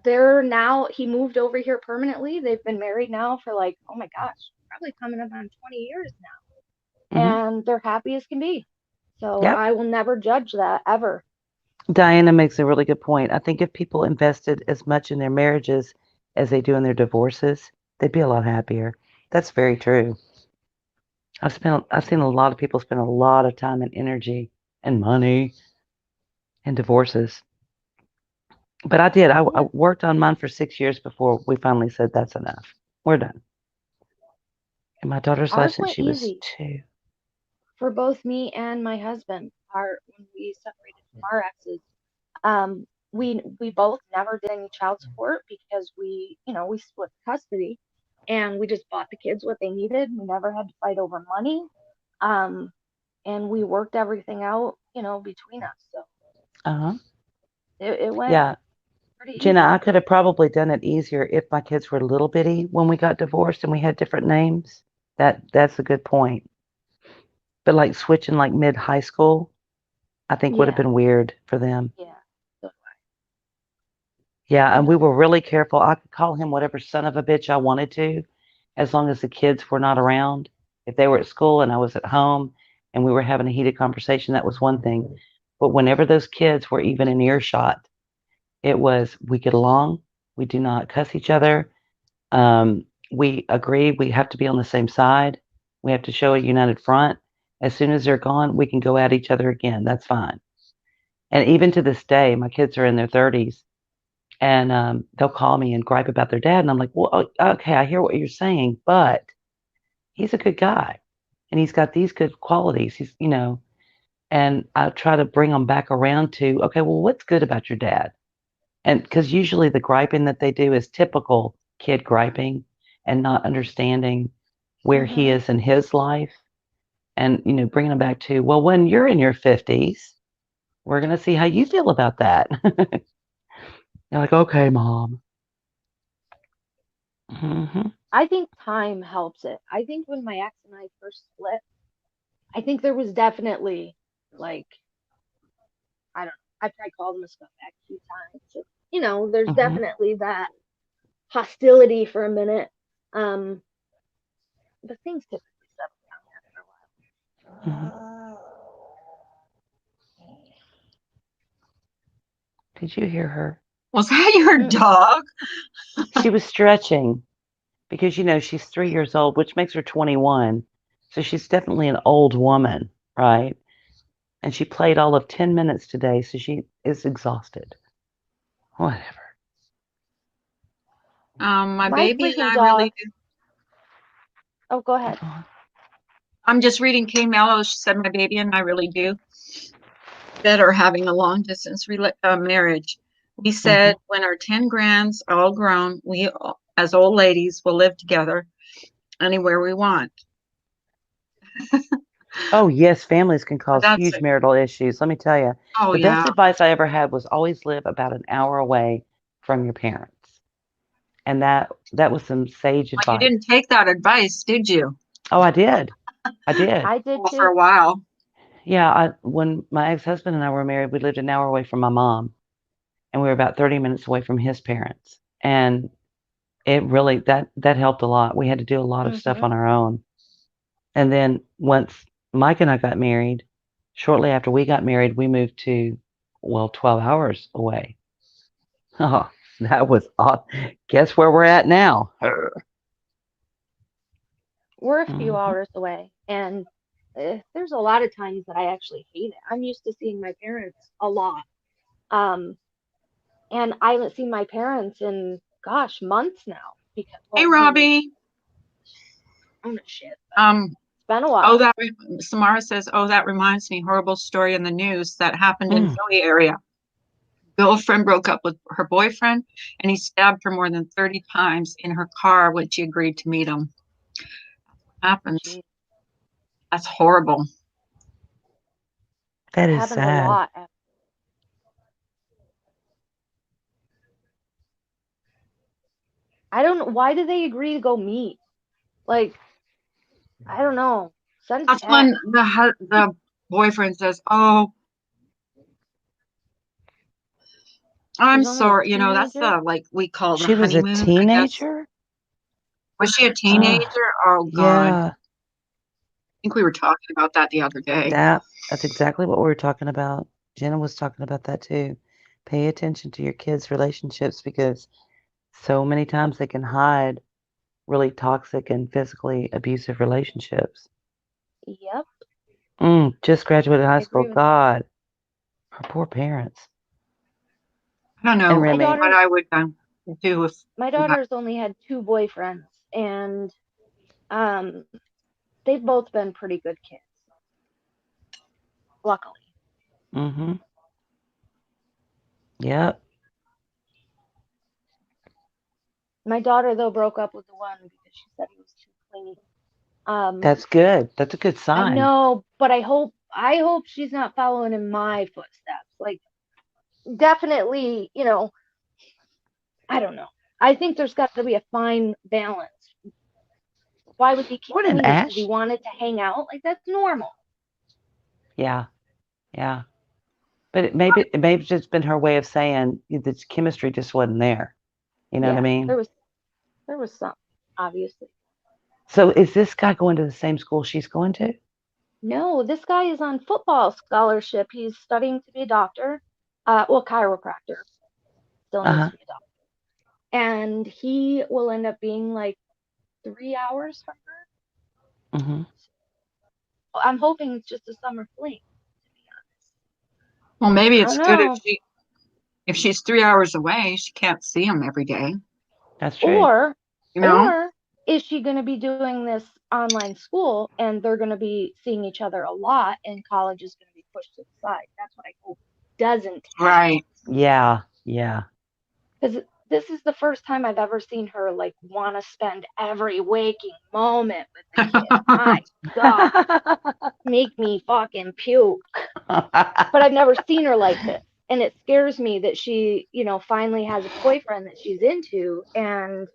they're now, he moved over here permanently. They've been married now for like, oh my gosh, probably coming up on 20 years now. Hmm. And they're happy as can be. So Yep. I will never judge that ever. Diana makes a really good point. I think if people invested as much in their marriages as they do in their divorces, they'd be a lot happier. That's very true. I've seen a lot of people spend a lot of time and energy and money in divorces. But I did. I Yeah. worked on mine for 6 years before we finally said that's enough. We're done. And my daughter's Ours license, went she was easy 2. for both me and my husband. When we separated from our exes, We both never did any child support because we split custody, and we just bought the kids what they needed. We never had to fight over money. Um, and we worked everything out, between us. So Uh-huh. it went Yeah. pretty Jenna, easy. I could have probably done it easier if my kids were little bitty when we got divorced and we had different names. That's a good point. But like switching like mid high school, I think would have Yeah, been weird for them. yeah. So, Yeah, you and we know, were really careful. I could call him whatever son of a bitch I wanted to, as long as the kids were not around. If they were at school and I was at home and we were having a heated conversation, that was one thing. But whenever those kids were even in earshot, it was we get along, we do not cuss each other. We agree we have to be on the same side. We have to show a united front. As soon as they're gone, we can go at each other again. That's fine. And even to this day, my kids are in their 30s and they'll call me and gripe about their dad. And I'm like, well, okay, I hear what you're saying, but he's a good guy and he's got these good qualities. And I try to bring them back around to, okay, well, what's good about your dad? And because usually the griping that they do is typical kid griping and not understanding where he mhm. is in his life. And, bringing them back to, well, when you're in your 50s, we're going to see how you feel about that. You're like, okay, mom. Hmm. I think time helps it. I think when my ex and I first split, I think there was definitely like, I don't know. I probably called him a scumbag a few times. So, there's Hmm. definitely that hostility for a minute. Um, but things typically settle down after a while. Hmm. Did you hear her? Was that your Mm-mm. dog? She was stretching because, she's 3 years old, which makes her 21. So she's definitely an old woman, right? And she played all of 10 minutes today, so she is exhausted. Whatever. My My baby and freaking I really dog. do. Oh, go ahead. I'm just reading Kay Mello. She said, my baby and I really do better having a long distance marriage. We said Hmm. when our 10 grands are all grown, we, as old ladies, will live together anywhere we want. Oh, yes, families can cause That's huge marital issues. Let me tell you, oh the best yeah. advice I ever had was always live about an hour away from your parents. And that was some sage Well, you advice. didn't take that advice, did you? Oh, I did. I did. I did Well, for too. a while. Yeah, when my ex-husband and I were married, we lived an hour away from my mom, and we were about 30 minutes away from his parents. And it really that helped a lot. We had to do a lot of stuff Hmm. on our own. And then once Mike and I got married, shortly after we got married, we moved to, well, 12 hours away. Oh, that was odd. Guess where we're at now? We're a few Mhm. hours away, and there's a lot of times that I actually hate it. I'm used to seeing my parents a lot. Um, and I haven't seen my parents in, gosh, months now because, Hey, well, he was Robbie. on a shit. Um, It's been a oh, while. Samara says, oh, that reminds me, horrible story in the news that happened in Mm. Philly area. Girlfriend broke up with her boyfriend and he stabbed her more than 30 times in her car when she agreed to meet him. Happens. Jeez, That's horrible. That it is happens a sad. lot. I don't know. Why did they agree to go meet? Like, I don't know. Send a That's when text. the boyfriend says, "Oh, She I'm was only a sorry." That's teenager. like we call the She was a honeymoon, I guess. teenager? Was she a Oh, teenager? Oh God, I yeah. think we were talking about that the other day. That's exactly what we were talking about. Jenna was talking about that too. Pay attention to your kids' relationships because so many times they can hide really toxic and physically abusive relationships. Yep, Just graduated high I school. agree with. God, her poor parents. I don't And know My Remy. what daughter, I would do if my we got. daughter's only had two boyfriends, and um, they've both been pretty good kids, luckily. Hmm. Yep. My daughter though broke up with the one because she said he was too clingy. That's good. That's a good I sign. know, but I hope she's not following in my footsteps. Like definitely, I don't know. I think there's got to be a fine balance. Why was he Morning, clingy? Because he Ash. wanted to hang out? Like that's normal. Yeah. Yeah. But maybe just been her way of saying the chemistry just wasn't there. You know what I Yeah, mean? there was some, obviously. So is this guy going to the same school she's going to? No, this guy is on football scholarship. He's studying to be a doctor. Well, chiropractor. Still needs Uh-huh. to be a doctor. And he will end up being like 3 hours from her. Hmm. Well, I'm hoping it's just a summer fling, to be Well, maybe honest. it's I good don't know. if she's 3 hours away, she can't see him every day. That's true. Or You know? or is she going to be doing this online school and they're going to be seeing each other a lot and college is going to be pushed to the side? That's what I hope doesn't happen. Right. Yeah. Yeah. Because this is the first time I've ever seen her like want to spend every waking moment with the kid. My God, make me fucking puke. But I've never seen her like this. And it scares me that she, finally has a boyfriend that she's into and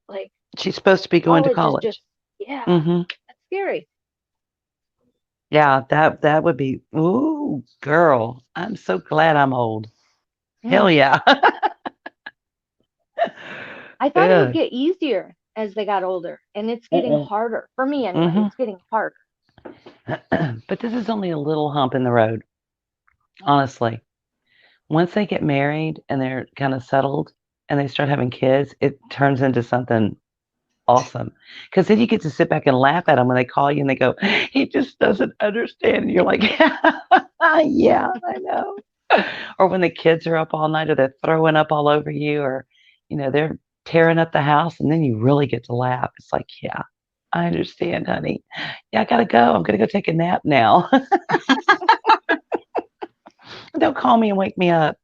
like She's supposed to be going to college is college. just, yeah, Hmm. that's scary. Yeah, that would be, ooh, girl. I'm so glad I'm old. Hell Mm. yeah. I thought it would Yeah. get easier as they got older, and it's getting Mm-mm. harder. For me, anyway, Hmm. it's getting harder. But this is only a little hump in the road, honestly. Once they get married and they're kind of settled and they start having kids, it turns into something awesome. Because then you get to sit back and laugh at them when they call you and they go, he just doesn't understand. And you're like, yeah, I know. Or when the kids are up all night or they're throwing up all over you or, they're tearing up the house and then you really get to laugh. It's like, yeah, I understand, honey. Yeah, I gotta go. I'm gonna go take a nap now. Don't call me and wake me up.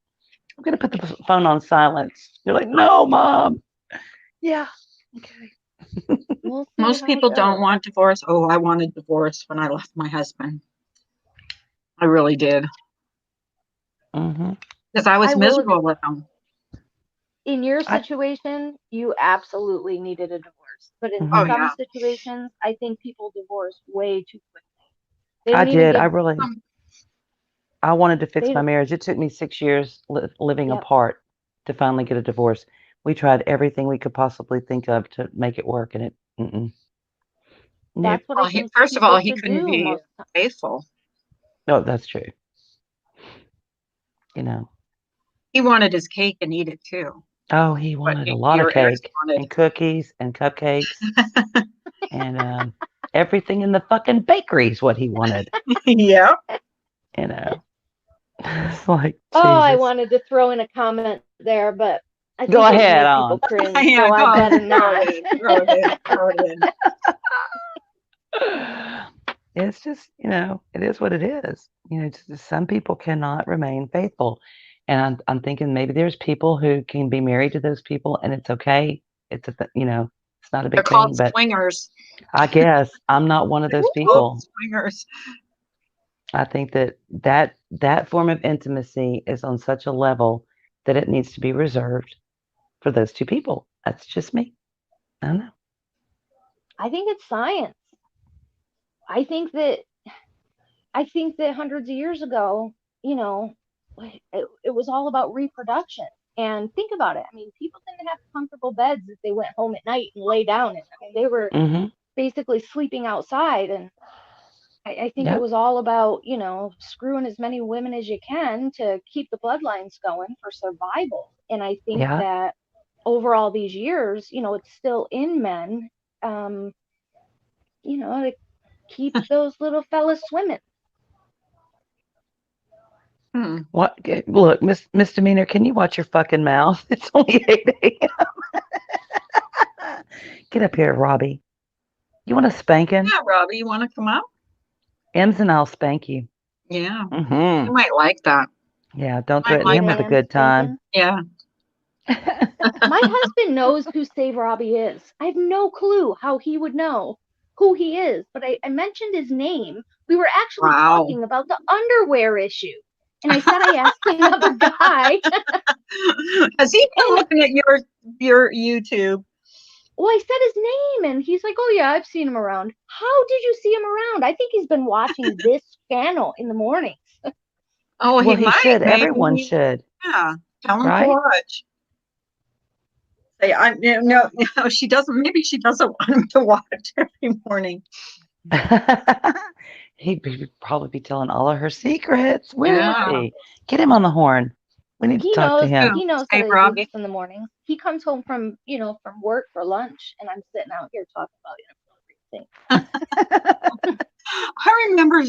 I'm gonna put the phone on silence. You're like, no, mom. Yeah. Okay. We'll see Most how it people don't goes. want divorce. Oh, I wanted divorce when I left my husband. I really did. Hmm. Because I was I will miserable with him. in your I, situation, you absolutely needed a divorce. But in Oh, mhm. some yeah. situations, I think people divorce way too quickly. They I don't even did. give Um, I wanted to fix they my marriage. It took me 6 years living yep. apart to finally get a divorce. We tried everything we could possibly think of to make it work, and nope. That's what I well, think first of all, people he should couldn't do be most of faithful. No, that's true. You know. He wanted his cake and eat it too. Oh, he What wanted a lot of your ex cake wanted. and cookies and cupcakes and everything in the fucking bakery is what he wanted. Yeah. You know. It's like Oh, I Jesus. wanted to throw in a comment there, but I Go think it would ahead make people on. cringe, Yeah, so I go better ahead. Throw not. it in. Throw it in. Throw it in. It's just, it is what it is. Just some people cannot remain faithful. And I'm thinking maybe there's people who can be married to those people and it's okay. It's not a They're big called thing, but swingers. I guess I'm not one of those They're called people. swingers. I think that form of intimacy is on such a level that it needs to be reserved for those two people. That's just me. I don't know. I think it's science. I think that I think that hundreds of years ago, it was all about reproduction. And think about it. I mean, people didn't have comfortable beds that they went home at night and lay down in. I mean, they were Mm-hmm. basically sleeping outside. And I think it Yep. was all about, screwing as many women as you can to keep the bloodlines going for survival. And I think Yeah. that over all these years, it's still in men, um, to keep those little fellas swimming. Hmm. What? Look, Misdemeanor, can you watch your fucking mouth? It's only 8 a.m. Get up here, Robbie. You want a spanking? Yeah, Robbie, you want to come up? Ems and I'll spank you. Yeah, Mm-hmm. you might like that. Yeah, don't My threaten him with a man good time. Yeah. My husband knows who Save Robbie is. I have no clue how he would know who he is, but I mentioned his name. We were actually Wow. talking about the underwear issue. And I said I asked another guy. Has he been looking at your YouTube? Well, I said his name, and he's like, "Oh yeah, I've seen him around." How did you see him around? I think he's been watching this channel in the mornings. Oh, Well, he he might. should. Maybe. Everyone should, Yeah. Tell him to right? watch. Say, no, she doesn't. Maybe she doesn't want him to watch every morning. He'd probably be telling all of her secrets. Where is Yeah. he? Get him on the horn. We need to He talk to knows. him. He knows Save that I do Robbie. this in the morning. He comes home from from work for lunch, and I'm sitting out here talking about things. I remember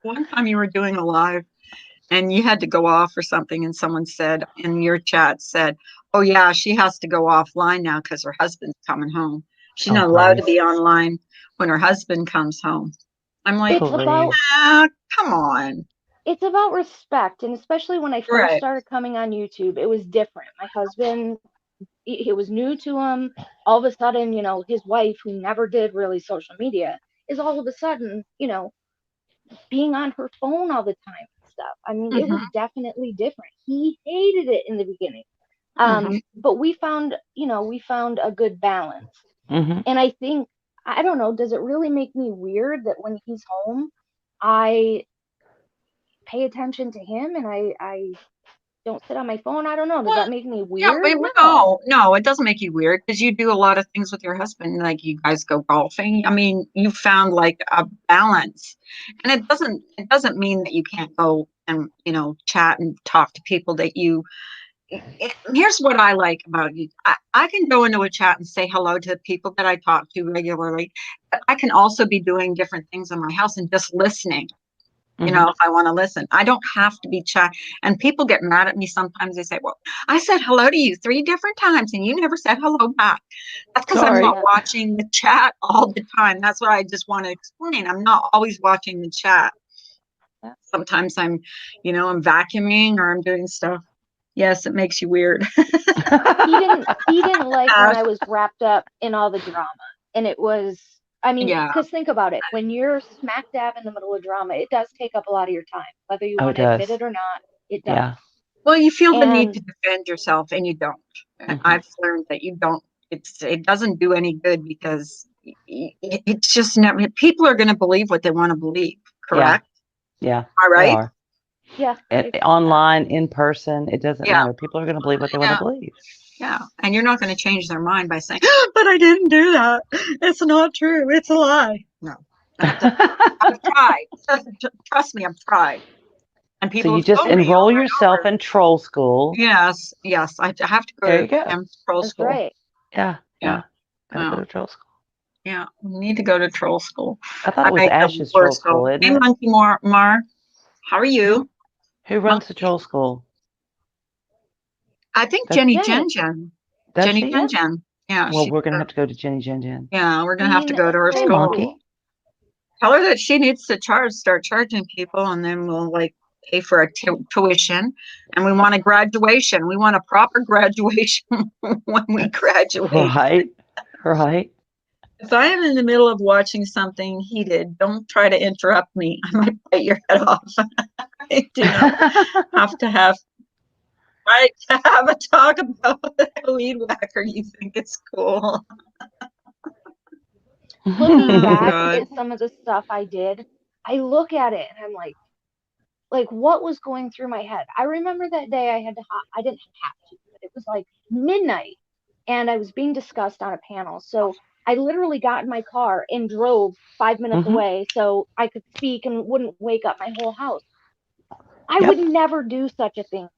one time you were doing a live and you had to go off or something, and someone said in your chat said, "Oh yeah, she has to go offline now because her husband's coming home. She's Oh, not allowed to please. be online when her husband comes home." I'm like, It's about Please. come on. it's about respect, and especially when I first Right. started coming on YouTube, it was different. My husband, it was new to him. All of a sudden, his wife, who never did really social media, is all of a sudden, being on her phone all the time and stuff. I mean, it was Mhm, definitely different. He hated it in the beginning. mhm. But we found a good balance. Hmm. And I think, I don't know, does it really make me weird that when he's home, I pay attention to him and I don't sit on my phone? I don't know. Does Well, that make me yeah, weird? No. no, it doesn't make you weird because you do a lot of things with your husband. Like you guys go golfing. I mean, you found like a balance, and it doesn't mean that you can't go and chat and talk to people that you. Here's what I like about you. I can go into a chat and say hello to people that I talk to regularly, but I can also be doing different things in my house and just listening. Hmm. If I want to listen, I don't have to be chat. And people get mad at me sometimes. They say, "Well, I said hello to you 3 different times and you never said hello back." That's because I'm Sorry. not watching the chat all the time. That's what I just want to explain. I'm not always watching the chat. Yeah. Sometimes I'm vacuuming or I'm doing stuff. Yes, it makes you weird. He didn't like when Ash, I was wrapped up in all the drama. And it was, I mean, yeah, because think about it. When you're smack dab in the middle of drama, it does take up a lot of your time, whether you Oh, want it to admit does. it or not, it does. Yeah. well, you feel the need And to defend yourself and you don't. Hmm. I've learned that you don't. It doesn't do any good because it's just never. People are going to believe what they want to believe. Yeah. Correct? Yeah. All They right. are. yeah, Online, in person, it doesn't Yeah. matter. People are going to believe what they want to Yeah. believe. Yeah. And you're not going to change their mind by saying, "But I didn't do that. It's not true. It's a lie." No. I've tried. Trust me, I've tried. And So people you have just told me enroll over and yourself over. in troll school. Yes. Yes. I have to go There to you go. pro that's school. right. Yeah. Yeah. Yeah. Gotta go Oh, to troll school. yeah. We need to go to troll school. I thought I it was make the Ash's troll worst school, troll. isn't Hey, it? Monkey Mar. How are you? Who runs the troll school? I think That's Jenny Jenny. Jen. does Jenny she? Jen Jen. Yeah, Well, we're gonna have to go to Jenny Jen Jen. yeah, we're gonna have to Dean go to her Hey, High school. Monkey. School. Tell her that she needs to start charging people, and then we'll like pay for a tuition. And we want a graduation. We want a proper graduation when we graduate. Right. Right. If I am in the middle of watching something heated, don't try to interrupt me. I might bite your head off. I do not have to have a talk about a weed whacker. You think it's cool? Looking Oh, back God. at some of the stuff I did, I look at it and I'm like what was going through my head? I remember that day I didn't have to, but it was like midnight and I was being discussed on a panel. So I literally got in my car and drove 5 minutes Mhm. away so I could speak and wouldn't wake up my whole house. I Yep. would never do such a thing.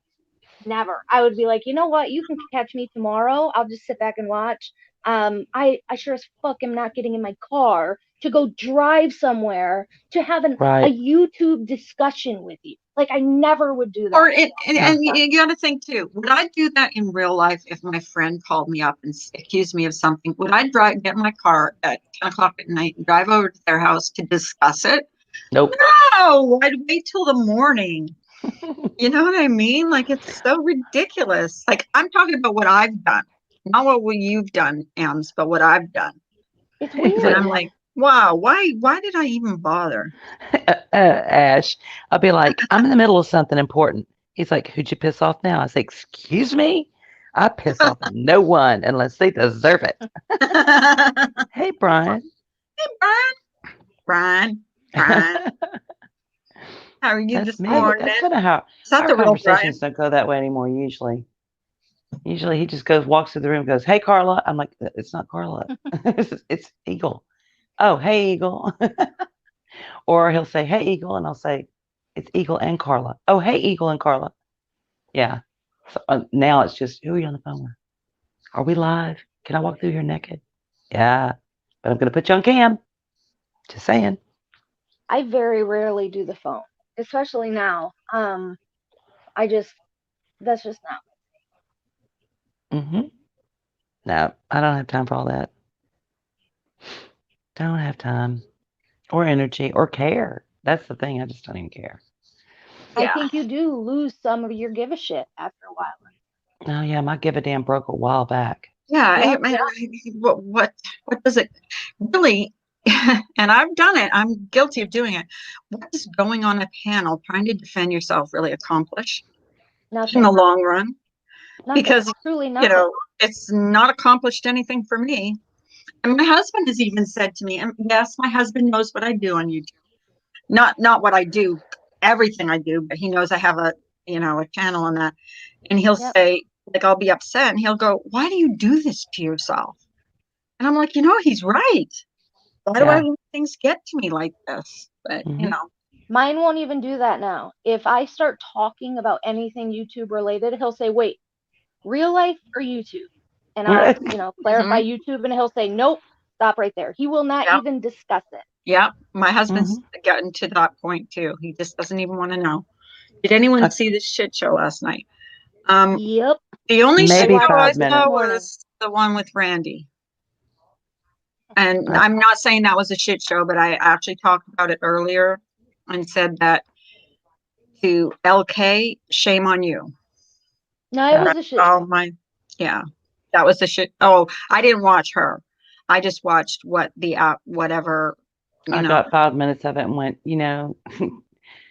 Never. I would be like, you know what? You can catch me tomorrow. I'll just sit back and watch. I sure as fuck am not getting in my car to go drive somewhere to have a Right. YouTube discussion with you. Like I never would do that. Or it, and, Yeah. and you got to think too. Would I do that in real life if my friend called me up and accused me of something? Would I get in my car at 10 o'clock at night and drive over to their house to discuss it? Nope. No, I'd wait till the morning. You know what I mean? Like it's so ridiculous. Like I'm talking about what I've done, not what you've done, Ems, but what I've done. It's And weird. I'm like, wow, why did I even bother? Ash, I'll be like, I'm in the middle of something important. He's like, who'd you piss off now? I say, excuse me? I piss off no one unless they deserve it. Hey, Brian. Brian, Brian, how are you That's this me. morning? That's kind of how Is that our the real Brian? conversations don't go that way anymore, usually. Usually he just walks through the room and goes, hey, Carla. I'm like, it's not Carla. It's Eagle. Oh, hey, Eagle. Or he'll say, hey, Eagle. And I'll say, it's Eagle and Carla. Oh, hey, Eagle and Carla. Yeah. So, now it's just, who are you on the phone with? Are we live? Can I walk through here naked? Yeah. But I'm going to put you on cam. Just saying. I very rarely do the phone, especially now. That's just not. Mm-hmm. No, I don't have time for all that. Don't have time or energy or care. That's the thing. I just don't even care. I Yeah. think you do lose some of your give a shit after a while. Oh, yeah. My give a damn broke a while back. Yeah, Yep. what does it really? And I've done it. I'm guilty of doing it. What does going on a panel trying to defend yourself really accomplish in Nothing. the long run? Nothing. Because Truly you nothing. know it's not accomplished anything for me. And my husband has even said to me, and yes, my husband knows what I do on YouTube. Not what I do, everything I do, but he knows I have a channel on that. And he'll Yep. say, like, I'll be upset and he'll go, why do you do this to yourself? And I'm like, he's right. Why do I let things get to me like this? But Mhm. Mine won't even do that now. If I start talking about anything YouTube related, he'll say, wait, real life or YouTube? And I'll, clarify YouTube, and he'll say, nope, stop right there. He will not Yep. even discuss it. Yeah, my husband's gotten to that point too. He just doesn't even want to know. Did anyone see this shit show last night? Yep. The only shit Maybe show I 5 minutes. saw was the one with Randy. And I'm not saying that was a shit show, but I actually talked about it earlier and said that to LK, shame on you. No, it was a shit show. That was the shit. Oh, I didn't watch her. I just watched whatever. I got 5 minutes of it and went,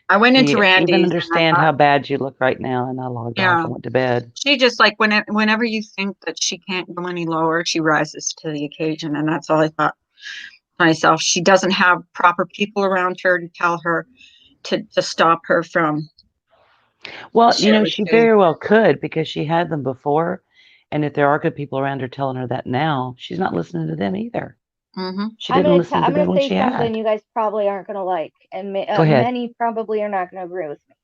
I went do into you Randy's. even and I understand thought, how bad you look right now? And I logged off and went to bed. She just like whenever you think that she can't go any lower, she rises to the occasion, and that's all I thought to myself. She doesn't have proper people around her to tell her to stop her from. Well, she very well could, because she had them before. And if there are good people around her telling her that now, she's not listening to them either. Mm-hmm. She didn't listen to them when she had. I'm going to say something you guys probably aren't going to like, and Go ahead. many probably are not going to agree with me.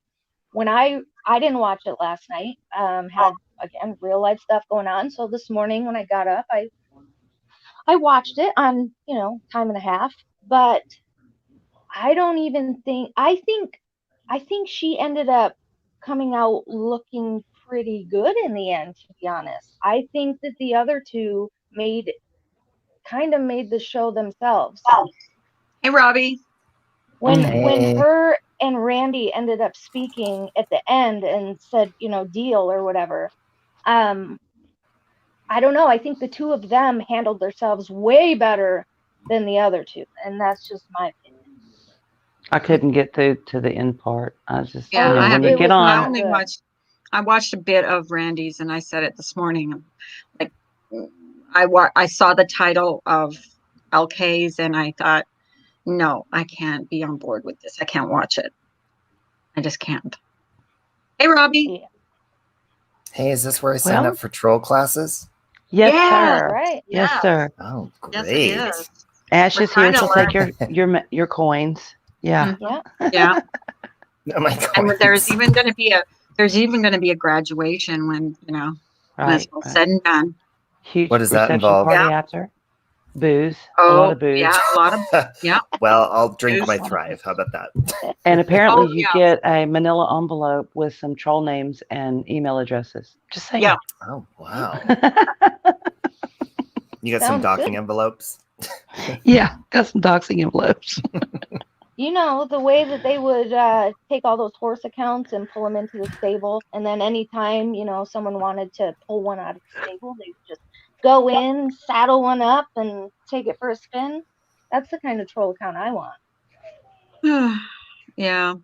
When I didn't watch it last night, had, again, real life stuff going on. So this morning when I got up, I watched it on, time and a half, but I don't even think, I think she ended up coming out looking pretty good in the end, to be honest. I think that the other two kind of made the show themselves. Hey, Robbie. When her and Randy ended up speaking at the end and said, deal or whatever, I don't know. I think the two of them handled themselves way better than the other two, and that's just my opinion. I couldn't get through to the end part. I was just, when we get on. I watched a bit of Randy's, and I said it this morning. Like, I saw the title of LK's, and I thought, no, I can't be on board with this. I can't watch it. I just can't. Hey, Robbie. Yeah. Hey, is this where I sign up for troll classes? Yes, sir. Right. Yes, sir. Oh, great. Yes, it is. Ash is here to take your coins. Yeah. Yeah. Oh my God. And there's even going to be a graduation when when it's all said and done. Huge what does that reception involve? Party after. Booze. Oh, a lot of booze. Yeah, a lot of Well, I'll drink my Thrive. How about that? And apparently you get a manila envelope with some troll names and email addresses. Just saying. Yeah. Oh, wow. You got some Sounds docking good. envelopes? Yeah, got some doxing envelopes. You know, the way that they would take all those horse accounts and pull them into the stable, and then anytime, you know, someone wanted to pull one out of the stable, they would just go in, saddle one up, and take it for a spin. That's the kind of troll account I want. Yeah.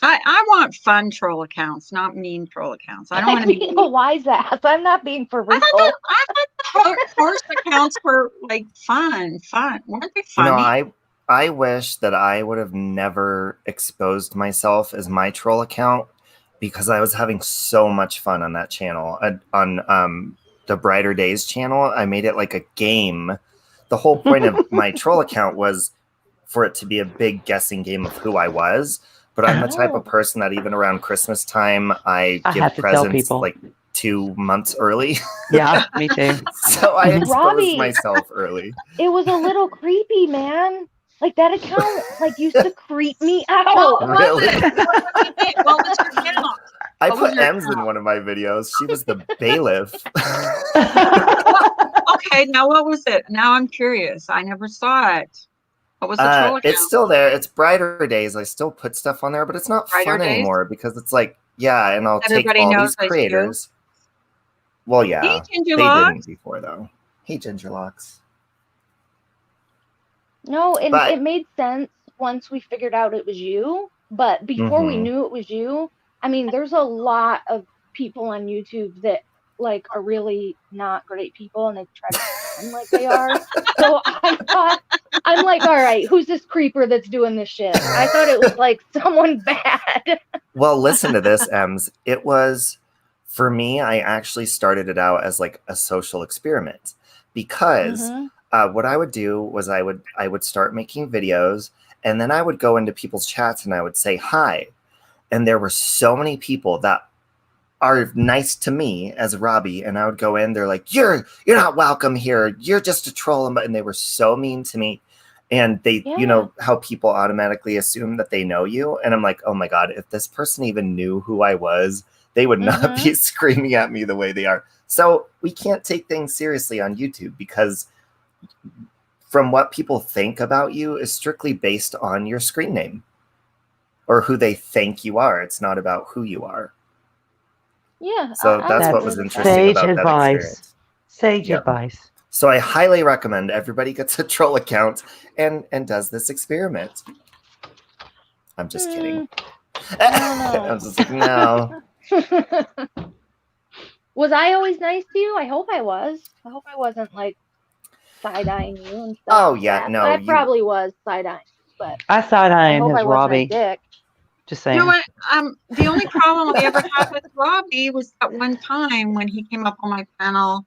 I want fun troll accounts, not mean troll accounts. I don't want to be being a wise ass. I'm not being for real. I thought the horse accounts were like fun. Weren't they You know, funny? I wish that I would have never exposed myself as my troll account because I was having so much fun on that channel. On the Brighter Days channel, I made it like a game. The whole point of my troll account was for it to be a big guessing game of who I was. But I'm the type of person that even around Christmas time, I I give have to tell presents people. like 2 months early. Yeah, me too. So I exposed Robbie. myself early. It was a little creepy, man. Like that account, like used to creep me out. Well, Really? What was your channel? I What was put your Ems in account? one of my videos. She was the bailiff. Okay, now what was it? Now I'm curious. I never saw it. What was the troll account? It's still there. It's Brighter Days. I still put stuff on there, but it's not Brighter fun Days? anymore because it's like, yeah, and I'll Everybody take all knows these it's you? creators. Well, yeah, Hey, Ginger they Locks. didn't before though. Hey, Gingerlocks. No, and But- it made sense once we figured out it was you. But before we Mhm. knew it was you, I mean, there's a lot of people on YouTube that like are really not great people and they try to pretend like they are. So I'm like, all right, who's this creeper that's doing this shit? I thought it was like someone bad. Well, listen to this, Ems. It was, for me, I actually started it out as like a social experiment because Mhm. what I would do was I would start making videos and then I would go into people's chats and I would say hi. And there were so many people that are nice to me as Robbie, and I would go in, they're like, you're not welcome here. You're just a troll. And they were so mean to me. And they, Yeah. you know, how people automatically assume that they know you. And I'm like, oh my God, if this person even knew who I was, they would not be screaming at me the way they are. So we can't take things seriously on YouTube because from what people think about you is strictly based on your screen name or who they think you are. It's not about who you are. Yeah. So I that's what agree was with interesting Sage about that advice. experience. Sage Yeah. advice. So I highly recommend everybody gets a troll account and does this experiment. I'm just kidding. I don't know. I'm just like, no. Was I always nice to you? I hope I was. I hope I wasn't like side-eyeing you and stuff. Oh, like yeah, that. no, I you- probably was side-eyeing, but I side I eyeing hope I his wasn't a Robbie. dick. Just You saying. know what? The only problem I ever had with Robbie was that one time when he came up on my panel,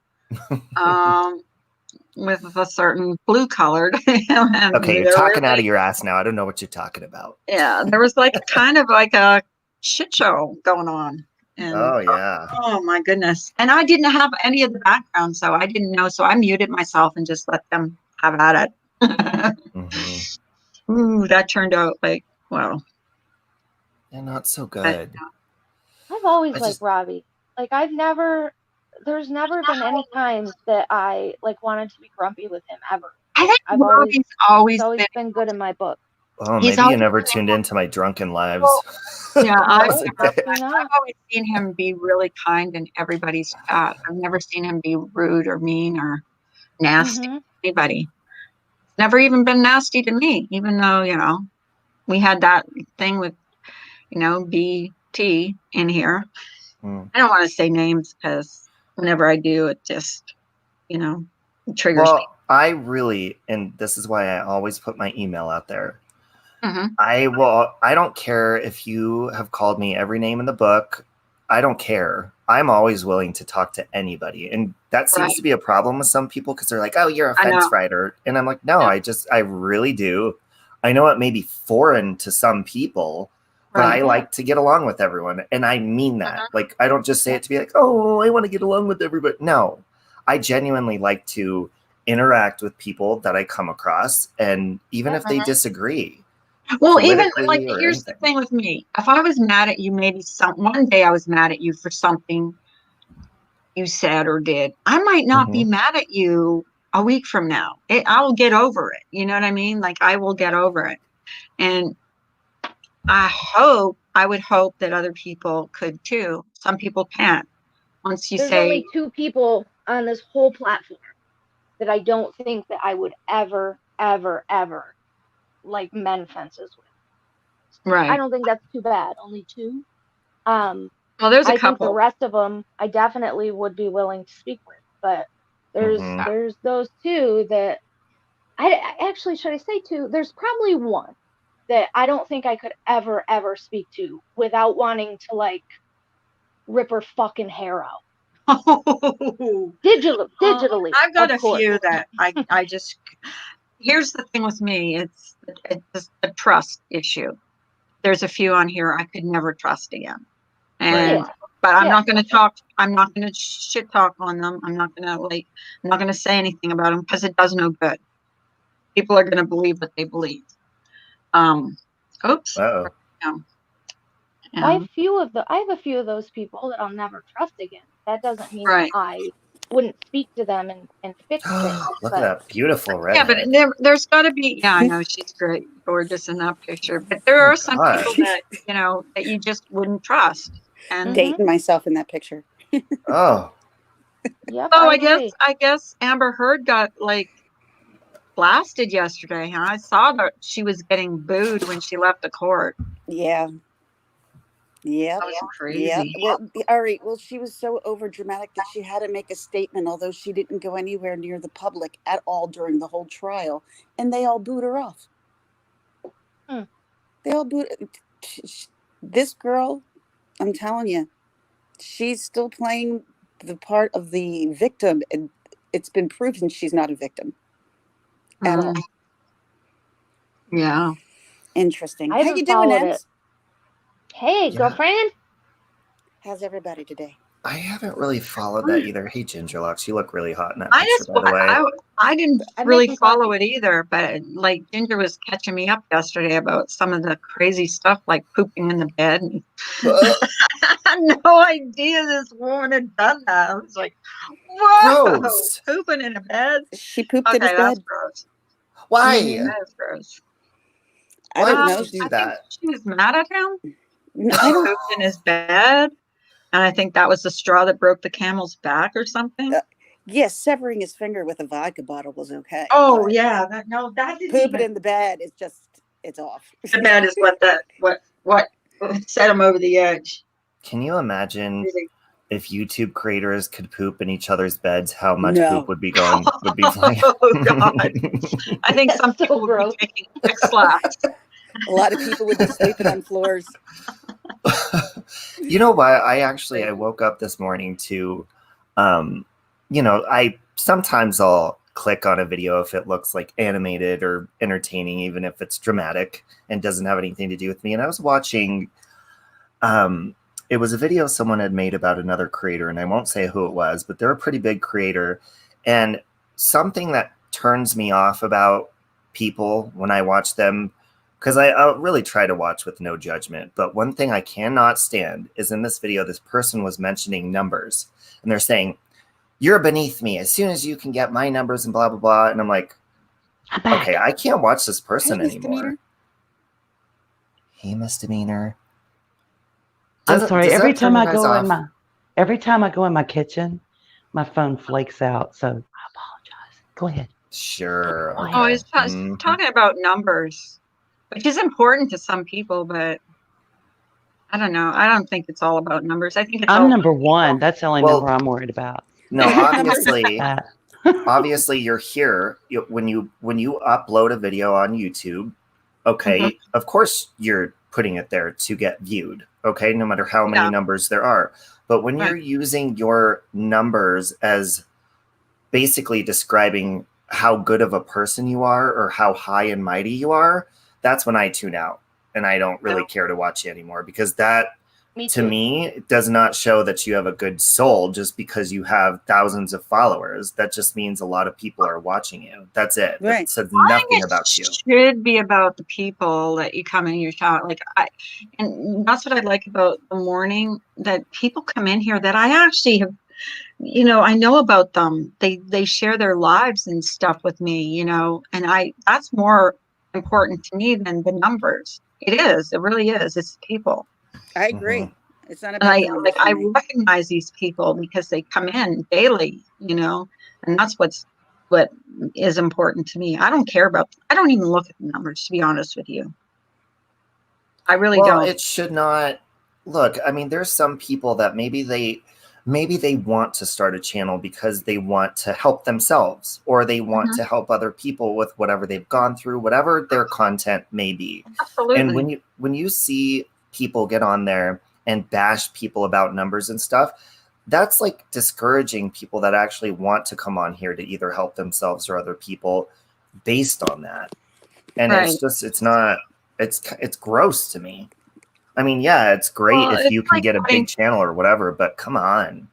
with a certain blue colored. Okay, you're talking out of your ass now. I don't know what you're talking about. Yeah, there was like kind of like a shit show going on. And Oh, yeah. oh my goodness. And I didn't have any of the background, so I didn't know. So I muted myself and just let them have at it. Mhm. Ooh, that turned out like, well, They're not so good. I've always I liked just- Robbie. Like there's never been any times that I like wanted to be grumpy with him ever. I think I've Robbie's He's always always been, been good in my book. Oh, He's maybe you always- never tuned into my drunken lives. yeah, I've No, probably not. I've always seen him be really kind in everybody's chat. I've never seen him be rude or mean or nasty Mhm. to anybody. Never even been nasty to me, even though, you know, we had that thing with, you know, BT in here. Hmm. I don't want to say names because whenever I do, it just, you know, triggers me. Well, I really, and this is why I always put my email out there. Mhm. I don't care if you have called me every name in the book. I don't care. I'm always willing to talk to anybody. And that seems Right. to be a problem with some people because they're like, oh, you're a I know. fence rider. And I'm like, no, Yeah. I really do. I know it may be foreign to some people, but Right. I like to get along with everyone. And I mean that. Mhm. Like, I don't just say it to be like, oh, I want to get along with everybody. No, I genuinely like to interact with people that I come across. And even if they Mhm. disagree. Well, even politically like or here's the anything. thing with me. If I was mad at you, maybe one day I was mad at you for something you said or did, I might not be mad at you a week from now. I will get over it. You know what I mean? Like I will get over it. And I would hope that other people could too. Some people can't. Once you There's say, only two people on this whole platform that I don't think that I would ever, ever, ever like mend fences with. I right. don't think that's too bad. Only two. Well, there's a I think the couple. rest of them I definitely would be willing to speak with, but Mhm. there's those two that I actually, should I say two? There's probably one that I don't think I could ever speak to without wanting to like rip her fucking hair out. Oh, Digitally, I've got of a course. few that I just, here's the thing with me. It's just a trust issue. There's a few on here I could never trust again. Right. And, Yeah, but I'm yeah. not going to talk, I'm not going to shit talk on them. I'm not going to I'm not going to say anything about them because it does no good. People are going to believe what they believe. Um, oops. Uh-oh. Um, I have um, a few of those people that I'll never trust again. That doesn't mean that right. I wouldn't speak to them and fix things, Look at but that beautiful Yeah, but redhead. there's got to be, yeah, I know she's great, gorgeous in that picture, but there Oh are my some God. people that, that you just wouldn't trust. And Mhm. Myself in that picture. Oh, Yep, so I agree. I guess Amber Heard got like blasted yesterday, huh? I saw that she was getting booed when she left the court. Yeah. Yep. That was Yep. crazy. Well, all right. Well, she was so over dramatic that she had to make a statement, although she didn't go anywhere near the public at all during the whole trial, and they all booed her off. Hmm. They all booed this girl. I'm telling you, she's still playing the part of the victim, and it's been proven she's not a victim at all. Yeah. Interesting. I How you haven't doing, followed it. Ems? Hey, yeah. girlfriend. How's everybody today? I haven't really followed that either. Hey, Gingerlocks, you look really hot in that I picture, just, by the way. I didn't I'm really making follow coffee. it either, but like Ginger was catching me up yesterday about some of the crazy stuff like pooping in the bed. And I had no idea this woman had done that. I was like, whoa, Gross. pooping in a bed? She pooped in his Okay, that's bed. gross. Why? Mhm. That is gross. I Why don't would know. you do I think that? she was mad at him. I She don't. pooped in his bed. And I think that was the straw that broke the camel's back or something. Yes, severing his finger with a vodka bottle was okay. Oh but yeah, that didn't pooping even. in the bed is just, it's off. The bed is what set him over the edge. Can you imagine Really. if YouTube creators could poop in each other's beds, how much No. poop would be flying? Oh God! I think That's some so people would gross. be taking quick slaps. A lot of people would be sleeping on floors. You know what? I woke up this morning to, I sometimes I'll click on a video if it looks like animated or entertaining, even if it's dramatic and doesn't have anything to do with me. And I was watching, it was a video someone had made about another creator, and I won't say who it was, but they're a pretty big creator. And something that turns me off about people when I watch them, because I really try to watch with no judgment. But one thing I cannot stand is in this video, this person was mentioning numbers, and they're saying, "You're beneath me as soon as you can get my numbers," and blah, blah, blah. And I'm like, I'm back. okay, I can't watch this person Hey, anymore. misdemeanor. Hey, misdemeanor. I'm sorry. Does Every that turn time you I guys go in off? every time I go in my kitchen, my phone flakes out. So I apologize. Go ahead. Sure. Oh, Okay. Oh, he's Mhm. talking about numbers, which is important to some people, but I don't know. I don't think it's all about numbers. I think it's all I'm about number people. one. That's the only Well- number I'm worried about. No, obviously, That. obviously you're here when you upload a video on YouTube. Okay, of course you're putting it there to get viewed. Okay, no matter how many Yeah. numbers there are. But when you're Right. using your numbers as basically describing how good of a person you are or how high and mighty you are, that's when I tune out and I don't really care to watch you anymore, because that, Me to too. me, it does not show that you have a good soul just because you have thousands of followers. That just means a lot of people are watching you. That's it. Right. That says I nothing think about you. it should be about the people that you come in your shot. And that's what I like about the morning, that people come in here that I actually have, I know about them. They share their lives and stuff with me, and that's more important to me than the numbers. It is. It really is. It's people. I agree. It's not And about the numbers for I me. recognize these people because they come in daily, and that's what is important to me. I don't even look at the numbers, to be honest with you. I really Well, don't. it should not. Look, I mean, there's some people that maybe they want to start a channel because they want to help themselves, or they want to help other people with whatever they've gone through, whatever their content may be. Absolutely. And when you see people get on there and bash people about numbers and stuff, that's like discouraging people that actually want to come on here to either help themselves or other people based on that. And Right. it's gross to me. I mean, yeah, it's great Well, if it's you can like get a big channel or whatever, but come on.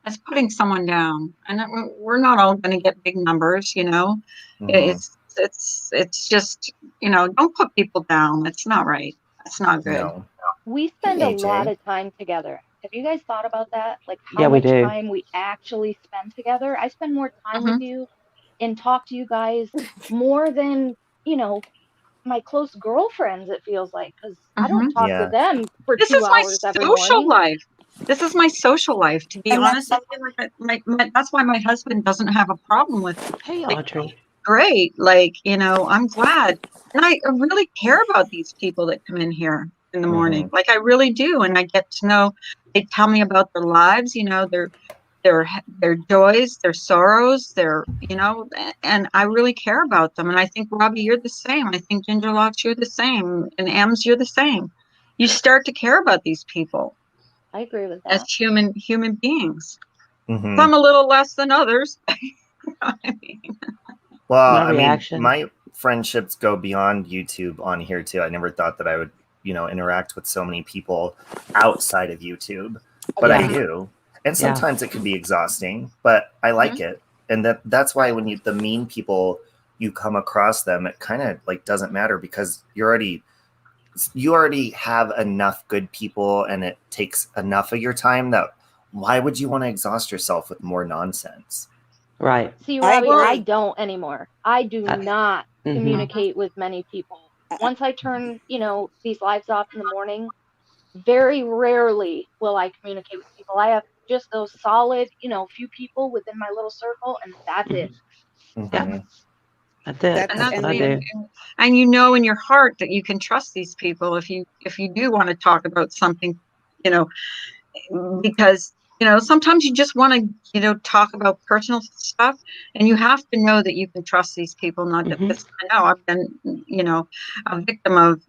It's putting someone down, and we're not all going to get big numbers. Mhm. It's just, don't put people down. That's not right. That's not good. No. We spend Hey, a lot AJ. of time together. Have you guys thought about that? Like how Yeah, we much do. time we actually spend together? I spend more time Mhm. with you and talk to you guys more than, my close girlfriends, it feels like, because I don't talk Yeah. to them for This 2 is my hours every social morning. life. This is my social life, to be And honest with you. That's why my husband doesn't have a problem with it. Hey, Like, Audrey. great. I'm glad. And I really care about these people that come in here in the morning. Like, I really do. And I get to know, they tell me about their lives, their joys, their sorrows, and I really care about them. And I think, Robbie, you're the same. I think Ginger Locks, you're the same. And Ems, you're the same. You start to care about these people I agree with as that. human beings. Mhm. Some a little less than others. You know what I mean? Well, No I mean, reaction. my friendships go beyond YouTube on here too. I never thought that I would, interact with so many people outside of YouTube, but I Yeah. do. And Yeah. sometimes it can be exhausting, but I like it. And that's why when the mean people, you come across them, it kind of like doesn't matter because you already have enough good people, and it takes enough of your time that why would you want to exhaust yourself with more nonsense? Right. See, I Robbie, I agree. don't anymore. I do not Mhm. communicate with many people. Once I turn, these lives off in the morning, very rarely will I communicate with people. I have just those solid, few people within my little circle, and that's it. Yeah. That's it. That's- That's what I do. And you know in your heart that you can trust these people if you do want to talk about something, because sometimes you just want to talk about personal stuff, and you have to know that you can trust these people. Not that this, I know I've been a victim of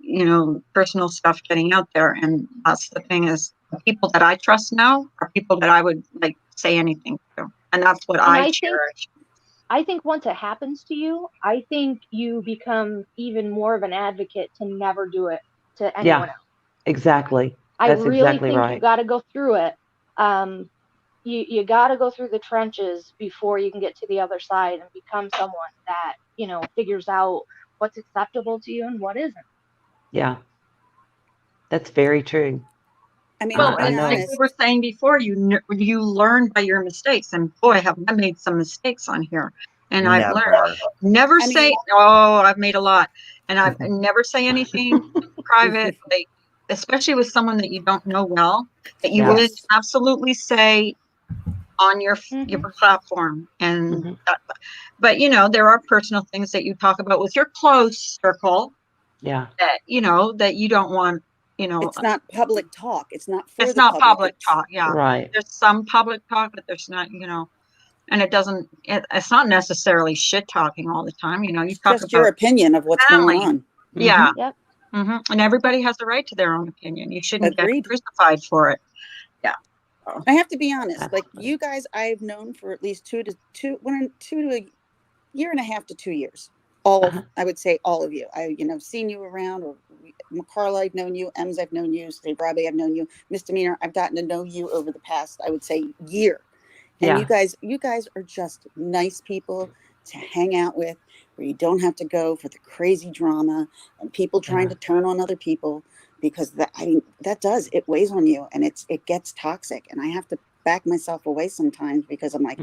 personal stuff getting out there, and that's the thing is the people that I trust now are people that I would like say anything to, and that's what And I I think- cherish. I think once it happens to you, I think you become even more of an advocate to never do it to anyone else. Exactly. I That's really exactly think you right. got to go through it. You got to go through the trenches before you can get to the other side and become someone that figures out what's acceptable to you and what isn't. Yeah. That's very true. I mean, Well, to be and like honest, we were saying before, you learn by your mistakes, and boy, have I made some mistakes on here, and I've learned. Never I mean- say, "Oh, I've made a lot," and I never say anything private, like especially with someone that you don't know well, that you would absolutely say on your platform. And but there are personal things that you talk about with your close circle. Yeah. That that you don't want. It's not public talk. It's not for It's the not public It's- talk. Yeah. Right. There's some public talk, but there's not, and it's not necessarily shit talking all the time. You It's talk just your about opinion of what's family. going on. Yeah. Yep. And everybody has the right to their own opinion. You shouldn't Agreed. get crucified for it. Yeah. I have to be honest. Like you guys, I've known for at least 2 to a year and a half to 2 years. I would say all of you. I, seen you around, or Carla, I've known you. Ems, I've known you. Steve Robbie, I've known you. Misdemeanor, I've gotten to know you over the past, I would say, year. And you guys are just nice people to hang out with, where you don't have to go for the crazy drama and people trying to turn on other people, because it weighs on you, and it gets toxic, and I have to back myself away sometimes because I'm like,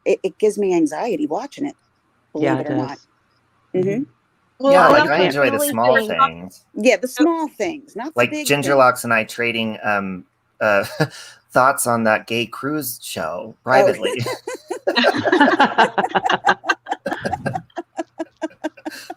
it gives me anxiety watching it, believe it or not. Well, Yeah, like that's I what enjoy the definitely small think- things. Yeah, the small things, not the Like big Gingerlocks and I trading thoughts on that gay cruise show privately.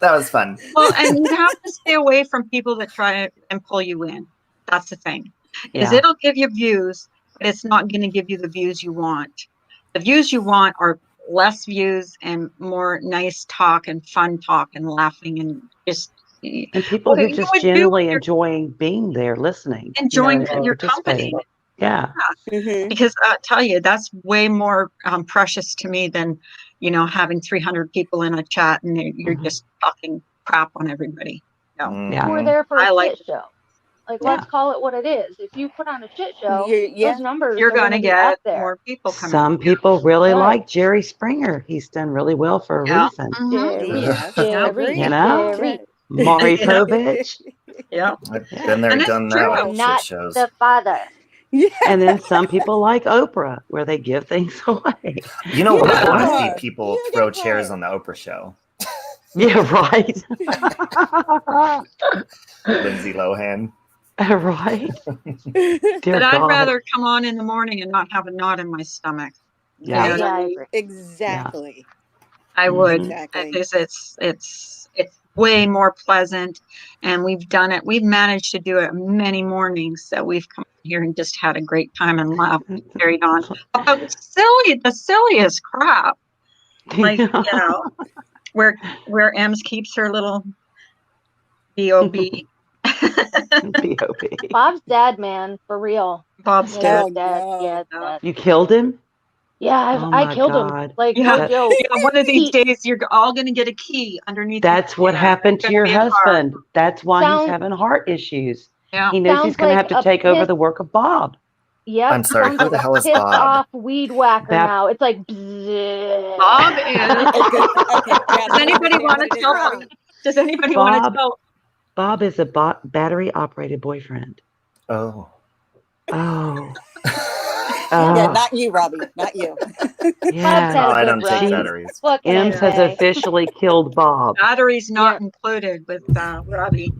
That was fun. Well, and you have to stay away from people that try and pull you in. That's the thing. Is Yeah. it'll give you views, but it's not going to give you the views you want. The views you want are less views and more nice talk and fun talk and laughing and just And people what who you just would do generally if you're enjoying being there, listening, enjoying and your company. participating. Yeah. Mhm. Because I tell you, that's way more precious to me than, having 300 people in a chat and you're Mhm. just talking crap on everybody. No. Yeah. We're there for I a like shit show. Like, Yeah. let's call it what it is. If you put on a shit show, Yeah. those numbers You're are going going to to be up get there. more people coming. Some people really Right. like Jerry Springer. He's done really well for a Yeah. reason. Mhm. Jerry, Yes, Jerry, agree. You know? Jerry. Maury Yeah. Povich. Yeah. I've Yeah. been there, And it's done true. that I'm with not shit shows. the father. Yeah. And then some people like Oprah, where they give things away. You know You what? got I want to far. see people You throw got chairs far. on the Oprah show. Yeah, right. Lindsay Lohan. Right. Dear But I'd God. rather come on in the morning and not have a knot in my stomach. Yeah. You know what Yeah, I I mean? agree. Exactly. I would. Exactly. Because it's way more pleasant, and we've done it. We've managed to do it many mornings that we've come here and just had a great time and laughed and carried on about the silliest crap. Like, where Ems keeps her little B.O.B. B.O.B. Bob's dead, man, for real. Bob's Yeah, dead. Oh, he's dead. no. Yeah, No. dead. You killed him? Yeah, Oh I my killed him. God. Like, Yeah. no joke. Yeah, one of these He- days, you're all going to get a key underneath. your That's what bed. happened It's to gonna your be a car. husband. That's why he's Sound- having heart issues. Yeah. He knows he's Sounds going to like have to a take over piss- the work of Bob. Yep. I'm sorry, sounds who like the a hell is pissed Bob? off weed whacker Bab- now. It's like, bzzz. Bob is. Okay. Okay. Yeah, Does anybody want to tell? Robbie? Does anybody want to Bob. tell? Bob is a battery operated boyfriend. Oh. Oh. Yeah, Oh, not you, Robbie. Not you. yeah. had Oh, a I good don't take run. batteries. What can Ems I has say? officially killed Bob. Batteries not Yeah. included with Robbie.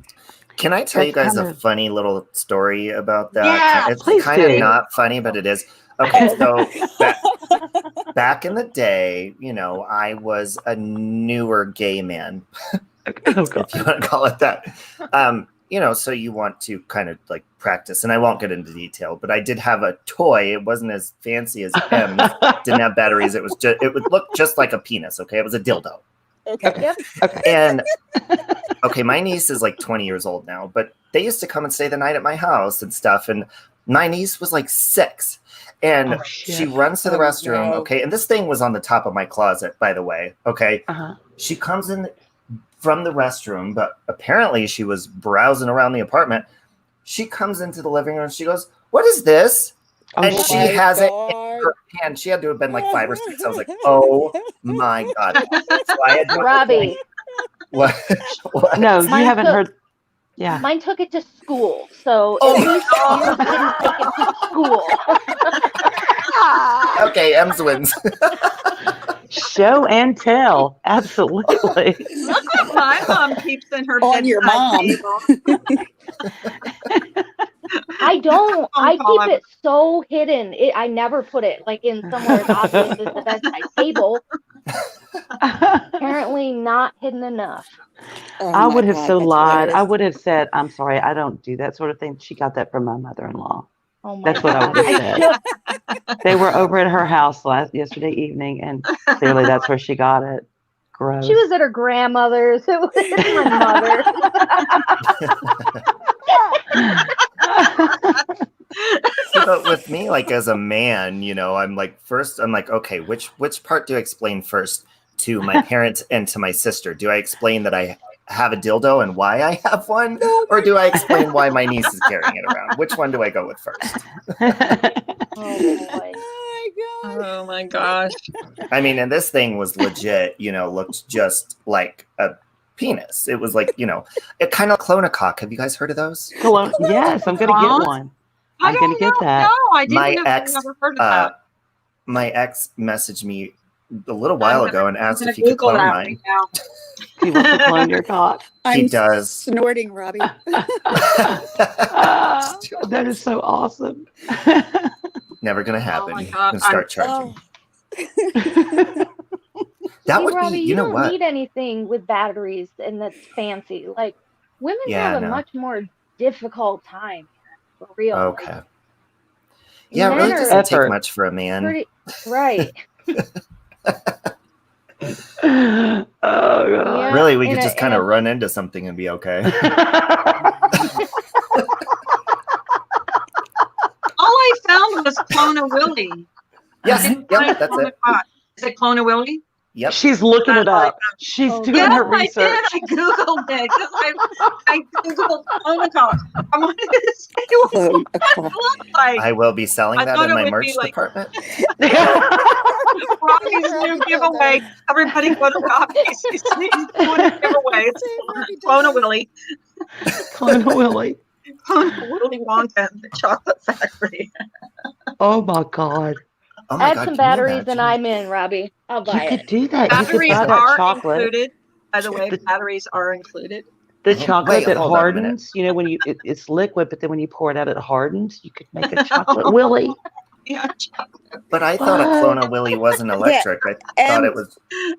Can I tell you That's guys a kind of- funny little story about that? Yeah, It's please kind do. of not funny, but it is. Okay, so back in the day, I was a newer gay man, Oh, God. if you want to call it that. So you want to kind of like practice, and I won't get into detail, but I did have a toy. It wasn't as fancy as M's. Didn't have batteries. It would look just like a penis. Okay, it was a dildo. Okay. Yep. And okay, my niece is like 20 years old now, but they used to come and stay the night at my house and stuff. And my niece was like 6, and Oh, shit. she runs to the Oh, restroom. no. Okay, and this thing was on the top of my closet, by the way. Okay, Uh-huh. she comes in from the restroom, but apparently she was browsing around the apartment. She comes into the living room. She goes, "What is this?" Oh, And shit. she has it in her hand. She had to have been like 5 or 6. I was like, "Oh my God!" So I had to Robbie, What? What? No, you Mine haven't took- heard. Yeah. mine took it to school, so Oh, at least yours didn't take it to school. Okay, Ems wins. Show and tell. Absolutely. My mom keeps in her On your bedside mom. table. I don't. I Phone call, keep it so hidden. I never put it like in somewhere as obvious as the bedside table. Apparently not hidden enough. Oh I my would have God, so that's lied. hilarious. I would have said, "I'm sorry, I don't do that sort of thing." She got that from my mother-in-law. Oh my That's what I God. would have I said. should, They were over at her house yesterday evening, and clearly that's where she got it. Gross. she was at her grandmother's. It was my mother. But with me, like as a man, I'm like, first, I'm like, okay, which part do I explain first to my parents and to my sister? Do I explain that I have a dildo and why I have one, or do I explain why my niece is carrying it around? Which one do I go with first? Oh boy. Oh my God. Oh my gosh. I mean, and this thing was legit, looked just like a penis. It was like, it kind of clone a cock. Have you guys heard of those? Cologne. Yes, I'm gonna get one. I I'm gonna don't get know. that. No, I didn't My know. ex, I've never heard of Uh, that. my ex messaged me a little while ago and I'm asked gonna if he could Google clone that mine. right now. He wants to clone your cock. I'm does. snorting, Robbie. That is so awesome. Never gonna Oh happen. my You're God, gonna start charging. That See, would Robbie, be, you you know don't what? need anything with batteries and that's fancy. Like women Yeah, have a no. much more difficult time, for real. Like, Okay. Yeah, it men really are doesn't take Effort. much for a man. pretty right. Oh god. Yeah. Really, we and could a- just kind and of run into something and be okay. All I found was Clona Willie. Yes, Didn't yep, find that's Clona it. Cock. Is it Clona Willie? Yep. She's looking it That's all I up. She's Oh, doing God. her Yes, research. I did. I Googled it because I Googled Clona Cock. I wanted to see what Clone a it cock. looked like. I will be selling I that thought in it my would merch be like- department. Robbie's new giveaway. Everybody go to Robbie's. He's doing a giveaway. It's Clona Willie. Clone Willie. Clona Willie Wonka and the Chocolate Factory. Oh my god. Oh my Add God, some can you batteries and imagine? I'm in, Robbie. I'll You buy could it. do that. You could Batteries buy that are chocolate. included. By the way, The- batteries are included. The Oh, chocolate wait, that hold on a minute. hardens, you know, when it's liquid, but then when you pour it out, it hardens. You could make a chocolate Willy. Yeah. But I thought a What? Clona Willy wasn't electric. I thought it was.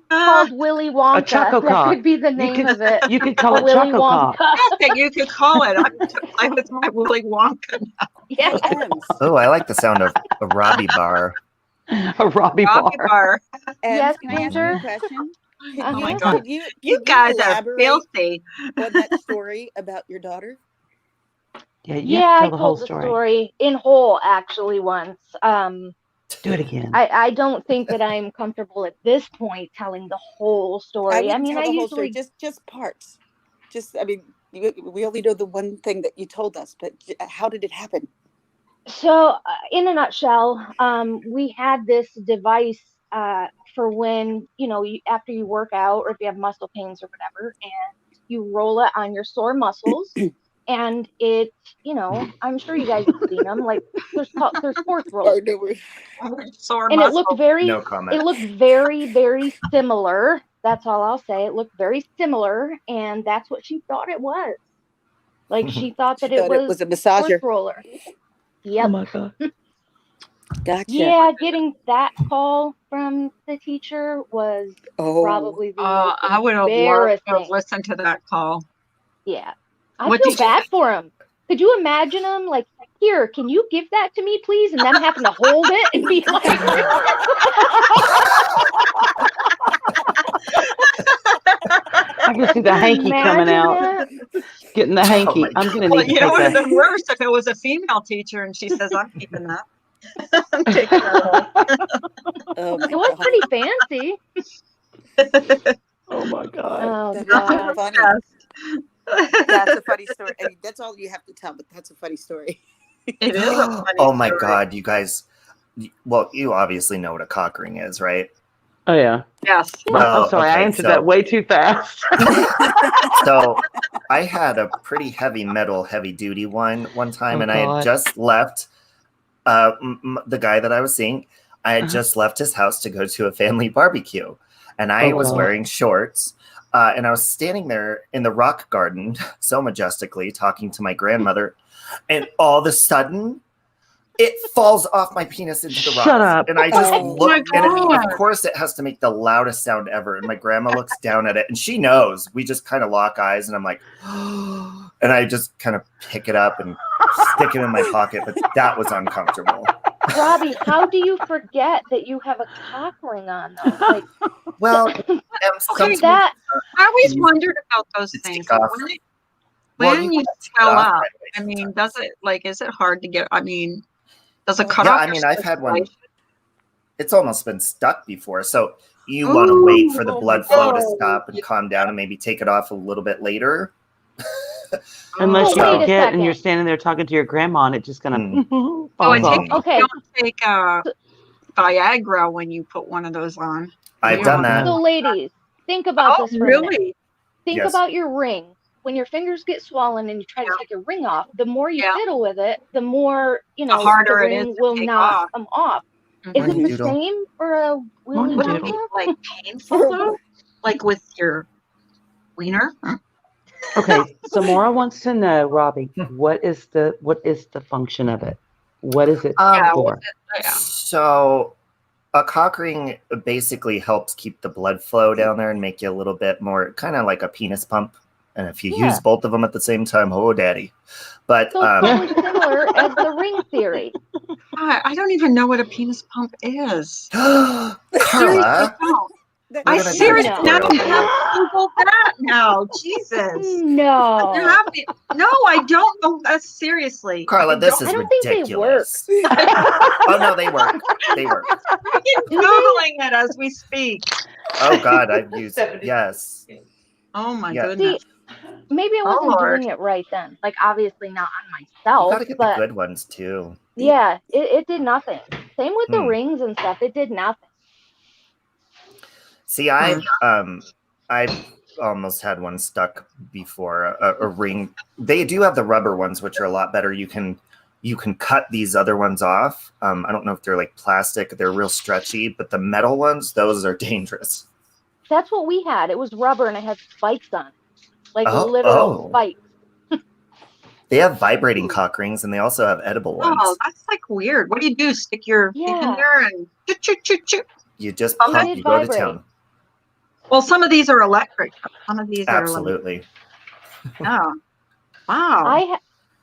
Called Willy Wonka. Choco That Cock. could be the You name could of it. you could call it Willy Choco Cock. Wonka. Okay, you could call it. I'm to play with my Willy Wonka. Yeah. Ems, Oh, I like the sound of a Robbie bar. A Robbie Robbie bar. Bar. Yes, can I ask you Ginger? a question? Oh my Uh-huh. God. Could You could guys are elaborate filthy. on that story about your daughter? Yeah, you Yeah, have to I tell the whole told the story. story in whole actually once. Do it again. I don't think that I'm comfortable at this point telling the whole story. I wouldn't mean, tell I the whole usually story, just parts. I mean, we only know the one thing that you told us, but how did it happen? So, in a nutshell, we had this device for when, after you work out or if you have muscle pains or whatever, and you roll it on your sore muscles. And it, I'm sure you guys have seen them. Like there's sports rollers, Oh, no, we're- Sore and it muscle. looked very, No comment. it looked very, very similar. That's all I'll say. It looked very similar, and that's what she thought it was. Like she thought that thought it was a massager. sports roller. Oh Yep. my god. Gotcha. Yeah, getting that call from the teacher was Oh, probably the most I would have loved to embarrassing. have listened to that call. Yeah, I What feel did you bad for him. Could you imagine him like, here, can you give that to me, please? And them having to hold it and be like, I can see the hanky coming out, imagine that? getting the Oh hanky. my I'm gonna Well, need to yeah, it would have take been worse if it was a female teacher and she says, I'm keeping that. I'm taking that oh my It was God. pretty fancy. a. Oh my god. Oh That is god. funny. home. That's a funny story. I mean, that's all you have to tell, but that's a funny story. It is a funny Oh my story. God, you guys. Well, you obviously know what a cock ring is, right? Oh yeah. Yes. I'm sorry, I okay, answered so- that way too fast. So I had a pretty heavy metal, heavy duty one time, Oh, and I God. had just left the guy that I was seeing. I had Uh-huh. just left his house to go to a family barbecue, and I Oh, was God. wearing shorts. And I was standing there in the rock garden so majestically talking to my grandmother, and all of a sudden it falls off my penis into the rocks. Shut up. And I just Oh look, my and God. of course it has to make the loudest sound ever. And my grandma looks down at it, and she knows. We just kind of lock eyes, and I'm like, and I just kind of pick it up and stick it in my pocket. But that was uncomfortable. Robbie, how do you forget that you have a cock ring on though? Like Well, sometimes that I always wondered about those It's things. take off. When, well, when you you gotta take it swell off up, right away I mean, sometimes. does it, like, is it hard to get, I mean, does it Oh, cut yeah, off? I your mean, I've had one. circulation? It's almost been stuck before, so you want to wait for the Oh, blood flow to God. stop and calm down, and maybe take it off a little bit later. Unless Oh, you wait a forget and you're second. standing there talking to your grandma and it just kind of Oh, falls it off. takes, Okay. you don't take Viagra when you put one of those on. I've Yeah. done that. So ladies, think about Oh, this for a minute. really? Think Yes. about your ring. When your fingers get swollen and you try to Yeah. take your ring off, the more you Yeah. fiddle with it, the more, The harder the it is ring to will take not off. come off. Is it Morning, the Doodle. same for a wheelie Morning, Would it dum be Doodle. like painful though? Like with your wiener? Okay, Samora wants to know, Robbie, what is the function of it? What is it Yeah, for? So a cock ring basically helps keep the blood flow down there and make you a little bit more kind of like a penis pump. And if you Yeah. use both of them at the same time, oh, daddy. But So it's probably similar as the ring theory. I don't even know what a penis pump is. Carla, That- I We're gonna seriously do now tutorial have to Google that now. Jesus. You No. have me- No, I don't know. Seriously. Carla, I this don't- is I don't think they ridiculous. Oh no, they work. They work. I'm Do they? Googling it as we speak. Oh God, I've used yes. Oh my Yeah. goodness. Maybe I Oh, wasn't Lord. doing it right then. Like obviously not on You myself, gotta get the but good ones too. yeah, it did nothing. Same with the Hmm. rings and stuff. It did nothing. See, I almost had one stuck before a ring. They do have the rubber ones, which are a lot better. You can cut these other ones off. I don't know if they're like plastic. They're real stretchy, but the metal ones, those are dangerous. That's what we had. It was rubber and it had spikes on it. Like Oh, literal oh. spikes. They have vibrating cock rings, and they also have edible ones. Oh, that's like weird. What do? Stick your dick in Yeah. there and choo choo choo choo. You just Oh, pump, did you go to vibrate. town. Well, some of these are electric. Some of these are like, Absolutely. yeah. Wow.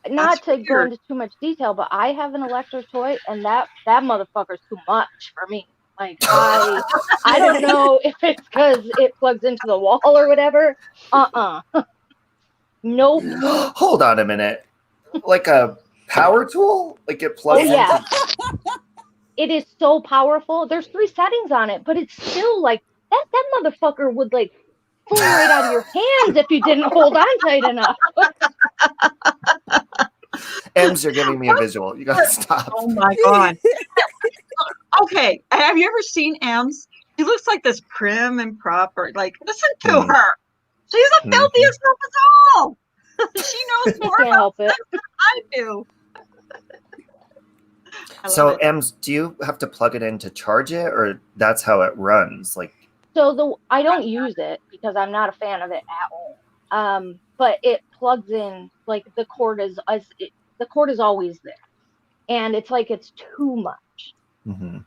Not to go weird. into too much detail, but I have an electric toy and that motherfucker's too much for me. Like I don't know if it's because it plugs into the wall or whatever. Nope. Hold on a minute. Like a power tool? Like it plugs Oh, yeah. into It is so powerful. There's 3 settings on it, but it's still like that motherfucker would like pull right out of your hands if you didn't hold on tight enough. Ems, you're giving me a visual. You gotta stop. Oh my god. Okay, have you ever seen Ems? She looks like this prim and proper. Like, listen to Mm. her. She's the Mhm. filthiest of us all. She knows I more can't about help it. sex than I do. I love So, it. Ems, do you have to plug it in to charge it, or that's how it runs? Like, So I don't use it because I'm not a fan of it at all. But it plugs in like the cord is always there, and it's like it's too much. mhm.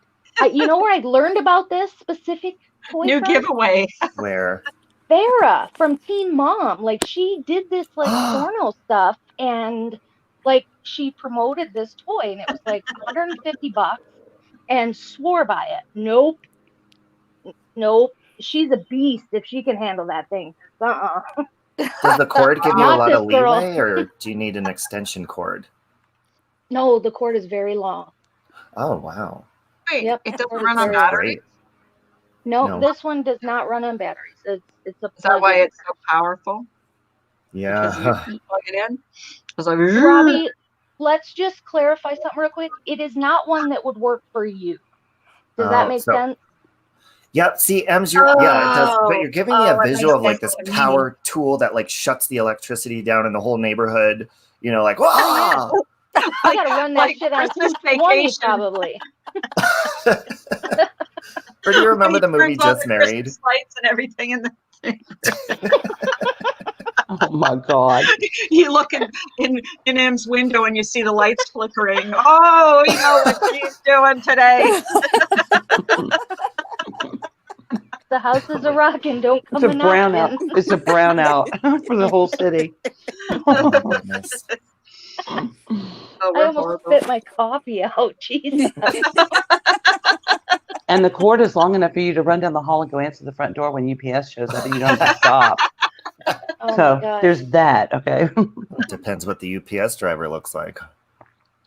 You know where I learned about this specific toy New from? giveaway. Where? Farrah from Teen Mom. Like she did this like porno stuff, and like she promoted this toy, and it was like $150, and swore by it. Nope. She's a beast if she can handle that thing. Does the cord give you a Not lot of this girl. leeway, or do you need an extension cord? No, the cord is very long. Oh, wow. Wait, Yep, it doesn't cord run is on very battery. Great. No, No. this one does not run on batteries. It's a Is that why plug-in. it's so powerful? Because you Yeah. can plug it in? It's like, Robbie, let's just clarify something real quick. It is not one that would work for you. Does that Oh, make so- sense? Yep. See, Ems, yeah, it does. But you're giving me a that visual of makes like this sense. power tool that like shuts the electricity down in the whole neighborhood. You know, like, wow. I gotta run that like shit on Christmas 220 vacation. probably. Or do you remember the He movie turns on Just the Married? Christmas lights and everything in the Oh my God. you look in M's window and you see the lights flickering. Oh, you know what she's doing today. The house is a rockin', don't come It's a brownout. knockin'. It's a brownout for the whole city. Oh, my goodness. Oh, I we're almost horrible. spit my coffee out. Jesus. And the cord is long enough for you to run down the hall and go answer the front door when UPS shows up and you don't have to stop. Oh So my God. there's that, okay? Depends what the UPS driver looks like.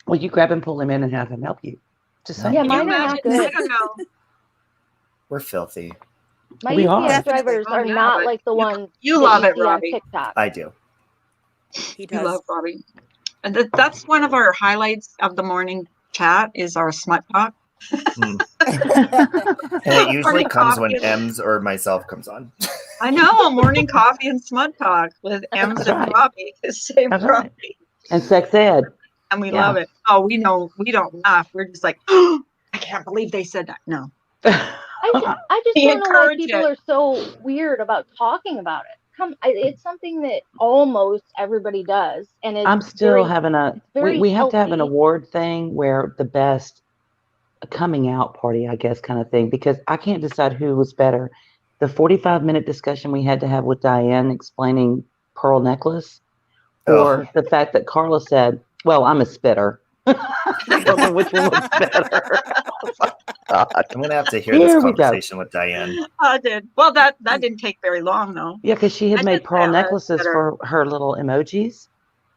Well, you grab and pull him in and have him help you. Just saying. Yeah, Can you mine are not imagine? I good. don't know. We're filthy. My We are. UPS drivers Oh, are yeah, not but like the ones You that love you it, see on Robbie. TikTok. I do. He You does. love Robbie. And that's one of our highlights of the morning chat is our smut talk. Mm. And it usually Morning comes when coffee. Ems or myself comes on. I know, morning coffee and smut talk with Ems That's and right. Robbie. Same That's right. Robbie. And sex ed. And we Yeah. love it. Oh, we know we don't laugh. We're just like, I can't believe they said that. No. I just He don't know why encouraged people it. are so weird about talking about it. It's something that almost everybody does, and it's I'm still very, having a, it's very we have to have an healthy. award thing where the best coming out party, I guess, kind of thing, because I can't decide who was better. The 45-minute discussion we had to have with Diane explaining Pearl Necklace, or the fact that Carla said, well, I'm a spitter. I don't know which one was better. I was like, God. I'm gonna have to hear Here this we go. conversation with Diane. I did. Well, that didn't take very long though. Yeah, because she had I made did pearl say I was necklaces better. for her little emojis.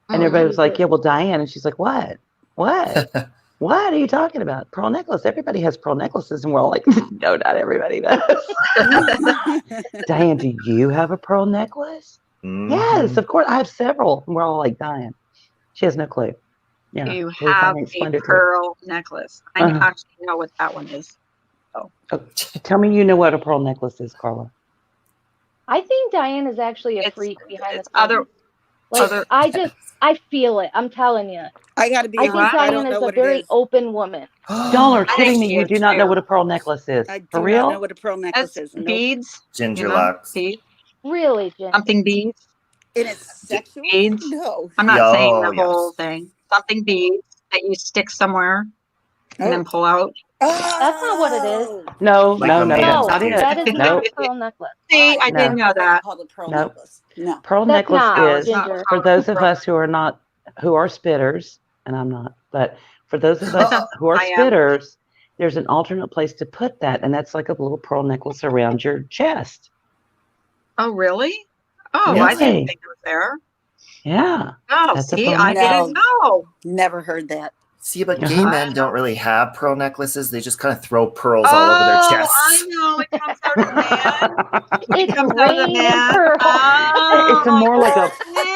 And Mhm. everybody was like, yeah, well, Diane. And she's like, what? What? What are you talking about? Pearl necklace. Everybody has pearl necklaces. And we're all like, no, not everybody does. Diane, do you have a pearl necklace? Yes, Mhm. of course. I have several. And we're all like, Diane. She has no clue. Yeah. You till we have finally a explained it to her. pearl necklace. I Uh-huh. actually know what that one is. Tell me you know what a pearl necklace is, Carla. I think Diane is actually a It's- freak behind the it's scenes. other- Like other- I feel it. I'm telling you. I got to be I honest. think I Diane don't is know a what it very is. open woman. Y'all are I kidding think me. she You is do not know too. what a pearl necklace is. I For do real? not know what a pearl necklace It's is. Nope. beads. Ginger You know? locks. Beads. Really, Jen? Something beads. And it's sexual? Beads. No. I'm not saying the Yes. whole thing. Something beads that you stick somewhere and then pull out. That's not what it is. No, Like no, a no, man's that's No, not beard. it. that is No. not a pearl necklace. See, I No. didn't know that. Called a pearl Nope. necklace. No. Pearl That's necklace not, No, it's is not Ginger. for those of us who are not, who are spitters, and I'm not, but for those of us who are I am. spitters, there's an alternate place to put that, and that's like a little pearl necklace around your chest. Oh, really? Oh, I Really? didn't think it was there. Yeah. Oh, That's a see, pearl I didn't know. Never heard that. See, but gay Uh-huh. men don't really have pearl necklaces. They just kind of throw pearls all over their Oh, chests. I know. It comes out of the man. It's comes out of the raining man. pearls. Oh, It's a more like a, ew,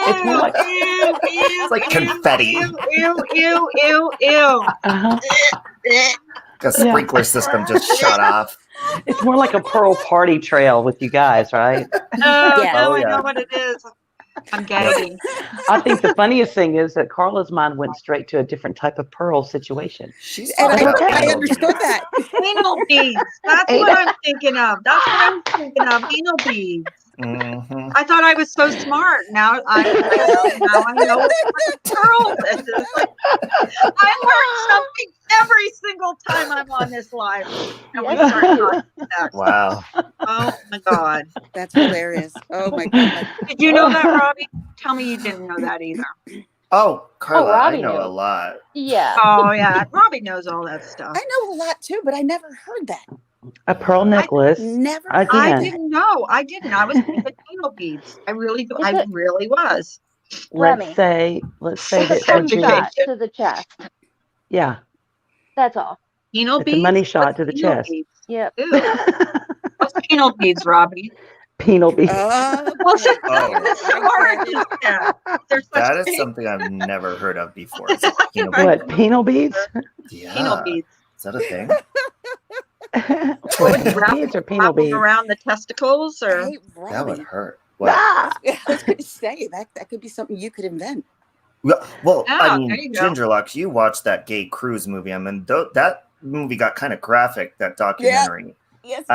it's more like- ew, It's like ew, confetti. Ew, ew, ew, ew, ew. uh-huh. A sprinkler system just shut off. It's more like a pearl party trail with you guys, right? Oh, Yeah. now Oh, I yeah. know what it is. I'm gagging. I think the funniest thing is that Carla's mind went straight to a different type of pearl situation. She's And That's talking about okay. I anal understood beads. that. Anal beads. That's what I'm thinking of. That's what I'm thinking of. Anal beads. Mhm. I thought I was so smart. Now I know what pearls this is. I learn something every single time I'm on this live. And we Yes, start you do. talking sex. Wow. Oh my God. That's hilarious. Oh my god. Did you know that, Robbie? Tell me you didn't know that either. Oh, Carla, I Robbie know knew. a lot. Yeah. Oh yeah. Robbie knows all that stuff. I know a lot too, but I never heard that. A pearl necklace. Never I heard didn't. I that. didn't know. I didn't. I was thinking anal beads. I really It's I a- really was. let's Remy. say It's that a it fun would be, Education. shot to the chest. yeah, That's all. Anal it's a beads? money shot What's to the anal chest. beads? Yep. Ew. What's anal beads, Robbie? Penal beads. Oh, Well, boy. Or I get it. yeah. There's such That is thing. something I've never heard of before. You're Penal right. What, penal beads? Yeah. Anal beads. Is that a thing? Penal beads or penal Wrap them beads? around the testicles, or Hey, That would Robbie. hurt. What? Ah! I was going to say that could be something you could invent. Well, Yeah, I there mean, you go. Ginger Locks, you watched that gay cruise movie. I mean, that movie got kind of graphic, that documentary. Yes.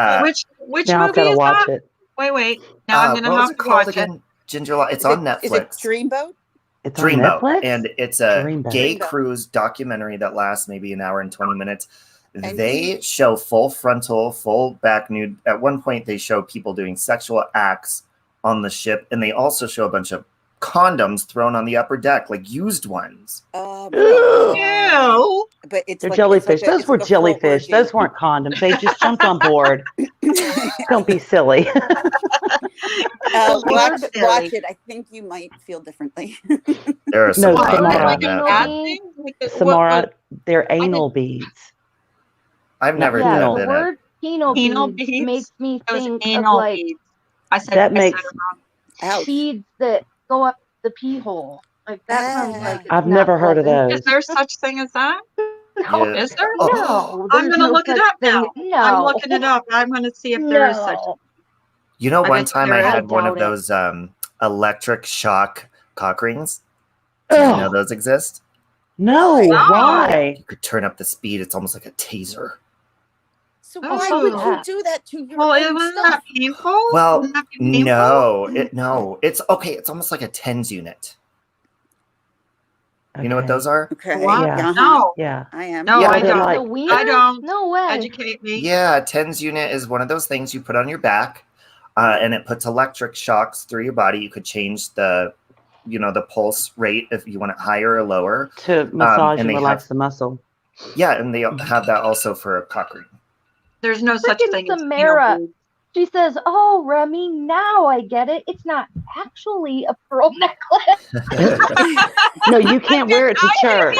which Now I've movie got to is watch that? it. Wait. Now I'm gonna what was have it to called watch it. again? Ginger Locks. It's Is on it- Is it Netflix. Dreamboat? It's on Dreamboat, Netflix? and it's a Dreamboat. gay Dreamboat. cruise documentary that lasts maybe an hour and 20 minutes. And They show full frontal, full back nude. At one point, they show people doing sexual acts on the ship, and they also show a bunch of condoms thrown on the upper deck, like used ones. Ew. But it's They're like, jellyfish. Those it's were like a full jellyfish. orgy. Those weren't condoms. They just jumped on board. Don't be silly. watch Silly. it. I think you might feel differently. There are some No, hot Samara. men on Like a that. bad Samara. thing? Like a- Samara, they're did- anal beads. I've never Yeah, Yeah, penal. the done it. word penal Penal beads beads? makes me It was think of anal like beads. I said That I makes- said it wrong. Ouch. beads that go up the pee hole. Like that sounds Ah. like it's I've not never heard of pleasant. those. Is there such thing as that? No, Yeah. Is there? Oh. no, I'm there's gonna no look it such up thing. now. No, I'm looking it up. I'm gonna see if there is such. No. You know, I one bet time there I is. had one of Doubt it. those electric shock cock rings. Do you know Ugh, those exist? no, No. why? You could turn up the speed. It's almost like a taser. So Oh, why fuck would with you that. do that to your Well, it own wasn't stuff? that painful? Well, Wouldn't that be painful? no, it's okay. It's almost like a TENS unit. You know what Okay. those are? Okay. What? Yeah. No, Yeah. I am. no, Yeah, I they're don't. like- The wiener? I don't. No way. Educate me. Yeah, a TENS unit is one of those things you put on your back, and it puts electric shocks through your body. You could change the pulse rate if you want it higher or lower. To massage and they relax have- the muscle. Yeah, and they have that also for a cock ring. There's no such Freaking thing as Samara. anal. She says, "Oh, Remy, now I get it. It's not actually a pearl necklace." No, you can't wear it to I church.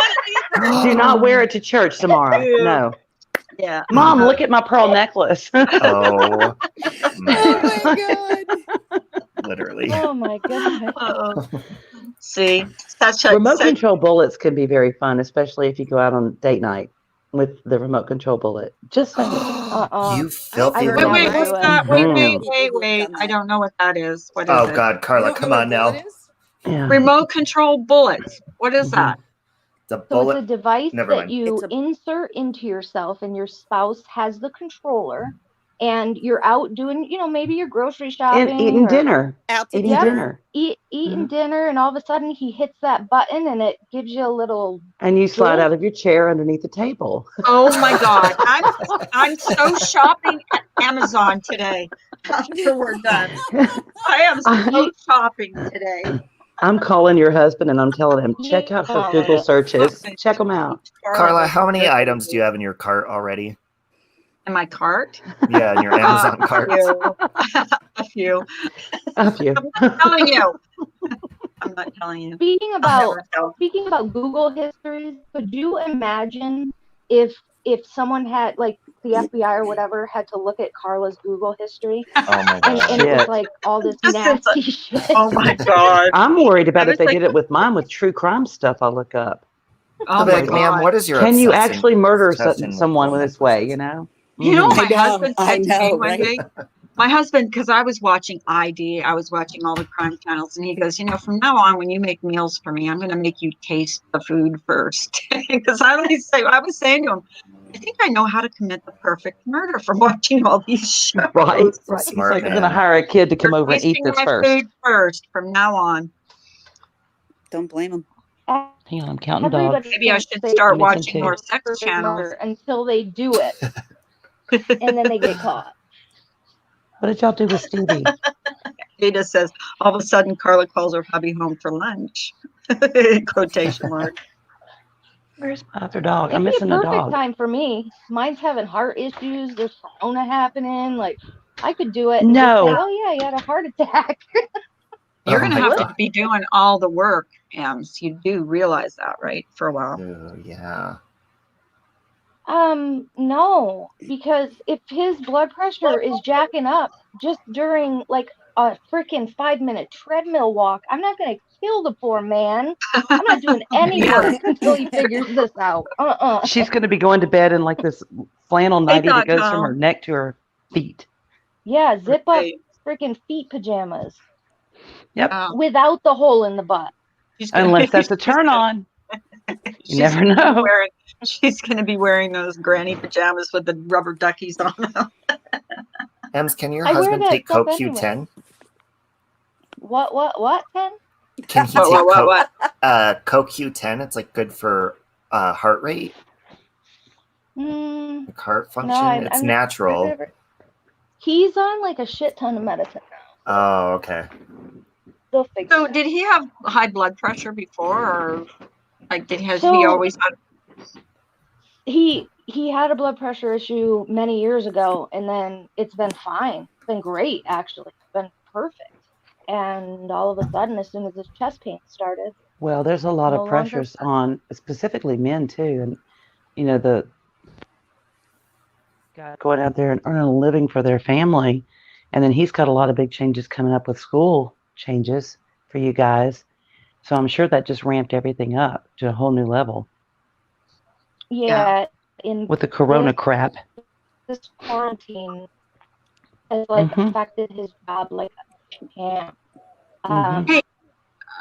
Do not wear it to church, Samara. Ew. No. Yeah. Mom, look at my pearl necklace. Oh, Oh my, my god. literally. Oh my god. Uh-oh. See, such a Remote such, control bullets can be very fun, especially if you go out on date night with the remote control bullet. Just saying. You filthy I've Wait, heard little. wait, never what's do it. that? Wait, wait, Mhm. wait, wait. I don't know what that is. What is Oh it? God, Carla, come on now. Yeah. Remote control bullets. What is Mhm. that? The So it's a bullet. device Never that mind. you It's a- insert into yourself, and your spouse has the controller, and you're out doing, maybe you're grocery shopping And eating or dinner. Out to Eating Yep. dinner. eating Mhm. dinner, and all of a sudden he hits that button, and it gives you a little. And you slide Jolt. out of your chair underneath the table. Oh my God. I'm so shopping at Amazon today after we're done. I am so shopping today. I'm calling your husband and I'm telling him, check out her Google Yeah. searches. Check them out. Carla, how many items do you have in your cart already? In my cart? Yeah, in your Amazon cart. A few. A few. I'm not telling you. I'm not telling you. Speaking I'll about never tell. speaking about Google histories, could you imagine if someone had, like, the FBI or whatever had to look at Carla's Google history, Oh my and God. it was Shit. like all this This is a- nasty shit? Oh my God. I'm worried about I if they was did it with mine with true crime stuff I look up. Oh I'll be my like, ma'am, God. what is your Can you obsession- actually murder obsession with someone pearl this way, necklaces? you know? You know what Mhm. my I know, husband I said to me know, one right? day? My husband, because I was watching ID, I was watching all the crime channels, and he goes, from now on, when you make meals for me, I'm going to make you taste the food first. Because I was saying to him, I think I know how to commit the perfect murder from watching all these shows. Right. Right. Right. He's Smart like, I'm going to man. hire a kid to come You're over and eat tasting this my first. food first from now on. Don't blame him. Hang on, I'm counting dogs. Everybody Maybe I thinks should they start Missing watching two. more sex murder channels. until they do it, and then they get caught. What did y'all do with Stevie? Ada says, all of a sudden, Carla calls her hubby home for lunch. Quotation mark. Where's my other dog? It'd I'm be a missing a perfect dog. time for me. Mine's having heart issues. There's corona happening. Like, I could do it. No. And just say, oh yeah, you had a heart attack. You're Oh going to my have God. to be doing all the work, Ems. You do realize that, right? For a while. Ooh, yeah. No, because if his blood pressure is jacking up just during like a freaking 5-minute treadmill walk, I'm not gonna kill the poor man. I'm not doing any Yeah. work until he figures this out. She's going to be going to bed in like this flannel nightie that goes from her Tom. neck to her feet. Yeah, zip up Right. freaking feet pajamas Yep. without the hole in the butt. She's gonna- Unless that's a turn on. she's never gonna be know. she's going to be wearing those granny pajamas with the rubber duckies on them. Ems, can your I wear husband that take stuff CoQ10? What, Ken? Can he take What? CoQ10? It's like good for heart rate, Mm, like heart function. I'm It's not- natural. He's on like a shit ton of medicine now. Oh, okay. They'll fix So it. did he have high blood pressure before, or like has he So- always had? He had a blood pressure issue many years ago, and then it's been fine. It's been great, actually. It's been perfect. And all of a sudden, as soon as his chest pain started, Well, there's a lot No of longer pressures on specifically men too. And, the guy going out there and earning a living for their family. And then he's got a lot of big changes coming up with school changes for you guys. So I'm sure that just ramped everything up to a whole new level yeah, in with the corona this- crap. this quarantine has like Mhm. affected his job like a champ. Mhm.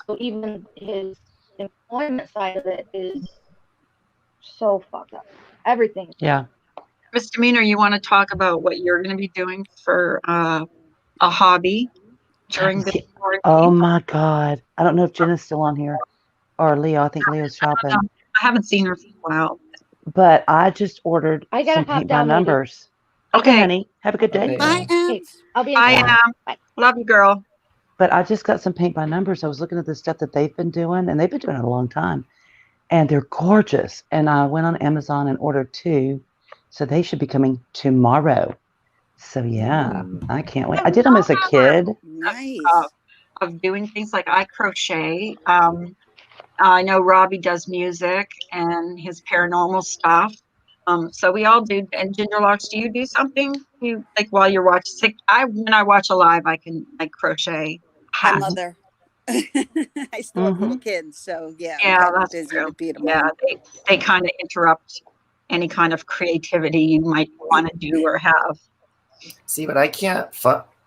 So even his employment side of it is so fucked up. Everything. Yeah. Misdemeanor, you want to talk about what you're going to be doing for a hobby during the Oh quarantine? my God. I don't know if Jenna's still on here or Leo. I think Leo's shopping. I haven't seen her for a while. But I just ordered I gotta some hop paint by down, lady. numbers. Okay, Okay. honey. Have a good day. Okay. I am. Okay, I'll be in I touch. am. Bye. Love you, girl. But I just got some paint by numbers. I was looking at the stuff that they've been doing, and they've been doing it a long time. And they're gorgeous. And I went on Amazon and ordered 2. So they should be coming tomorrow. So yeah, I can't wait. I did them as a kid. Nice. Of doing things like I crochet. I know Robbie does music and his paranormal stuff. So we all do. And Gingerlocks, do you do something? You like while you're watching? When I watch a live, I can like crochet. Hi, hats. mother. I still have little kids, so yeah. Yeah, I'm that's busy true. to be at a Yeah, mom. they kind of interrupt any kind of creativity you might want to do or have. See, but I can't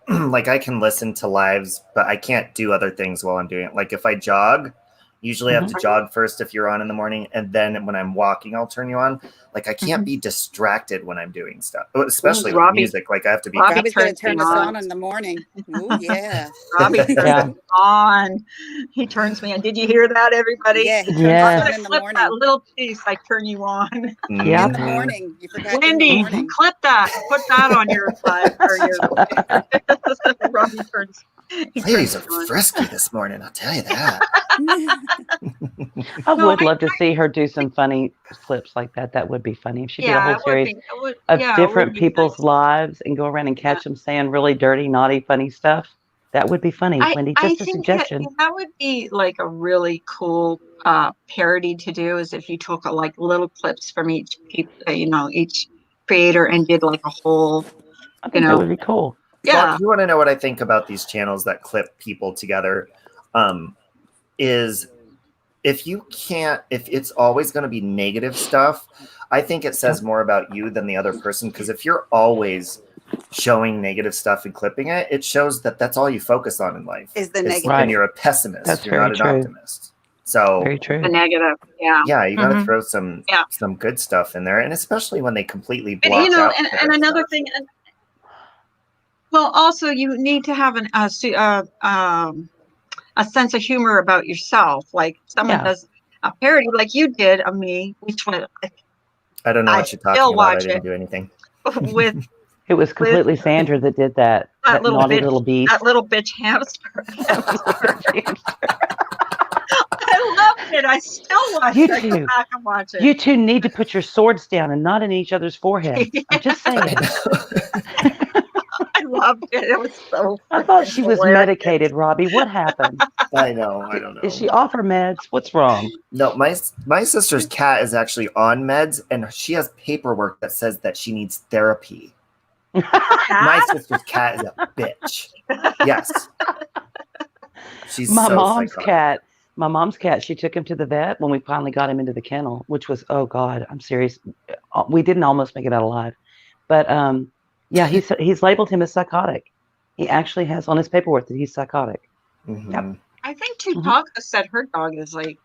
like I can listen to lives, but I can't do other things while I'm doing it. Like if I jog, usually I have to jog first if you're on in the morning, and then when I'm walking, I'll turn you on. Like I can't be distracted when I'm doing stuff, especially with Robbie- music. Like I have to be. Robbie's going to turns turn me us on. on in the morning. Ooh, yeah. Robbie turns Yeah. me on. He turns me on. Did you hear that, everybody? Yeah, he turns Yes. us I'm on gonna in the clip morning. that little piece. I turn you on. Yeah. In the morning. You forgot in the Wendy, morning. clip that. Put that on your live or your Robbie turns. he Ladies turns are me on. frisky this morning. I'll tell you that. I No, would I- love to see her do some funny clips like that. That would be funny if she did a Yeah, whole it would series be. It would, of yeah, it would different be people's nice. lives and go around and catch them saying really dirty, naughty, funny stuff. That would be funny, Wendy. I Just a think suggestion. that would be like a really cool parody to do, is if you took like little clips from each each creator and did like a whole, I think that would be cool. yeah. You want to know what I think about these channels that clip people together? Is if it's always going to be negative stuff, I think it says more about you than the other person. Because if you're always showing negative stuff and clipping it, it shows that that's all you focus on in life. Is the It's- negative. And you're a pessimist. That's you're not very an true. optimist. So Very true. The negative, yeah. yeah, you got to Mhm. throw some Yeah. some good stuff in there, and especially when they completely But block out. and bad another stuff. thing, well, also you need to have a sense of humor about yourself. Like someone Yeah. does a parody, like you did of me, which one I don't know I what you're talking still about. I watch didn't it. do anything. with It was completely Sandra that did that. That little naughty bitch- little beast. that little bitch hamster. I loved it. I still watch You it. I go too. back and watch it. You two need to put your swords down and not in each other's forehead. I'm just saying. I loved it. It was so. I thought freaking she was hilarious. medicated, Robbie. What happened? I know. I don't know. Is she off her meds? What's wrong? No, my sister's cat is actually on meds, and she has paperwork that says that she needs therapy. My Cat? sister's cat is a bitch. Yes. She's My so mom's psychotic. cat. My mom's cat. She took him to the vet when we finally got him into the kennel, which was, oh God, I'm serious. We didn't almost make it out alive, but yeah, he's labeled him as psychotic. He actually has on his paperwork that he's psychotic. Mhm. I think Tutaka said her dog is like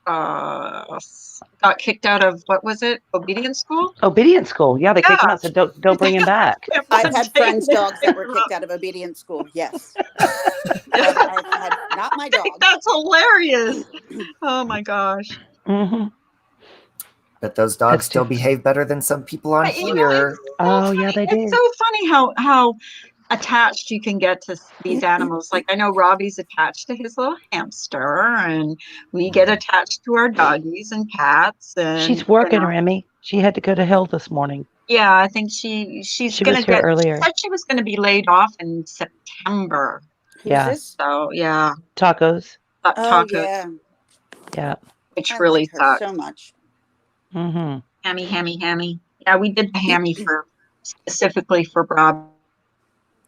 got kicked out of, what was it, obedience school? Obedience school. Yeah, they kicked him Yeah. out. Said don't bring him back. I've had friends' dogs that were kicked out of obedience school. Yes. But I've had not my dog. That's hilarious. Oh my gosh. Hmm. But those dogs That's still too- behave better than some people on But, you know, here. it's so Oh, yeah, funny. they do. It's so funny how attached you can get to these animals. Like I know Robbie's attached to his little hamster, and we get attached to our doggies and cats. And She's working, you know, Remy. She had to go to hell this morning. yeah, I think she's She gonna was here get. earlier. She said she was gonna be laid off in September. Who's Yeah. this? So yeah, Tacos. Oh, tacos, yeah. Yeah. which I really liked her sucks. so much. Hmm. Hammy. Yeah, we did the hammy specifically for Rob.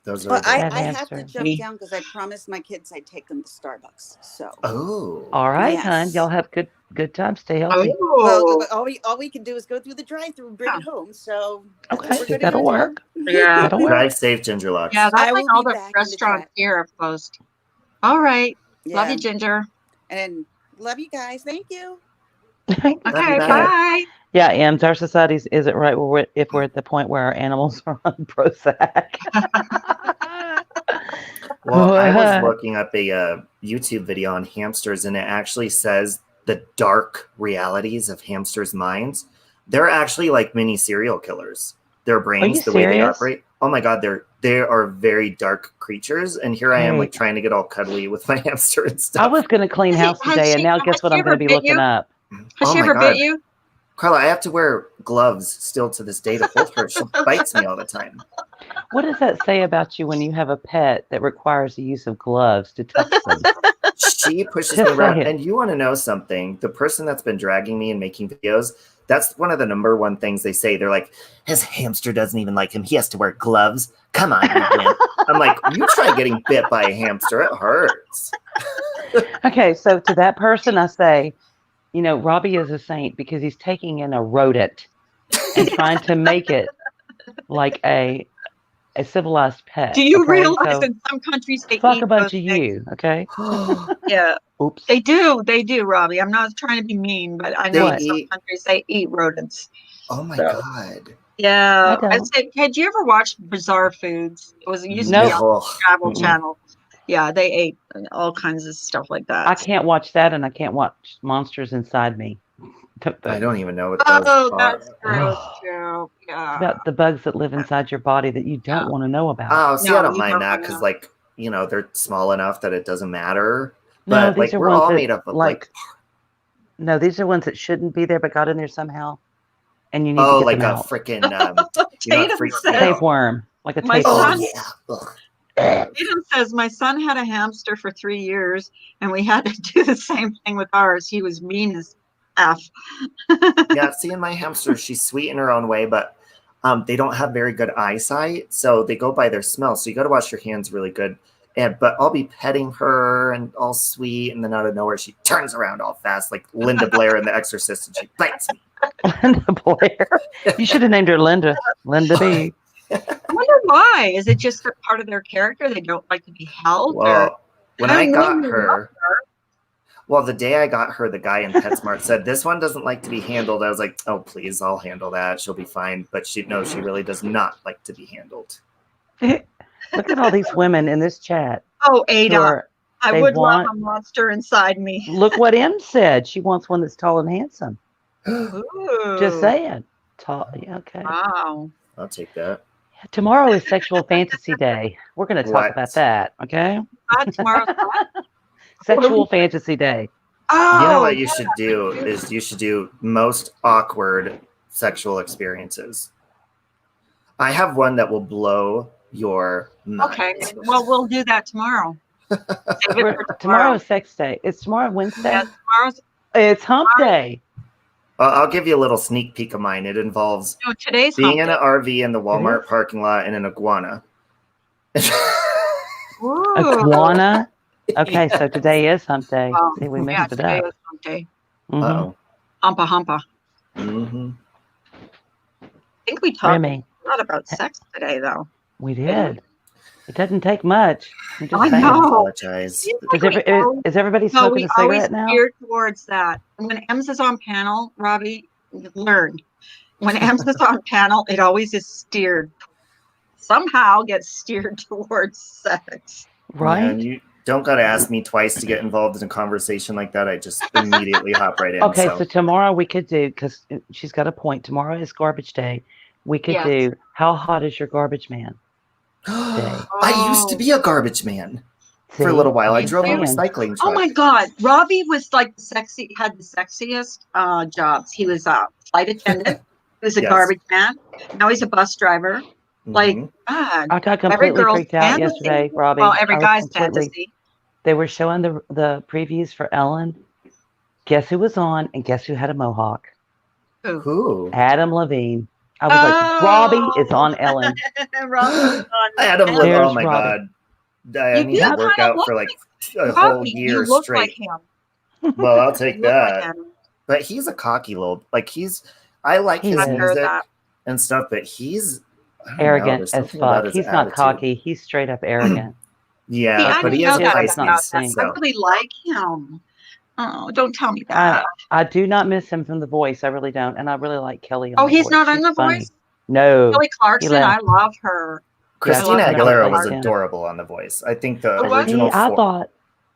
Those are But I That have to hamster. jump down because I promised my kids I'd take them to Starbucks. So. oh. All right, Yes. hon. Y'all have good time. Stay healthy. Oh, Well, all we can do is go through the drive-through and bring it home. So that's what we're Okay, gonna that'll do. work. yeah. That'll work. Drive safe, Gingerlocks. Yeah, I that's like will all be the back in the restaurants chat. here are closed. All right. Yeah. Love you, Ginger. And love you guys. Thank you. Okay, you, bye. bye. Yeah, Ems, our society isn't right if we're at the point where our animals are on Prozac. Well, I was looking up a YouTube video on hamsters, and it actually says the dark realities of hamsters' minds. They're actually like mini serial killers. Their brains, you the way they serious? operate. Oh my god, they are very dark creatures. And here I am, like Hey. trying to get all cuddly with my hamster and stuff. I was going to clean house Has today, she- and now has guess what she I'm going ever to be bit looking you? up? Has Oh she my ever God. bit you? Carla, I have to wear gloves still to this day to hold her. She bites me all the time. What does that say about you when you have a pet that requires the use of gloves to touch them? She pushes Just me around. saying. And you want to know something? The person that's been dragging me and making videos, that's one of the number one things they say. They're like, his hamster doesn't even like him. He has to wear gloves. Come on, you wimp. I'm like, you try getting bit by a hamster. It hurts. Okay, so to that person, I say, Robbie is a saint because he's taking in a rodent and trying to make it like a civilized pet. Do you okay? realize So, in some countries they fuck eat a bunch those of things? you, okay? Yeah, Oops. they do, Robbie. I'm not trying to be mean, but I know They in some eat. countries they eat rodents. Oh my So. God. Yeah, I I'd don't. say, had you ever watched Bizarre Foods? It used to be Nope. on No. the Travel Mm-mm. Channel. Yeah, they ate all kinds of stuff like that. I can't watch that, and I can't watch Monsters Inside Me. I don't even know what those Oh, are. that's gross too. Yeah. About the bugs that live inside your body that you don't want to know about. Oh, see, No, I don't you mind don't that wanna because, know. like, they're small enough that it doesn't matter. No, But, these like, are we're ones all that, made up of, like, no, these are ones that shouldn't be there but got in there somehow, and you need to oh, get like them a out. freaking, you know what Tatum freaks me says- out? Tapeworm, like a My Oh, tapeworm. son- yeah. Ugh. Tatum says my son had a hamster for 3 years, and we had to do the same thing with ours. He was mean as F. Yeah, seeing my hamster, she's sweet in her own way, but they don't have very good eyesight, so they go by their smell. So you got to wash your hands really good. But I'll be petting her and all sweet, and then out of nowhere she turns around all fast, like Linda Blair in The Exorcist, and she bites me. Linda Blair. You should have named her Linda. Linda B. I wonder why. Is it just a part of their character? They don't like to be held? Or Well, when I got really love her, well, the day I got her, the guy in PetSmart said, this one doesn't like to be handled. I was like, oh, please, I'll handle that. She'll be fine. But she really does not like to be handled. Look at all these women in this chat. Oh, who Ada, are- I they would want- love a monster inside me. Look what M said. She wants one that's tall and handsome. Ooh. Just saying. Tall. Yeah, okay. Wow. I'll take that. Tomorrow is Sexual Fantasy Day. We're going to talk What? about that. Okay. Tomorrow's what? Sexual Fantasy Day. Oh, You know what you should do is you should do most awkward sexual experiences. I have one that will blow your mind. okay. Well, we'll do that tomorrow. Save it for Tomorrow's Sex Day. It's tomorrow Wednesday. Yeah, tomorrow's. It's Hump Day. I'll give you a little sneak peek of mine. It involves No, today's being hump in an RV in the is? Walmart parking lot and an iguana. day. Ooh. Iguana. Okay, so today is Hump Day. Oh, See, we yeah, messed it today up. is hump day. Mhm. Uh-oh. Humpa humpa. Mm-hmm. I think we talked Remy, a lot about sex today, though. we did. It doesn't take much. I'm just I saying. I know. apologize. Is everybody No, smoking we a always cigarette now? steer towards that. And when Ems is on panel, Robbie, learn. When Ems is on panel, it always is steered. Somehow gets steered towards sex. Right? Man, you don't got to ask me twice to get involved in a conversation like that. I just immediately hop right in. Okay, so tomorrow we could do, because she's got a point. Tomorrow is garbage day. We could Yes. do, how hot is your garbage man? I used to be a garbage man for a See? little while. I You drove a did? recycling truck. Oh my God. Robbie was like had the sexiest jobs. He was a flight attendant. He was a Yes. garbage man. Now he's a bus driver. Like, Mhm. God. I got Every completely girl's freaked out fantasy. yesterday, Robbie. Well, every I was guy's completely- fantasy. They were showing the previews for Ellen. Guess who was on, and guess who had a mohawk? Who? Adam Levine. I was Oh. like, Robbie is on Ellen. Robbie's on Adam Ellen. Levine. There's Oh my Robbie. God. I You need do to work kinda out look for like a Robbie, whole you year look straight. like him. Well, I'll You take look like that. him. But he's a cocky little, I like He his is. I've heard music that. and stuff, but he's I don't know, Arrogant there's as something about fuck. his He's not attitude. cocky. He's straight up arrogant. Yeah, See, I but he didn't has know a that He's about not niceness. that. sing. I So. really like him. Oh, don't tell me I that. I do not miss him from The Voice. I really don't, and I really like Kelly on Oh, The he's Voice. not on She's The funny. Voice? No, Kelly he Clarkson, I left. love her. Yeah, Christina I love she's never Aguilera back was in. adorable on The Voice. I think the Oh, was original See, I four, thought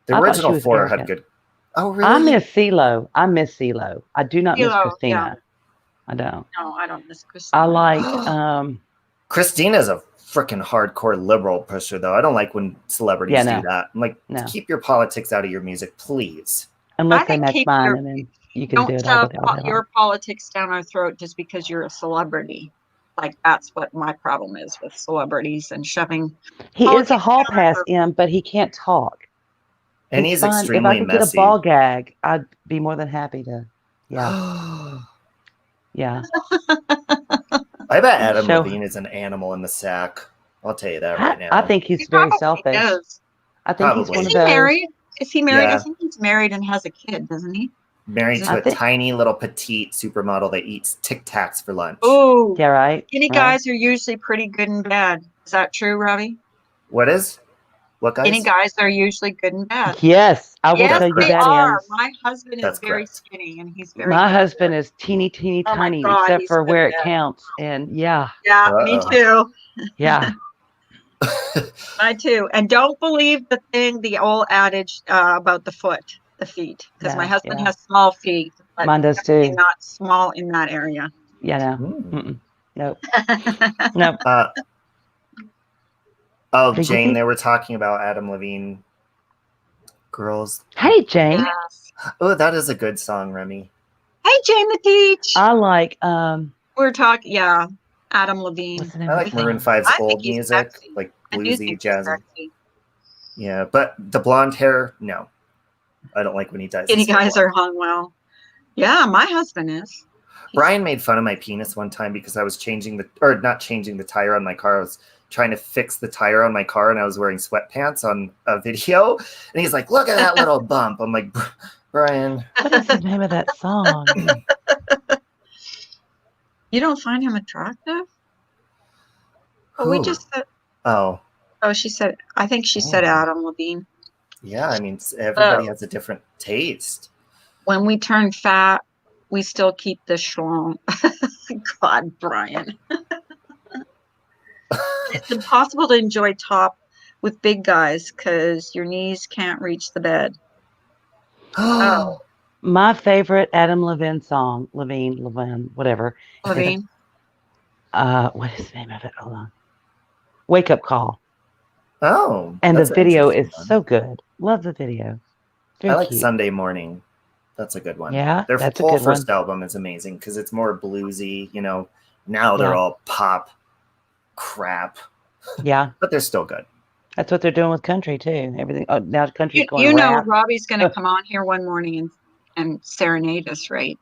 the I thought she original was four very had good. good. Oh, I really? miss CeeLo. I miss CeeLo. I do not miss CeeLo, yeah. Christina. I don't. No, I don't miss Christina. I like Christina's a freaking hardcore liberal pusher, though. I don't like when celebrities Yeah, do no. that. I'm like, No. keep your politics out of your music, please. Unless I they think match keep mine, your and then you can don't do it all shove day long. your politics down our throat just because you're a celebrity. Like that's what my problem is with celebrities and shoving He is a politics hall down our pass throat. in, but he can't talk. And He's he's fine. If I extremely could get a messy. ball gag, I'd be more than happy to. Yeah, yeah. I bet Adam Show- Levine is an animal in the sack. I'll tell you that I, right now. I think he's He very probably selfish. is. I think he's Probably. one Is of he those. married? Is he married? Yeah. I think he's married and has a kid, doesn't he? Married to I a think- tiny little petite supermodel that eats Tic Tacs for lunch. Oh, Yeah, right. skinny right? guys are usually pretty good and bad. Is that true, Robbie? What is? What guys? Skinny guys are usually good and bad. Yes, I will Yes, tell you they that are. is. My husband That's is very correct. skinny and he's very My good. husband is teeny, teeny, Oh my tiny, God, except he's for good where at it that. counts. And yeah, Yeah, me Uh-oh. too. yeah. I too. And don't believe the old adage about the feet, because my No, husband yeah. has small feet, but Mine does definitely too. not small in that area. Yeah, no. Mm. Mm-mm. Nope. Nope. Oh, Did you Jane, think- they were talking about Adam Levine. Girls. Hey, Jane. Yes. Oh, that is a good song, Remy. Hey, Jane the Peach. I like We're talking, yeah, Adam Levine. what's the name I of like the Maroon song? 5's I think old he's music, sexy. like I do bluesy, think he's jazzy. sexy. Yeah, but the blonde hair, no. I don't like when he does. Skinny his hair guys blonde. are hung well. Yeah, my husband is. Brian made fun of my penis one time because I was not changing the tire on my car. I was trying to fix the tire on my car and I was wearing sweatpants on a video. And he's like, look at that little bump. I'm like, Brian. What is the name of that song? You don't find him attractive? Oh, we Who? just said, Oh, she said, I think she said Oh. Adam Levine. yeah. I mean, everybody Oh. has a different taste. When we turn fat, we still keep the schlong. God, Brian. It's impossible to enjoy top with big guys because your knees can't reach the bed. Oh. My favorite Adam Levine song, Levine, whatever. Levine. What is the name of it? Hold on. Wake Up Call. Oh. And the that's an video is interesting one. so good. Love the video. Very I like cute. Sunday Morning. That's a good one. Yeah, Their that's a whole good one. first album is amazing because it's more bluesy. You know, now they're Yeah. all pop crap, Yeah, but they're still good. that's what they're doing with country too. Everything. Oh, now country's You, going you know, rap. Robbie's going to come on here one morning and serenade us, right?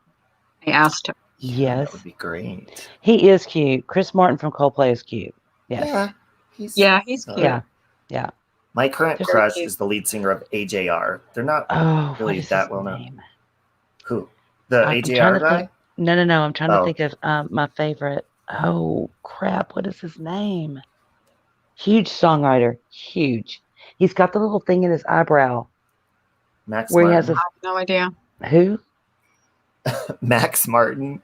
I asked him. Yeah, Yes. that would be great. He is cute. Chris Martin from Coldplay is cute. Yes. Yeah, he's Yeah, he's all cute. right. Yeah. My current Very crush cute. is the lead singer of AJR. They're not Oh, Really what is that his well known. name? who the I'm AJR trying to guy. think. No. I'm trying to Oh. think of my favorite. Oh crap! What is his name? Huge songwriter. Huge. He's got the little thing in his eyebrow. Max Where he Martin. has I have no idea. Who? Max Martin.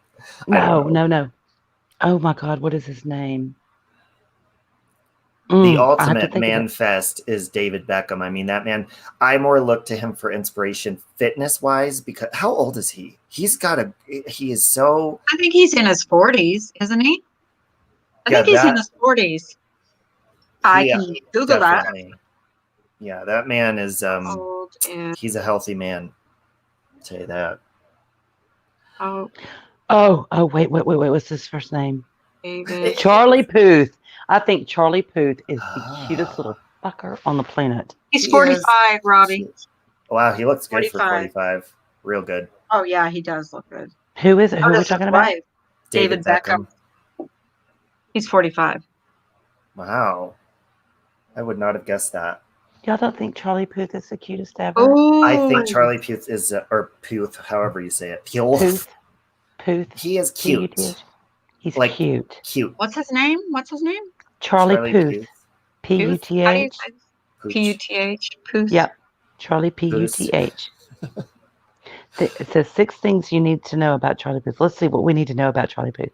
I don't know. No. Oh my God! What is his name? The I have to ultimate think of man it. fest is David Beckham. I mean, that man, I more look to him for inspiration fitness wise because how old is he? He is so, I think he's in his 40s, isn't he? I Yeah, think he's in that- his 40s. I Yeah, can Google definitely. Yeah, that man is, that. Old is, he's a healthy man. I'll tell you that. oh, Oh, wait. What's his first name? David. Charlie Puth. I think Charlie Puth is the Ah. cutest little fucker on the planet. He's He 45, Robbie. Wow, he looks good 45. for 45. Real good. Oh, yeah, he does look good. Who is it? Who Oh, are we that's his talking about? wife, David Beckham. He's 45. Wow. I would not have guessed that. Y'all don't think Charlie Puth is the cutest ever? Oh, I think Charlie Puth is, or Puth, however you say it. Puth. Puth. He is cute. P-U-T-H. He's Like- cute. Cute. What's his name? Charlie Puth. Puth. P-U-T-H. Pooch. P-U-T-H. Puth. Yep. Charlie P-U-T-H. It says 6 things you need to know about Charlie Puth. Let's see what we need to know about Charlie Puth.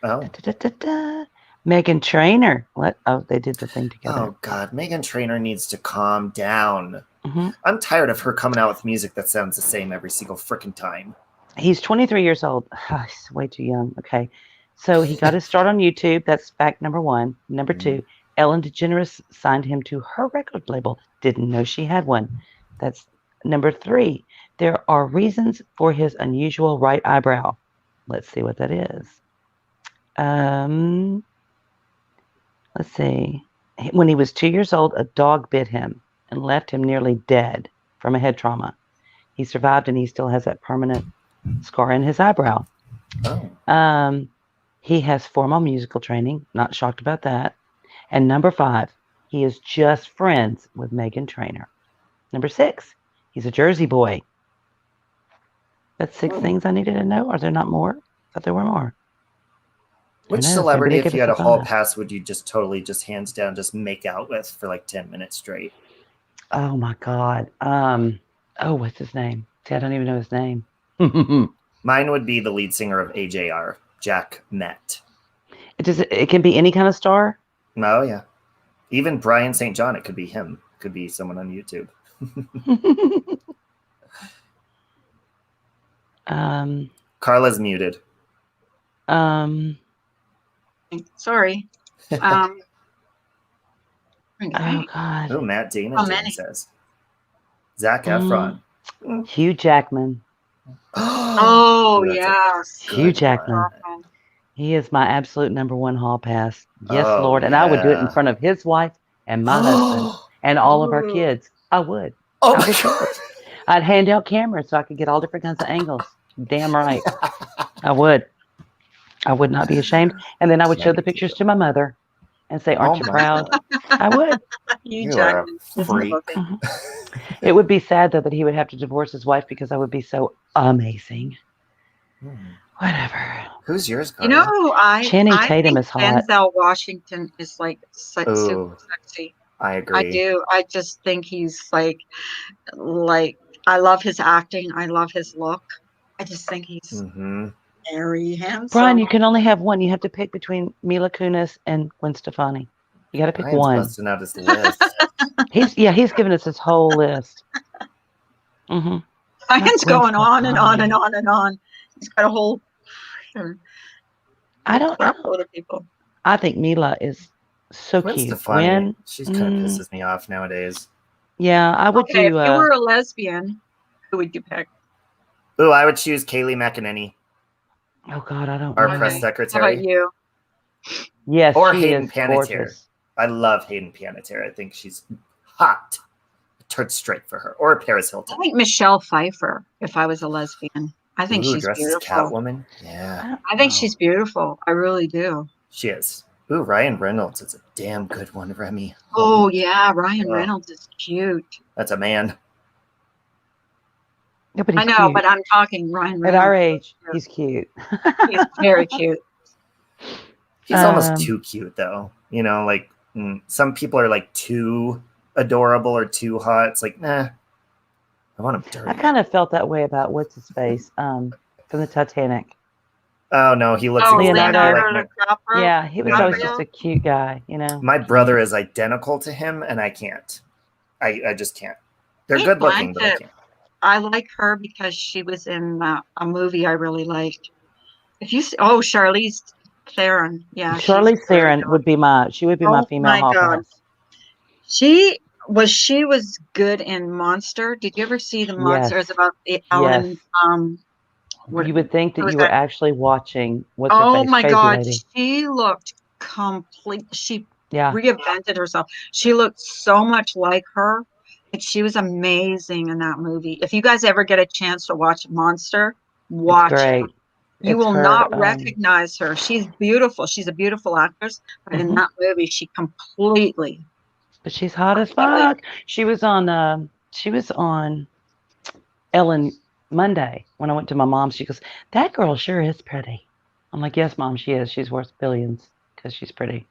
Oh. Da-da-da-da-da. Megan Trainor. What? Oh, they did the thing together. Oh God, Megan Trainor needs to calm down. Hmm. I'm tired of her coming out with music that sounds the same every single freaking time. He's 23 years old. He's way too young. Okay. So he got his start on YouTube. That's fact number 1. Number 2, Ellen DeGeneres signed him to her record label. Didn't know she had one. That's number 3. There are reasons for his unusual right eyebrow. Let's see what that is. Let's see. When he was 2 years old, a dog bit him and left him nearly dead from a head trauma. He survived, and he still has that permanent scar in his eyebrow. Oh. He has formal musical training. Not shocked about that. And number 5, he is just friends with Megan Trainor. Number 6, he's a Jersey boy. That's 6 things I needed to know. Are there not more? I thought there were more. Which knows? celebrity, Maybe if they you had give a us a hall bonus. pass, would you just totally, just hands down, just make out with for like 10 minutes straight? Oh my God. What's his name? See, I don't even know his name. Mine would be the lead singer of AJR, Jack Met. It can be any kind of star. Oh yeah, even Brian St. John. It could be him. Could be someone on YouTube. Carla's muted. Sorry. Oh Okay. God. Oh, Matt Damon How many? says. Zac Efron. Hugh Jackman. Oh, Ooh, that's a yes. Hugh good Jackman. one. He is my absolute number 1 hall pass. Yes, Oh, Lord. And I would do it in yeah. front of his wife and my husband and all of our Ooh. kids. I would. Oh I my would do God. it. I'd hand out cameras so I could get all different kinds of angles. Damn right. I would. I would not be ashamed. And then I would show the pictures to my mother and say, aren't you my proud? God. I would. Hugh You are Jackman. a freak. It would be sad, though, that he would have to divorce his wife because I would be so amazing. Whatever. Who's yours, You Carla? know who I Channing I Tatum think is hot. Denzel Washington is like super Ooh. sexy. I agree. I do. I just think he's like I love his acting. I love his look. I just think he's Mm-hmm. very handsome. Brian, you can only have one. You have to pick between Mila Kunis and Gwen Stefani. You got to pick Brian's one. busting out his list. He's given us his whole list. Mm-hmm. Ryan's Gwen going on and on and Stefani. on and on. He's got a whole I don't. crapload of people. I think Mila is so Gwen cute. Stefani. Gwen, She's kind of pisses me off nowadays. yeah, I would Okay, do. if you were a lesbian, who would you pick? Ooh, I would choose Kaylee McEnany, Oh God, I don't. our know. press How about secretary. you? Yes, Or she Hayden is Panettiere. gorgeous. I love Hayden Panettiere. I think she's hot. Turned straight for her. Or Paris I Hilton. think Michelle Pfeiffer, if I was a lesbian. I think Ooh, she's dressed as beautiful. Catwoman. Yeah, I think she's beautiful. I really do. she is. Ooh, Ryan Reynolds is a damn good one, Remy. Oh yeah, Ryan Oh. Reynolds is cute. That's a man. Yeah, but I he's know, cute. but I'm talking Ryan At Reynolds. our age, he's cute. He's very cute. He's almost Um, too cute, though. You know, like some people are like too adorable or too hot. It's like, nah, I want him dirty. I kind of felt that way about what's his face from the Titanic. Oh no, he looks Oh, exactly Leonardo like my, DiCaprio. Yeah, he was No, no, always no. just a cute guy, you know. my brother is identical to him, and I can't. I just can't. They're Kate good looking, but I Blanchett. can't. I like her because she was in a movie I really liked. If you see, oh, Charlize Theron, yeah, she's Charlize very Theron good. would be my my Oh female my hall God. pass. She was good in Monster. Did you ever see the Monster? Yes. It's about the Ellen. What- You would think who that was you were that? actually watching what's her Oh face, my Crazy God, Lady. she looked complete. She Yeah, reinvented herself. She looked so much like her. And she was amazing in that movie. If you guys ever get a chance to watch Monster, watch it's it. great. You It's will her, not recognize her. She's beautiful. She's a beautiful actress, but in Mhm. that movie, she completely. but she's hot as fuck. She was on Ellen Monday when I went to my mom's. She goes, "That girl sure is pretty." I'm like, "Yes, Mom, she is. She's worth billions because she's pretty."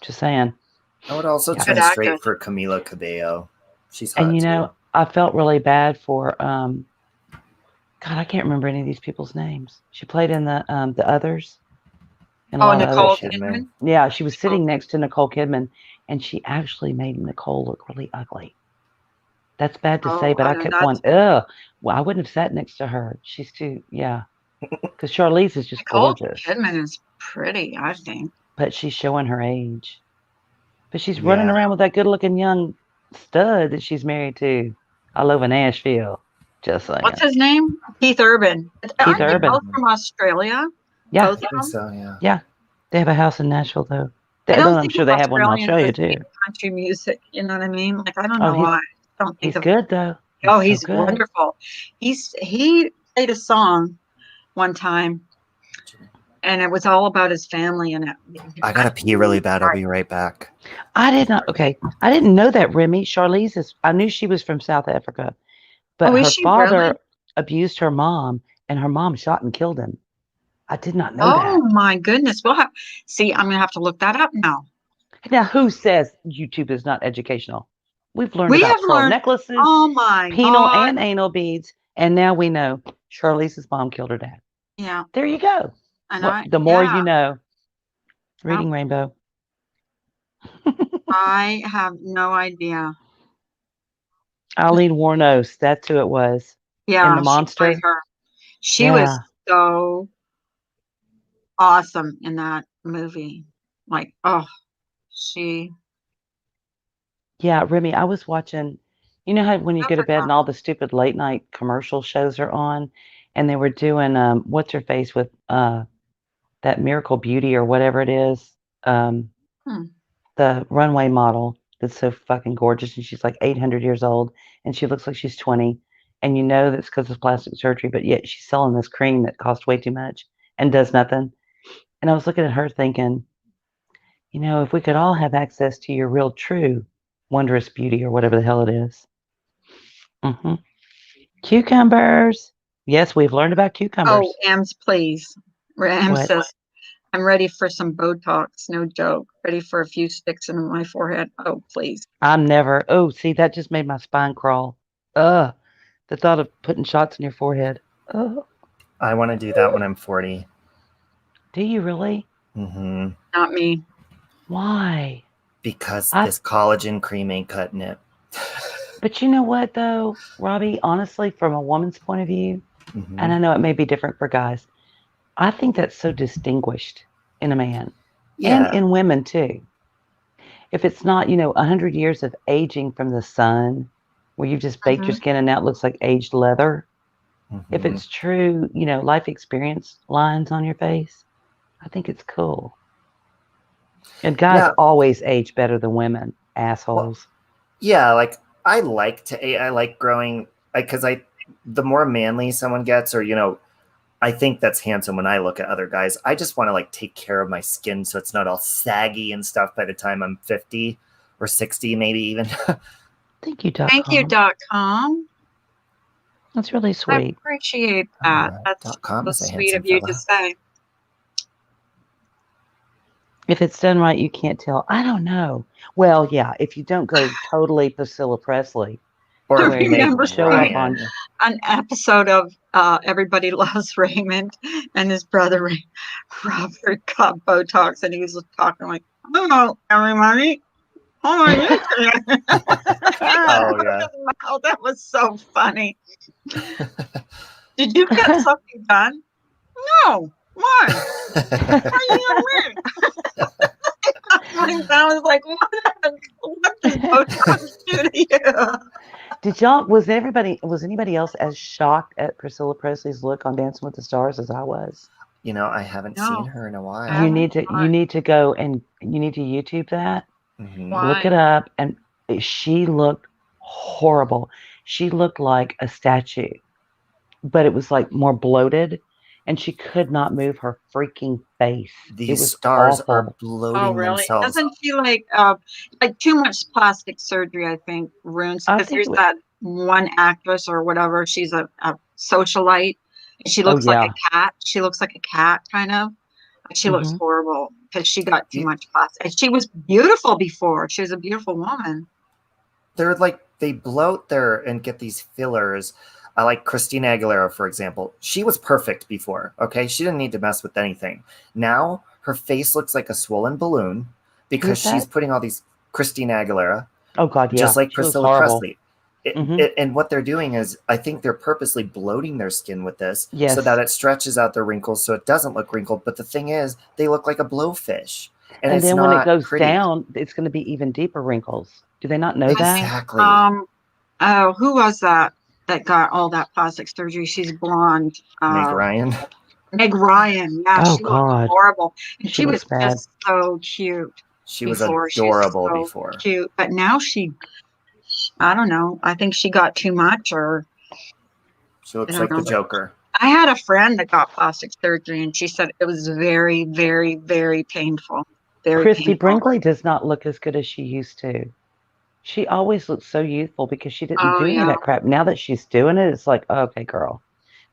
Just saying. I would also Yeah. turn Good straight actress. for Camila Cabello. She's hot And you know, too. I felt really bad for God, I can't remember any of these people's names. She played in the Others. And a Oh, lot of other Nicole shit. Kidman. Yeah, she was sitting Oh. next to Nicole Kidman, and she actually made Nicole look really ugly. That's bad to say, Oh, but I I know kept that's going, ugh. Well, I wouldn't have sat next to her. She's too, yeah. Because Charlize is just Nicole gorgeous, Kidman is pretty, I think. but she's showing her age. But she's running Yeah. around with that good-looking young stud that she's married to all over Nashville. Just saying. What's his name? Keith Urban. Aren't they Urban. both from Australia? Yeah, Both I of think them? so, yeah. yeah. They have a house in Nashville, though. I don't I'm think sure of they have one in Australians Australia, as too. being country music. You know what I mean? Like, I don't Oh, know why. I don't think He's of. good, though. Oh, so he's good. wonderful. He played a song one time, and it was all about his family. And I gotta pee really bad. I'll be right back. I did not. Okay, I didn't know that, Remy. Charlize is. I knew she was from South Africa, but Oh, is her she father really? abused her mom, and her mom shot and killed him. I did not know Oh that. my goodness. See, I'm gonna have to look that up now. Now, who says YouTube is not educational? We've learned We about have pearl learned. necklaces, Oh my penal God. and anal beads, and now we know Charlize's mom killed her dad. Yeah. There you go. And The more yeah, you know. Reading Rainbow. I have no idea. Eileen Wuornos, that's who it was. Yeah, The she monster. played her. She was Yeah. so awesome in that movie. Like, oh, she. Yeah, Remy, I was watching, you know how when you go to bed and all the stupid late night commercial shows are on, and they were doing what's her face with that Miracle Beauty or whatever it is, the runway model that's so fucking gorgeous, and she's like 800 years old, and she looks like she's 20, and you know that's because of plastic surgery, but yet she's selling this cream that costs way too much and does nothing. And I was looking at her thinking, you know, if we could all have access to your real, true, wondrous beauty or whatever the hell it is. Cucumbers. Yes, we've learned about cucumbers. Oh, Ems, please. Em What? says, I'm ready for some Botox. No joke. Ready for a few sticks in my forehead. Oh, please. I'm never. Oh, see, that just made my spine crawl. Ugh. The thought of putting shots in your forehead. Ugh. I want to do that when I'm 40. Do you really? Mm-hmm. Not me. Why? Because this collagen cream ain't cutting it. But you know what, though, Robbie? Honestly, from a woman's point of view, and I know it may be different for guys, I think that's so distinguished in a man and in women, too. If it's not, 100 years of aging from the sun, where you've just baked your skin and now it looks like aged leather. If it's true, life experience lines on your face, I think it's cool. And guys always age better than women, assholes. Well, yeah, like I like growing, because the more manly someone gets, or I think that's handsome when I look at other guys. I just want to like take care of my skin so it's not all saggy and stuff by the time I'm 50 or 60, maybe even. Thank you.com. That's really sweet. I appreciate that. That's so sweet of you to say. If it's done right, you can't tell. I don't know. Well, yeah, if you don't go totally Priscilla Presley. Or I remember show up on an episode of Everybody Loves Raymond, and his brother Robert got Botox, and he was talking like, "Hello, everybody. How are you today?" Oh yeah, that was so funny. Did you get something done? No. Why? I was like, what does Botox do to you? Was anybody else as shocked at Priscilla Presley's look on Dancing with the Stars as I was? I haven't seen her in a while. You need to go and you need to YouTube that. Look it up. And she looked horrible. She looked like a statue, but it was like more bloated. And she could not move her freaking face. These stars awful. are bloating themselves. Doesn't she like too much plastic surgery? I think ruins. Because there's that one actress or whatever. She's a socialite. And she looks like a cat. She looks like a cat, kind of. She looks horrible because she got too much plastic. And she was beautiful before. She was a beautiful woman. They're like, they bloat and get these fillers. I like Christina Aguilera, for example. She was perfect before. Okay, she didn't need to mess with anything. Now her face looks like a swollen balloon because Who's she's that? putting all these Christina Aguilera, Oh God, yeah. just like She looks Priscilla horrible. Presley. Mhm. And what they're doing is, I think they're purposely bloating their skin with this so Yes. that it stretches out their wrinkles so it doesn't look wrinkled. But the thing is, they look like a blowfish, and And it's then when it not goes pretty. down, it's going to be even deeper wrinkles. Do they not know that? Exactly. Oh, who was that got all that plastic surgery? She's blonde. Meg Ryan. Meg Ryan. Yeah, Oh she God, looked horrible. And she she was looks bad. just so cute She was before. She's adorable so before. cute. But now I don't know. I think she got too much, or She looks I like don't the know. Joker. I had a friend that got plastic surgery, and she said it was very, very, very painful. Very Christy painful. Brinkley does not look as good as she used to. She always looked so youthful because she didn't Oh, do any of yeah. that crap. Now that she's doing it, it's like, okay, girl.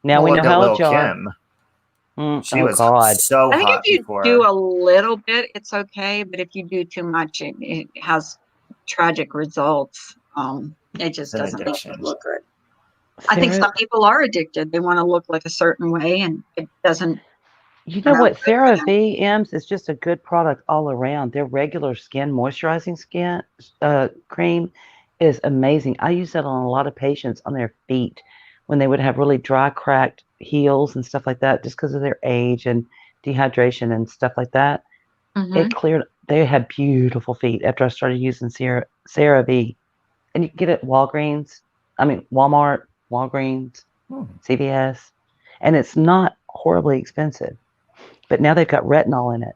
Now Well, we know look at how Lil old you are. Kim. She Oh was God. so I think hot if you before. do a little bit, it's okay. But if you do too much, it has tragic results. It just It's an doesn't make addiction. you look good. I think Sarah, some people are addicted. They want to look like a certain way, and it doesn't. you turn know out what? good for Sarah them. V. M's is just a good product all around. Their regular skin moisturizing skin cream is amazing. I use that on a lot of patients on their feet when they would have really dry, cracked heels and stuff like that, just because of their age and dehydration and stuff like that. Mhm. It cleared. They had beautiful feet after I started using Sarah V. And you can get it at Walgreens. I mean Walmart, Walgreens, Hmm. CVS, and it's not horribly expensive. But now they've got retinol in it.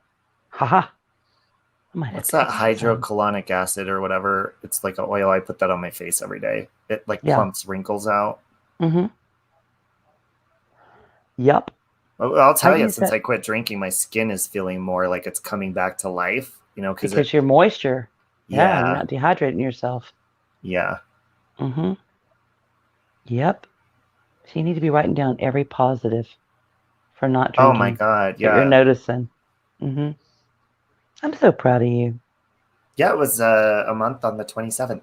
Haha. I might have What's to that get some. hydrocolonic acid or whatever? It's like an oil. I put that on my face every day. It like Yeah. plumps wrinkles out. Mm-hmm. Yup. Well, I'll tell you, use since that I quit drinking, my skin is feeling more like it's coming back to life. You know, because your moisture. Yeah, you're yeah, not dehydrating yourself. yeah. Mm-hmm. Yep. So you need to be writing down every positive for not Oh drinking my God, that you're yeah, noticing. Mm-hmm. I'm so proud of you. yeah. It was a month on the 27th.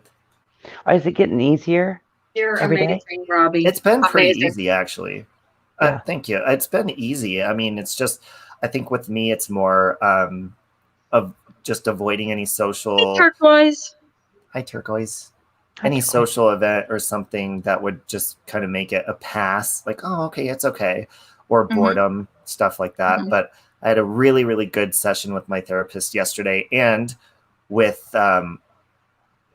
Or is it getting easier? You're Every day? amazing, Robbie. It's been pretty Amazing. easy, actually. Yeah. Thank you. It's been easy. I mean, it's just, I think with me, it's more of just avoiding any social. Turquoise. Hi, Turquoise. Hi, Any Turquoise. social event or something that would just kind of make it a pass, like, oh, okay, it's okay, or Mhm. boredom, stuff like that. Mhm. But I had a really, really good session with my therapist yesterday and with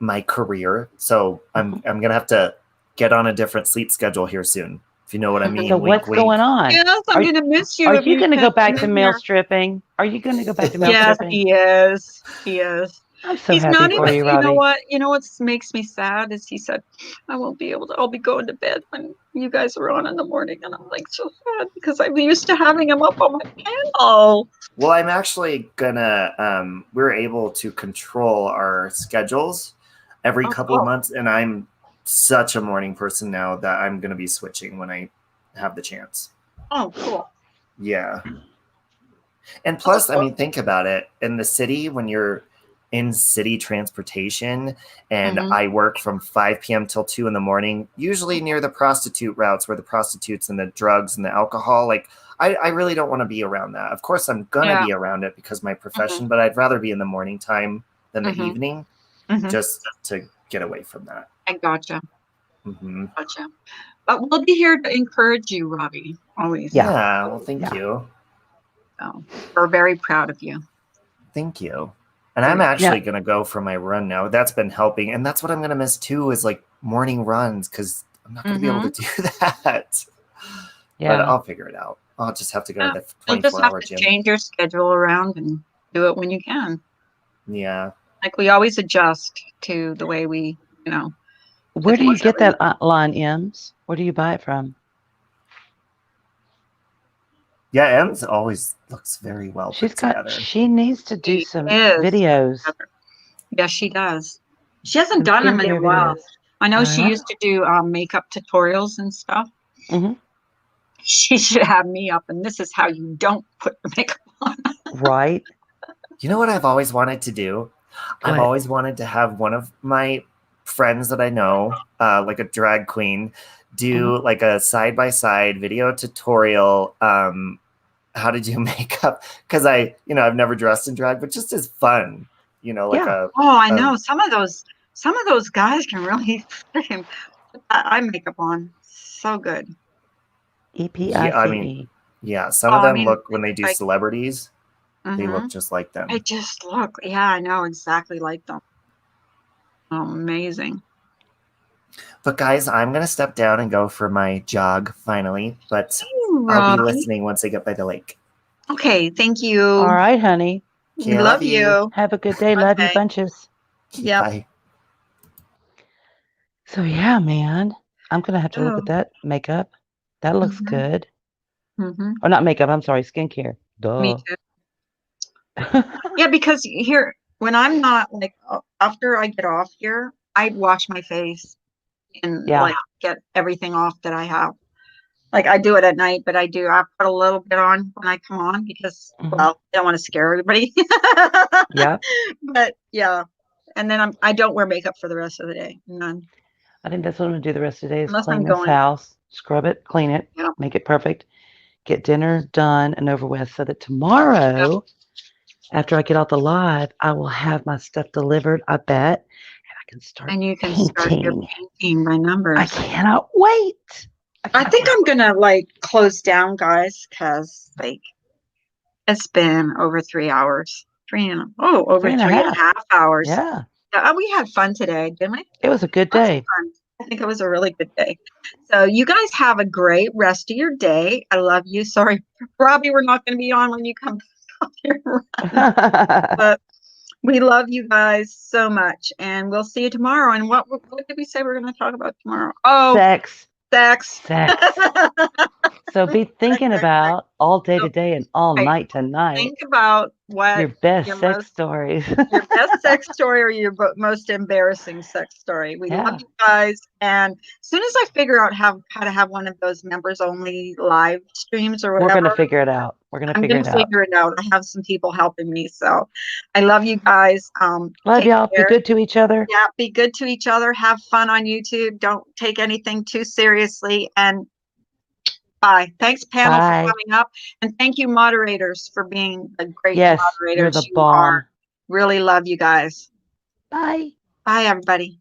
my career. So I'm gonna have to get on a different sleep schedule here soon, if you know what I mean. So Wink, what's going on? Yes, Are I'm you- gonna miss you. Are if you going to go can't back come to in mail here. stripping? Are you going to go back to mail Yes, stripping? he is. He is. I'm so He's happy not for even. you, You know Robbie. what? You know what makes me sad is he said, "I won't be able to. I'll be going to bed when you guys are on in the morning," and I'm like so sad because I'm used to having him up on my panel. Well, I'm actually gonna. We're able to control our schedules every Oh, couple of cool. months, and I'm such a morning person now that I'm gonna be switching when I have the chance. Oh, cool. Yeah. And plus, I mean, think about it. In the city, when you're in city transportation, and Mhm. I work from 5 p.m. till 2 in the morning, usually near the prostitute routes where the prostitutes and the drugs and the alcohol, like, I really don't want to be around that. Of course, I'm going to Yeah. be around it because of my profession, but I'd rather be in the morning time than the Mhm. evening Mhm. just to get away from that. I gotcha. Hmm. Gotcha. But we'll be here to encourage you, Robbie. Always. Yeah. Yeah. Well, thank Yeah. you. So we're very proud of you. Thank you. And I'm Yeah. actually going to go for my run now. That's been helping. And that's what I'm going to miss too is like morning runs because I'm not going to be able to do that. But Yeah. I'll figure it out. I'll just have to go Yeah. to the You'll just 24-hour have to gym. change your schedule around and do it when you can. Yeah. Like we always adjust to the way we, Where do you things get that that line, Ems? Where do you buy it from? Yeah. Ems always looks very well She's put got. together. She needs to do She some is. videos. Yes, she does. She hasn't Some done them in a skincare while. videos. I know she Uh-huh. used to do makeup tutorials and stuff. Mhm. She should have me up, and this is how you don't put the makeup on. Right. You know what I've always wanted to do? I've What? always wanted to have one of my friends that I know, like a drag queen, do like a side-by-side video tutorial, how to do makeup. Cause I've never dressed in drag, but just as fun, like Yeah. Oh, I Um, know. Some of those guys can really freaking put that eye makeup on. So good. yeah, I mean, EPICE. yeah, some Oh, of I them mean, look, when they do like, celebrities, they mhm. look just like them. I just look. Yeah, I know exactly like them. Oh, amazing. But guys, I'm gonna step down and go for my jog finally, but Ooh, I'll be Robbie. listening once I get by the lake. Okay, thank you. All right, honey. We Okay, love you. Have a good day. Love you Okay. bunches. Yep. Bye. So yeah, man. I'm gonna have to look Oh. at that makeup. That looks Mhm. good. Mhm. Or not makeup, I'm sorry, skincare. Me Duh. too. Yeah, because here, when I'm not like after I get off here, I wash my face and Yeah. like get everything off that I have. Like I do it at night, but I put a little bit on when I come on because Mhm. well, I don't want to scare everybody. Yeah. But yeah. And then I don't wear makeup for the rest of the day. None. I think that's what I'm gonna do the rest of the day is Unless clean I'm this going. house, scrub it, clean it, Yeah. make it perfect, get dinner done and over with so that tomorrow, after I get off the live, I will have my stuff delivered, I bet, and I can start And you can start your painting. painting by numbers. I cannot wait. I think I'm gonna like close down, guys, because like it's been over 3 hours. Over 3.5 hours. Yeah, We had fun today, didn't we? it was a good Lots of day. fun. I think it was a really good day. So you guys have a great rest of your day. I love you. Sorry, Robbie, we're not going to be on when you come back here. But we love you guys so much, and we'll see you tomorrow. And what did we say we're going to talk about tomorrow? Oh, Sex. sex. So be thinking about all day today and all Right. night tonight Think about what your best your sex most- stories. your best sex story or your most embarrassing sex story. We Yeah. love you guys. And as soon as I figure out how to have one of those members only live streams or We're whatever, gonna figure it out. We're gonna I'm figure going it to out. figure it out. I have some people helping me. So I love you guys. Love take y'all. care. Be good to each other. Yeah, be good to each other. Have fun on YouTube. Don't take anything too seriously. And bye. Thanks, panel, Bye. for coming up. And thank you, moderators, for being a great Yes, moderators. you're the You bomb. are. Really love you guys. Bye. Bye, everybody.